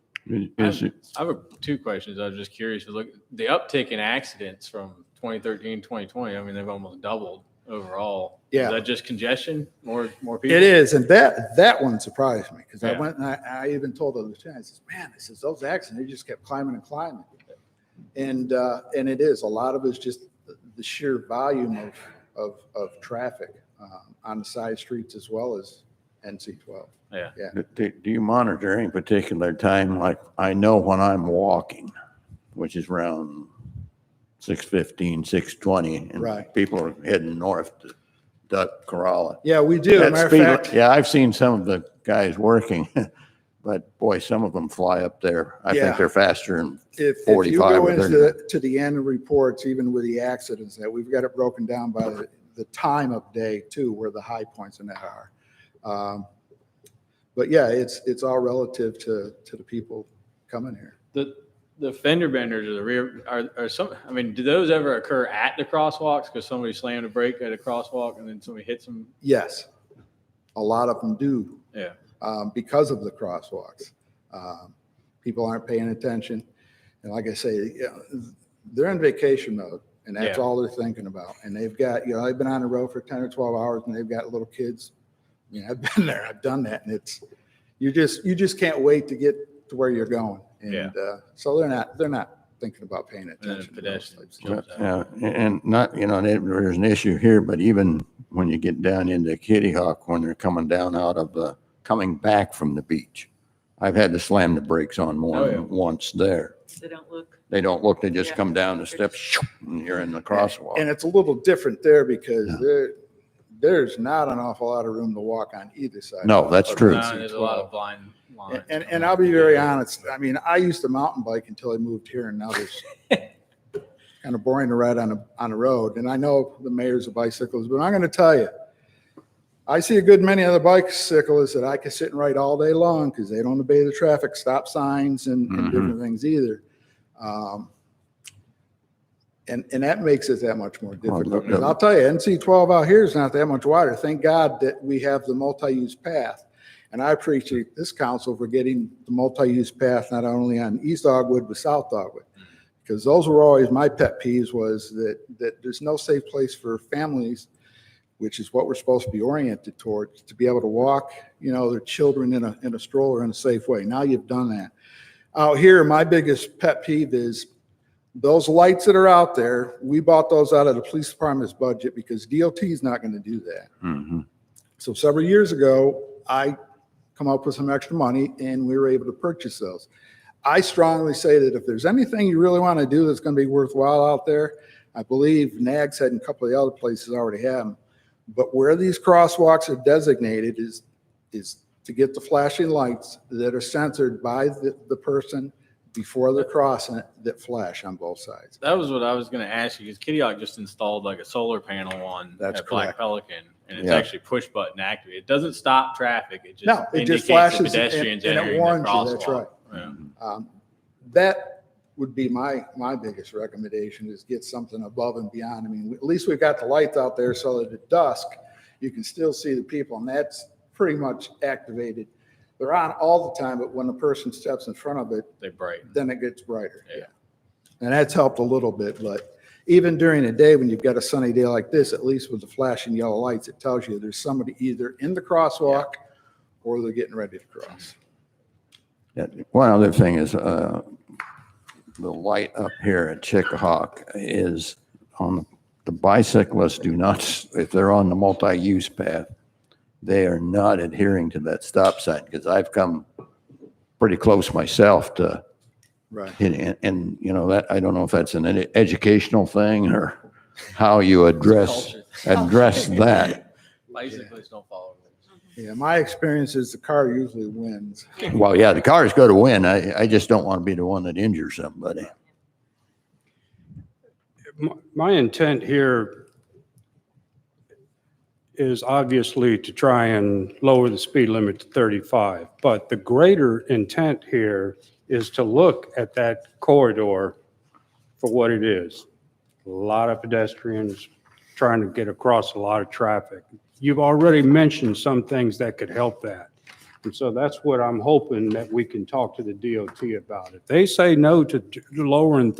I have two questions. I was just curious. Look, the uptick in accidents from 2013 to 2020, I mean, they've almost doubled overall. Yeah. Is that just congestion? More people? It is, and that one surprised me because I Yeah. went and I even told the lieutenant, I says, man, those accidents, they just kept climbing and climbing. And it is, a lot of it's just the sheer volume of traffic on the side streets as well as NC-12. Yeah. Yeah. Do you monitor any particular time? Like I know when I'm walking, which is around 6:15, 6:20, and Right. people are heading north to Duck Corolla. Yeah, we do. That Matter of speed- fact, Yeah, I've seen some of the guys working, but boy, some of them fly up there. I Yeah. think they're faster than if you 45 go or 30. to the end of reports, even with the accidents, that we've got it broken down by the time of day too, where the high points in that are. But yeah, it's all relative to the people coming here. The fender benders or the rear are some, I mean, do those ever occur at the crosswalks? Because somebody slammed a brake at a crosswalk and then somebody hits them? Yes, a lot of them do. Yeah. Because of the crosswalks. People aren't paying attention. And like I say, they're in vacation mode and that's Yeah. all they're thinking about. And they've got, they've been on the road for 10 or 12 hours and they've got little kids. I've been there, I've done that. And you just can't wait to get to where you're going. And so they're not thinking about paying And then a attention. to those pedestrian types of things. jumps out. Yeah, and not, there's an issue here, but even when you get down into Kitty Hawk, when they're coming down coming back from the beach, I've had to slam the brakes on more than once there. They don't look. They don't look, they just Yeah. come down the steps and you're in the crosswalk. And it's a little different there because there's not an awful lot of room to walk on either side. No, that's of true. NC-12. There's a lot of blind lines. And I'll be very honest. I mean, I used to mountain bike until I moved here, and now there's kind of boring to ride on the road. And I know the mayors of bicycles, but I'm going to tell you, I see a good many other bicyclists that I can sit and ride all day long because they don't obey the traffic stop signs and different things either. And that makes it that much more difficult. 'Cause I'll tell you, NC 12 out here is not that much wider. Thank God that we have the multi-use path. And I appreciate this council for getting the multi-use path, not only on East Dogwood, but South Dogwood. Because those were always my pet peeves, was that there's no safe place for families, which is what we're supposed to be oriented towards, to be able to walk, their children in a stroller in a safe way. Now you've done that. Out here, my biggest pet peeve is those lights that are out there. We bought those out of the police department's budget because DOT is not going to do that. So several years ago, I come up with some extra money and we were able to purchase those. I strongly say that if there's anything you really want to do that's going to be worthwhile out there, I believe NAG's had and a couple of the other places already have them. But where these crosswalks are designated is to get the flashing lights that are censored by the person before they're crossing it, that flash on both sides. That was what I was going to ask you, because Kitty Hawk just installed like a solar panel on That's at Black correct. Pelican, and it's Yeah. actually push button active. It doesn't stop traffic. It just No, it indicates just flashes the and pedestrians it entering warns the you, crosswalk. that's right. Yeah. That would be my biggest recommendation, is get something above and beyond. I mean, at least we've got the lights out there so that at dusk, you can still see the people, and that's pretty much activated. They're on all the time, but when a person steps in front of it, They brighten. then it gets brighter. Yeah. And that's helped a little bit, but even during the day, when you've got a sunny day like this, at least with the flashing yellow lights, it tells you there's somebody either in the crosswalk or they're getting ready to cross. Yeah, one other thing is, the light up here at Chickahawk is on the bicyclists do not, if they're on the multi-use path, they are not adhering to that stop sign, because I've come pretty close myself to Right. hitting, and that, I don't know if that's an educational thing or how you address that. Bicyclists don't follow rules. Yeah, my experience is the car usually wins. Well, yeah, the cars go to win. I just don't want to be the one that injures somebody. My intent here is obviously to try and lower the speed limit to 35, but the greater intent here is to look at that corridor for what it is. A lot of pedestrians trying to get across a lot of traffic. You've already mentioned some things that could help that. And so that's what I'm hoping that we can talk to the DOT about. If they say no to lowering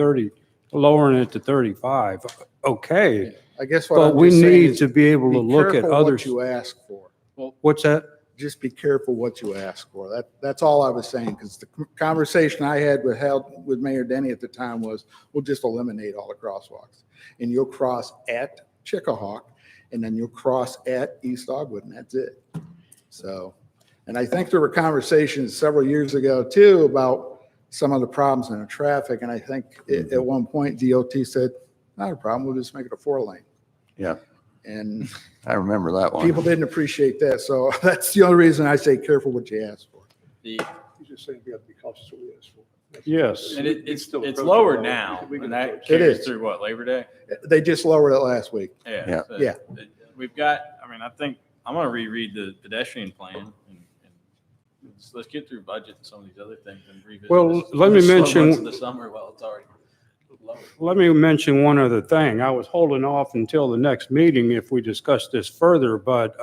it to 35, okay. I guess what But I'm we just saying need is to be able to be look at careful other. what you ask for. What's that? Just be careful what you ask for. That's all I was saying, because the conversation I had with Mayor Denny at the time was, we'll just eliminate all the crosswalks. And you'll cross at Chickahawk, and then you'll cross at East Dogwood, and that's it. So, and I think there were conversations several years ago too about some of the problems in the traffic. And I think at one point DOT said, not a problem, we'll just make it a 4-lane. Yeah, And I remember that one. people didn't appreciate that. So that's the only reason I say careful what you ask for. The, You just saying you have to be cautious of what you ask for. Yes. and it's still it's approachable. lower now, We can and that approach it. It carries is. through what, Labor Day? They just lowered it last week. Yeah. So Yeah. We've got, I think I'm gonna reread the pedestrian plan and let's get through budget and some of these other things and revisit. Well, this let me slow mention- months of the summer, well, it's already lower. Let me mention one other thing. I was holding off until the next meeting if we discuss this further, but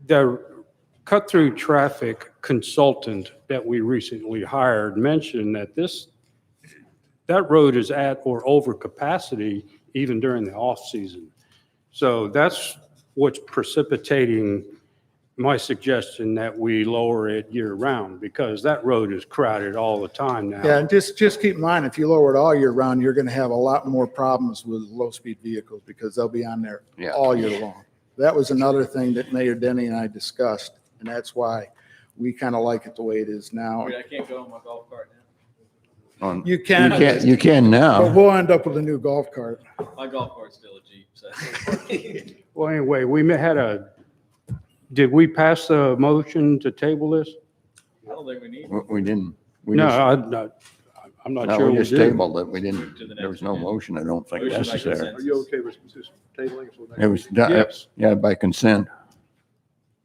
the cut-through traffic consultant that we recently hired mentioned that that road is at or over capacity even during the off-season. So that's what's precipitating my suggestion that we lower it year-round, because that road is crowded all the time now. Yeah, and just keep in mind, if you lower it all year round, you're going to have a lot more problems with low-speed vehicles because they'll be on there Yeah. all year long. That was another thing that Mayor Denny and I discussed, and that's why we kind of like it the way it is now. Wait, I can't go on my golf cart On- You can, You can but now. we'll end up with a new golf cart. now. My golf cart's still a Jeep, so. Well, anyway, did we pass the motion to table this? I don't think we need. We didn't. We No, just- I'm not No, sure we we just do. tabled it. We To didn't, the there was next no agenda. motion, I don't think Motion by necessary. consent. Are you okay with just tabling? So It was, Yes. yeah, by consent.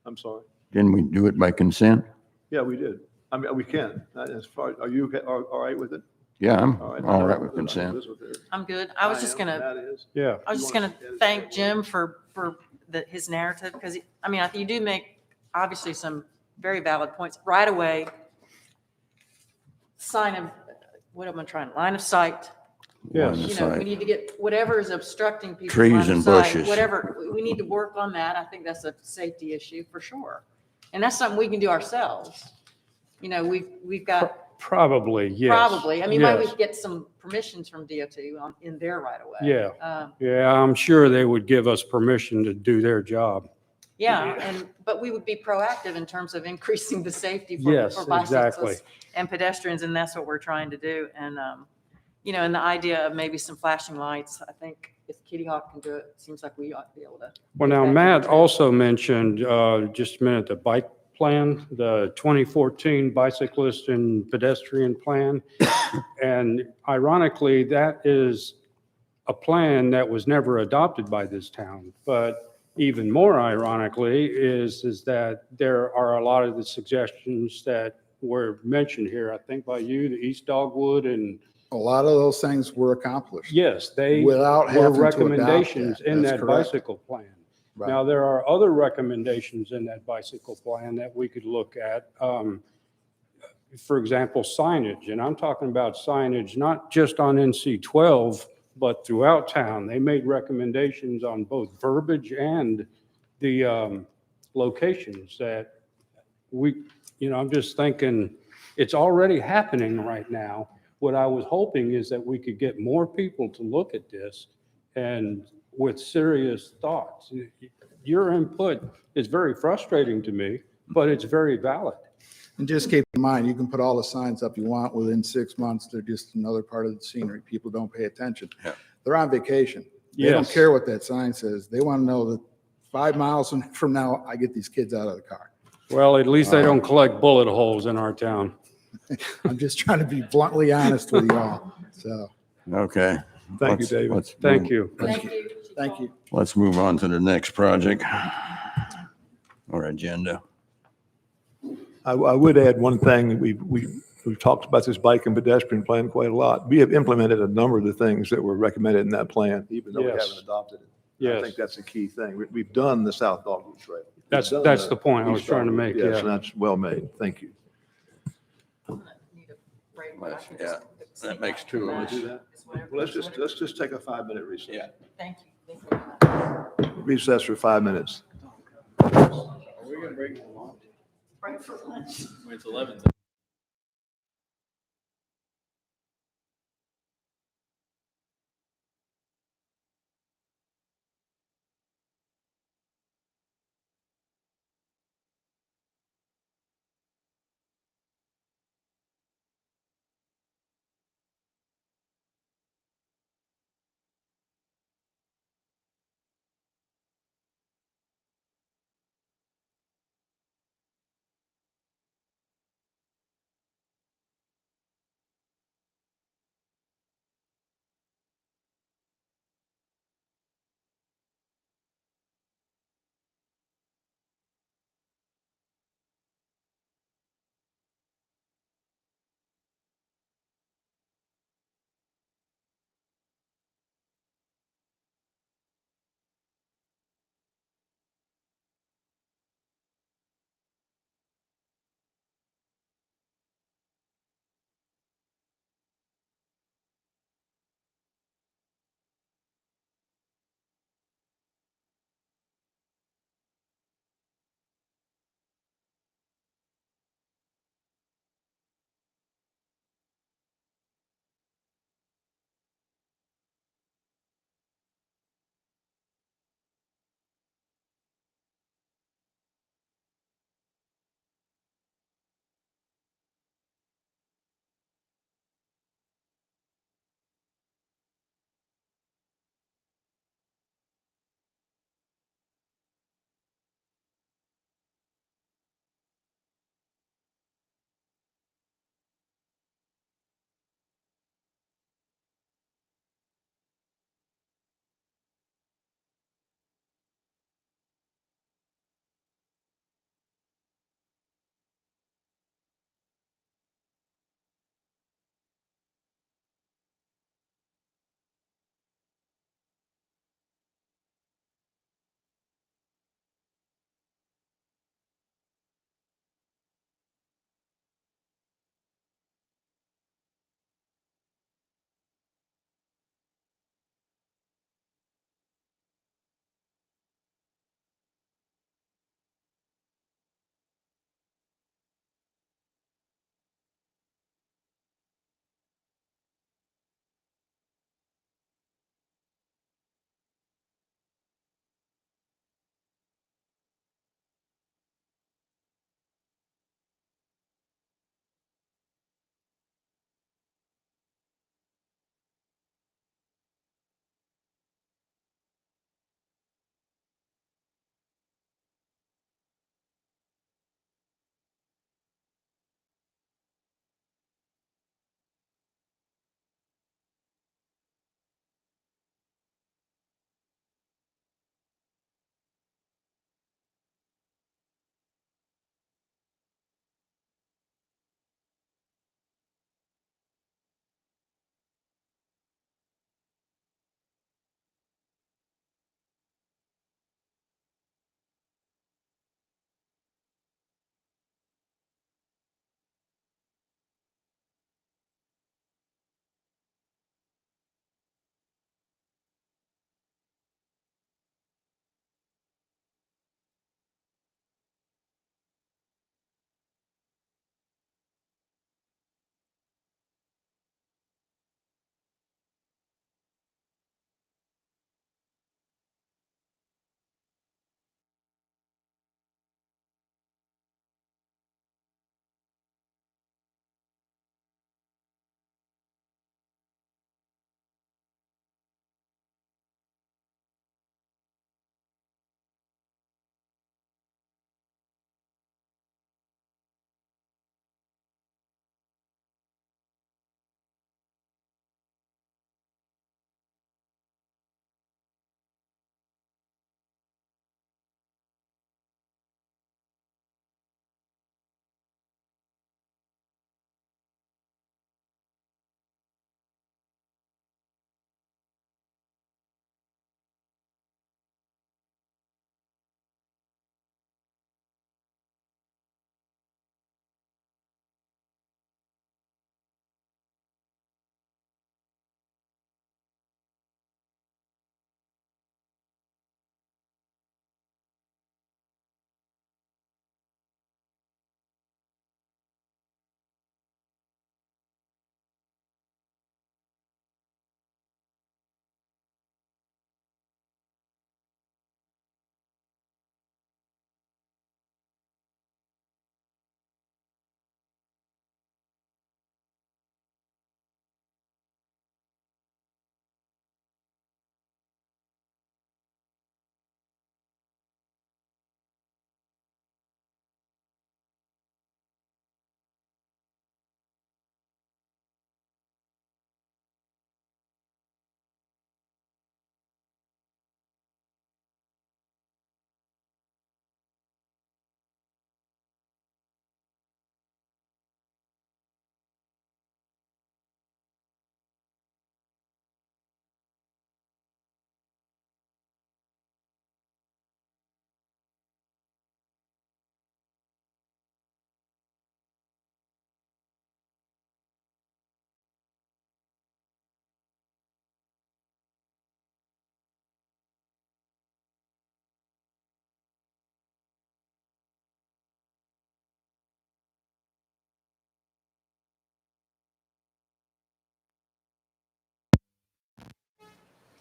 I'm sorry. Didn't we do it by consent? Yeah, we did. I mean, we can. As far, are you all right with it? Yeah, I'm All all right I'm with good. I'm consent. good with it. I'm good. I was just am, gonna, that is. Yeah. I was You just wanna gonna edit thank that Jim for his narrative, because, I mean, I think you do make obviously some very valid points. Right away, sign of, what am I trying, line of sight. Yes. One You know, we side. need to get whatever is obstructing people's Trees line of and sight, bushes. whatever, we need to work on that. I think that's a safety issue for sure. And that's something we can do ourselves. You know, we've got, Probably, yes. probably, I mean, might we Yes. get some permissions from DOT in their right of way? Yeah. Yeah, I'm sure they would give us permission to do their job. Yeah, but we would be proactive in terms of increasing the safety for Yes, for exactly. bicyclists and pedestrians, and that's what we're trying to do. And, you know, and the idea of maybe some flashing lights, I think if Kitty Hawk can do it, it seems like we ought to be able to. Well, get now, that Matt done, too. also mentioned, just a minute, the bike plan, the 2014 bicyclist and pedestrian plan. And ironically, that is a plan that was never adopted by this town. But even more ironically is that there are a lot of the suggestions that were mentioned here, I think by you, the East Dogwood, and A lot of those things were accomplished. yes, they Without were having to adopt recommendations that. in That's that correct. bicycle plan. Right. Now, there are other recommendations in that bicycle plan that we could look at. For example, signage, and I'm talking about signage, not just on NC 12, but throughout town. They made recommendations on both verbiage and the locations that I'm just thinking, it's already happening right now. What I was hoping is that we could get more people to look at this and with serious thoughts. Your input is very frustrating to me, but it's very valid. And just keep in mind, you can put all the signs up you want within 6 months. They're just another part of the scenery. People don't pay attention. Yeah. They're on vacation. They don't Yes. care what that sign says. They want to know that 5 miles from now, I get these kids out of the car. Well, at least they don't collect bullet holes in our town. I'm just trying to be bluntly honest with you all. So, Okay. Thank you, Let's- David. let's Thank move- you. Thank you. thank you. Let's move on to the next project or agenda. I would add one thing. We've talked about this bike and pedestrian plan quite a lot. We have implemented a number of the things that were recommended in that plan, even though we Yes. haven't adopted it. Yes. I think that's a key thing. We've done the South Dogwood Trail. We've That's done the point I was East trying to Dogwood. make, Yes, yeah. and that's well made. Thank you. Need a break, but I can Yeah, just- that makes two of us. Do that? It's whatever- Well, let's just take a 5-minute recess. Yeah. Thank you. Thank you very much. Recess for 5 minutes. Break for lunch. It's 11.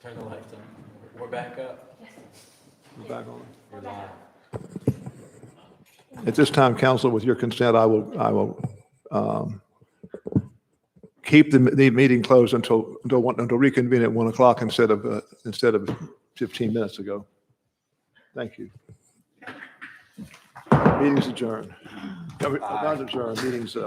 Turn the lights on. We're back up. We're back on. We're live. At this time, council, with your consent, I will keep the meeting closed until reconvene at 1 o'clock instead of 15 minutes ago. Thank you. Meeting's adjourned. Not adjourned, meeting's